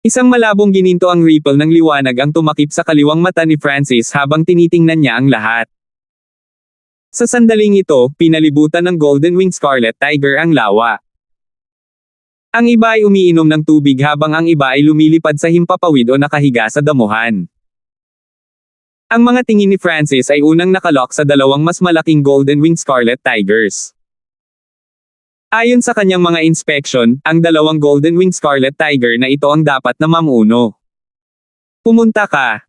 Speaker 1: Isang malabong gininto ang ripple ng liwanag ang tumakip sa kaliwang mata ni Francis habang tinitingnan niya ang lahat. Sa sandaling ito, pinalibutan ng Golden Wing Scarlet Tiger ang lawa. Ang iba ay umiinom ng tubig habang ang iba ay lumilipad sa himpapawid o nakahiga sa damuhan. Ang mga tingin ni Francis ay unang nakalock sa 2 mas malaking Golden Wing Scarlet Tigers. Ayon sa kanyang mga inspection, ang 2 Golden Wing Scarlet Tiger na ito ang dapat na mamuno. Pumunta ka.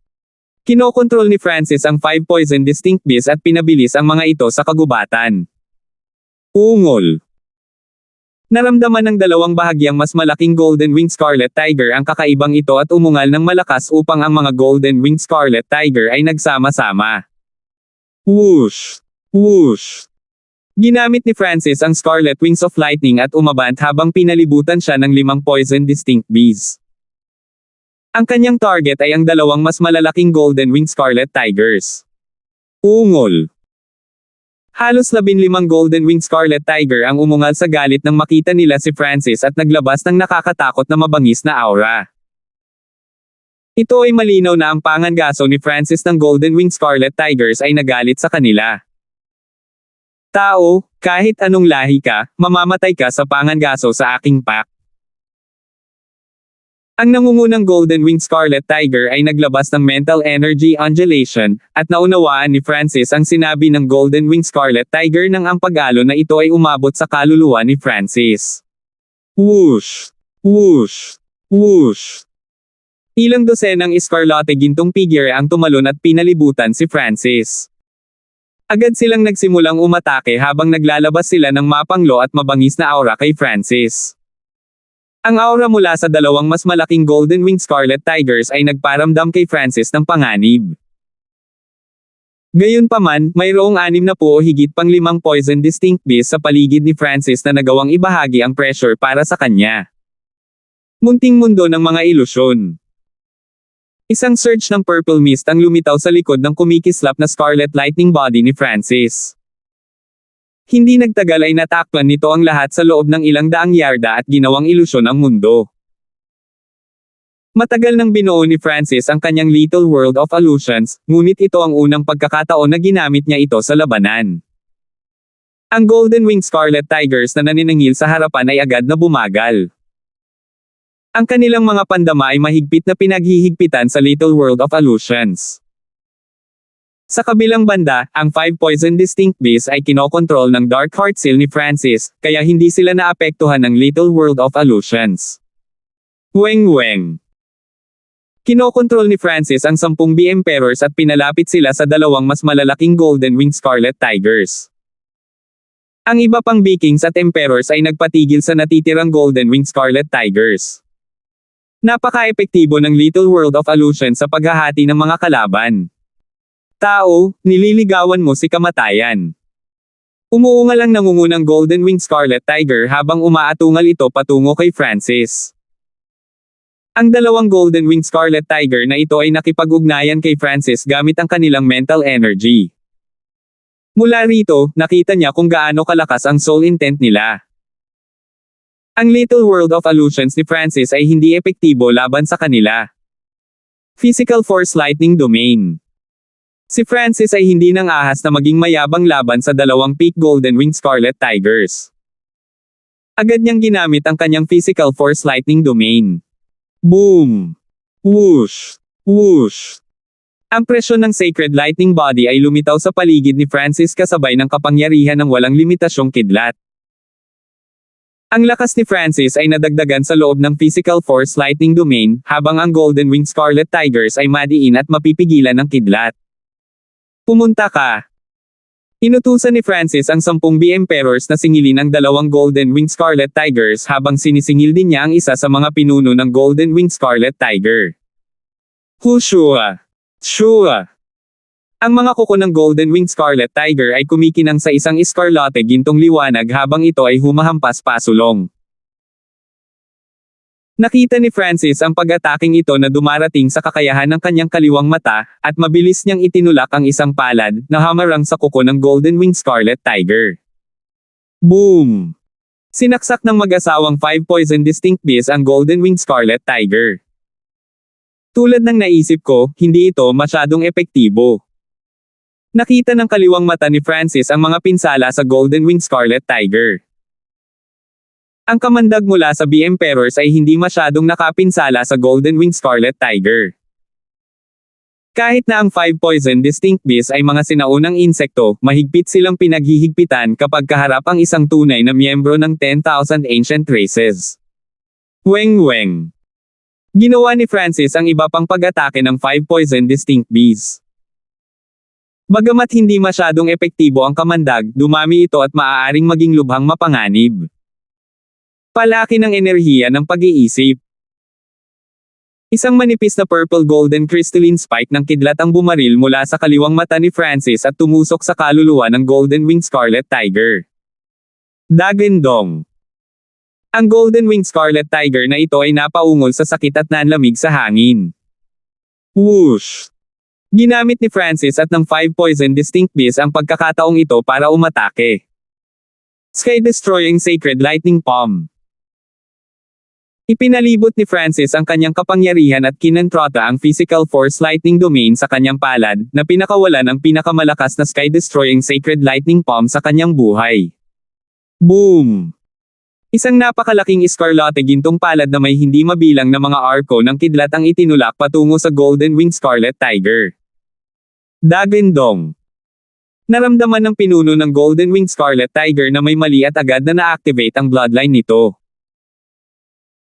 Speaker 1: Kinokontrol ni Francis ang 5 poison distinct beasts at pinabilis ang mga ito sa kagubatan. Ungol. Naramdaman ng 2 bahagyang mas malaking Golden Wing Scarlet Tiger ang kakaibang ito at umungal ng malakas upang ang mga Golden Wing Scarlet Tiger ay nagsama-sama. Whoosh! Ginamit ni Francis ang Scarlet Wings of Lightning at umabant habang pinalibutan siya ng 5 poison distinct beasts. Ang kanyang target ay ang 2 mas malalaking Golden Wing Scarlet Tigers. Ungol. Halos 15 Golden Wing Scarlet Tiger ang umungal sa galit nang makita nila si Francis at naglabas ng nakakatakot na mabangis na aura. Ito ay malinaw na ang pangangaso ni Francis ng Golden Wing Scarlet Tigers ay nagalit sa kanila. Tao, kahit anong lahi ka, mamamatay ka sa pangangaso sa aking pack. Ang nangungunang Golden Wing Scarlet Tiger ay naglabas ng mental energy undulation, at naunawaan ni Francis ang sinabi ng Golden Wing Scarlet Tiger nang ang pag-alo na ito ay umabot sa kaluluwa ni Francis. Whoosh! Ilang dosenang Escarlate gintong figure ang tumalon at pinalibutan si Francis. Agad silang nagsimulang umatake habang naglalabas sila ng mapanglo at mabangis na aura kay Francis. Ang aura mula sa 2 mas malaking Golden Wing Scarlet Tigers ay nagparamdam kay Francis ng panganib. Gayunpaman, mayroong 6 na po o higit pang 5 poison distinct beasts sa paligid ni Francis na nagawang ibahagi ang pressure para sa kanya. Munting mundo ng mga ilusyon. Isang surge ng purple mist ang lumitaw sa likod ng kumikislap na Scarlet Lightning body ni Francis. Hindi nagtagal ay natakpan nito ang lahat sa loob ng ilang daang yarda at ginawang ilusyon ang mundo. Matagal nang binuo ni Francis ang kanyang Little World of Illusions, ngunit ito ang unang pagkakataon na ginamit niya ito sa labanan. Ang Golden Wing Scarlet Tigers na naniningil sa harapan ay agad na bumagal. Ang kanilang mga pandama ay mahigpit na pinaghihigpitan sa Little World of Illusions. Sa kabilang banda, ang 5 poison distinct beasts ay kinokontrol ng Dark Heart Seal ni Francis, kaya hindi sila naapektuhan ng Little World of Illusions. Weng Weng. Kinokontrol ni Francis ang 10 Bee Emperors at pinalapit sila sa dalawang mas malalaking Golden Wing Scarlet Tigers. Ang iba pang Bee Kings at Emperors ay nagpatigil sa natitirang Golden Wing Scarlet Tigers. Napaka-epektibo ng Little World of Illusion sa paghahati ng mga kalaban. Tao, nililigawan mo si kamatayan. Umuungal ang nangungunang Golden Wing Scarlet Tiger habang umaatungal ito patungo kay Francis. Ang dalawang Golden Wing Scarlet Tiger na ito ay nakipag-ugnayan kay Francis gamit ang kanilang mental energy. Mula rito, nakita niya kung gaano kalakas ang soul intent nila. Ang Little World of Illusions ni Francis ay hindi epektibo laban sa kanila. Physical Force Lightning Domain. Si Francis ay hindi nang ahas na maging mayabang laban sa dalawang peak Golden Wing Scarlet Tigers. Agad niyang ginamit ang kanyang Physical Force Lightning Domain. Boom! Whoosh! Whoosh! Ang presyon ng Sacred Lightning Body ay lumitaw sa paligid ni Francis kasabay ng kapangyarihan ng walang limitasyong kidlat. Ang lakas ni Francis ay nadagdagan sa loob ng Physical Force Lightning Domain, habang ang Golden Wing Scarlet Tigers ay madiin at mapipigilan ng kidlat. Pumunta ka! Inutusan ni Francis ang 10 Bee Emperors na singilin ang dalawang Golden Wing Scarlet Tigers habang sinisingil din niya ang isa sa mga pinuno ng Golden Wing Scarlet Tiger. Hushua! Shua! Ang mga kuko ng Golden Wing Scarlet Tiger ay kumikinang sa isang iskarlate gintong liwanag habang ito ay humahampas pasulong. Nakita ni Francis ang pag-ataking ito na dumarating sa kakayahan ng kanyang kaliwang mata, at mabilis niyang itinulak ang isang palad na hamarang sa kuko ng Golden Wing Scarlet Tiger. Boom! Sinaksak ng mag-asawang 5 Poison Distinct Bees ang Golden Wing Scarlet Tiger. Tulad ng naisip ko, hindi ito masyadong epektibo. Nakita ng kaliwang mata ni Francis ang mga pinsala sa Golden Wing Scarlet Tiger. Ang kamandag mula sa Bee Emperors ay hindi masyadong nakapinsala sa Golden Wing Scarlet Tiger. Kahit na ang 5 Poison Distinct Bees ay mga sinaunang insekto, mahigpit silang pinaghihigpitan kapag kaharap ang isang tunay na miyembro ng 10,000 Ancient Races. Weng Weng. Ginawa ni Francis ang iba pang pag-atake ng 5 Poison Distinct Bees. Bagamat hindi masyadong epektibo ang kamandag, dumami ito at maaaring maging lubhang mapanganib. Palaki ng enerhiya ng pag-iisip. Isang manipis na purple golden crystalline spike ng kidlat ang bumaril mula sa kaliwang mata ni Francis at tumusok sa kaluluwa ng Golden Wing Scarlet Tiger. Dagandong. Ang Golden Wing Scarlet Tiger na ito ay napaungol sa sakit at nanlamig sa hangin. Whoosh! Ginamit ni Francis at ng 5 Poison Distinct Bees ang pagkakataong ito para umatake. Sky-destroying Sacred Lightning Palm. Ipinalibot ni Francis ang kanyang kapangyarihan at kinontrata ang Physical Force Lightning Domain sa kanyang palad, na pinakawalan ang pinakamalakas na Sky-destroying Sacred Lightning Palm sa kanyang buhay. Boom! Isang napakalaking iskarlate gintong palad na may hindi mabilang na mga arko ng kidlat ang itinulak patungo sa Golden Wing Scarlet Tiger. Dagandong. Naramdaman ng pinuno ng Golden Wing Scarlet Tiger na may mali at agad na na-activate ang bloodline nito.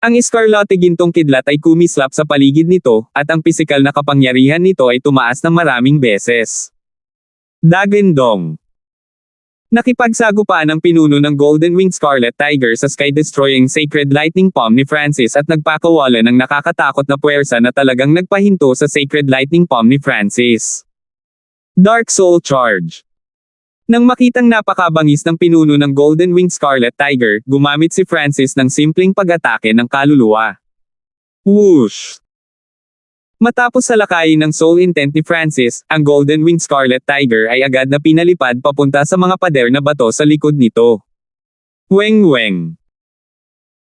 Speaker 1: Ang iskarlate gintong kidlat ay kumislap sa paligid nito, at ang pisikal na kapangyarihan nito ay tumaas ng maraming beses. Dagandong. Nakipagsagupaan ang pinuno ng Golden Wing Scarlet Tiger sa Sky-destroying Sacred Lightning Palm ni Francis at nagpakawala ng nakakatakot na puwersa na talagang nagpahinto sa Sacred Lightning Palm ni Francis. Dark Soul Charge. Nang makitang napakabangis ng pinuno ng Golden Wing Scarlet Tiger, gumamit si Francis ng simpleng pag-atake ng kaluluwa. Whoosh! Matapos salakayin ng soul intent ni Francis, ang Golden Wing Scarlet Tiger ay agad na pinalipad papunta sa mga pader na bato sa likod nito. Weng Weng.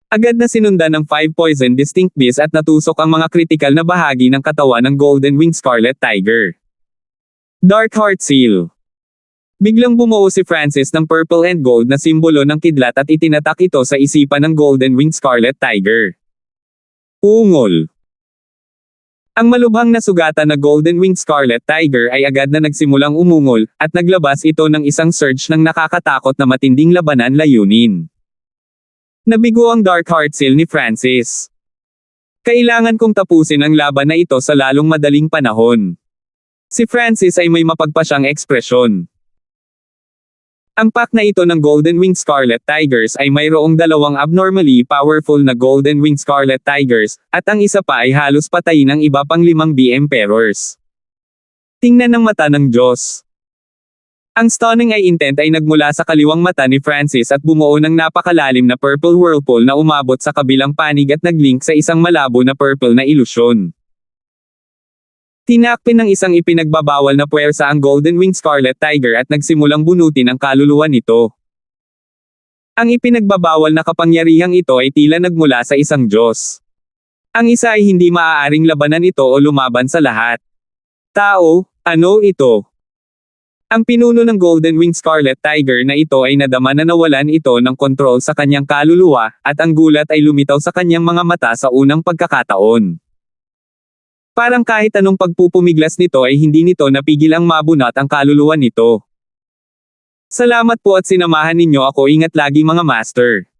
Speaker 1: Agad na sinundan ng 5 Poison Distinct Bees at natusok ang mga kritikal na bahagi ng katawan ng Golden Wing Scarlet Tiger. Dark Heart Seal. Biglang bumuo si Francis ng purple and gold na simbolo ng kidlat at itinatak ito sa isipan ng Golden Wing Scarlet Tiger. Ungol. Ang malubhang na sugatan na Golden Wing Scarlet Tiger ay agad na nagsimulang umungol, at naglabas ito ng isang surge ng nakakatakot na matinding labanan layunin. Nabigo ang Dark Heart Seal ni Francis. Kailangan kong tapusin ang laban na ito sa lalong madaling panahon. Si Francis ay may mapagpasyang ekspresyon. Ang pack na ito ng Golden Winged Scarlet Tigers ay mayroong dalawang abnormally powerful na Golden Winged Scarlet Tigers, at ang isa pa ay halos patayin ng iba pang 5 B-Emperors. Tingnan ng mata ng Diyos. Ang stunning eye intent ay nagmula sa kaliwang mata ni Francis at bumuo ng napakalalim na purple whirlpool na umabot sa kabilang panig at naglink sa isang malabo na purple na ilusyon. Tinakpin ng isang ipinagbabawal na puwersa ang Golden Winged Scarlet Tiger at nagsimulang bunutin ang kaluluwa nito. Ang ipinagbabawal na kapangyarihang ito ay tila nagmula sa isang Diyos. Ang isa ay hindi maaaring labanan ito o lumaban sa lahat. Tao, ano ito? Ang pinuno ng Golden Winged Scarlet Tiger na ito ay nadama na nawalan ito ng kontrol sa kanyang kaluluwa, at ang gulat ay lumitaw sa kanyang mga mata sa unang pagkakataon. Parang kahit anong pagpupumiglas nito ay hindi nito napigil ang mabunot ang kaluluwa nito. Salamat po at sinamahan ninyo ako. Ingat lagi mga master.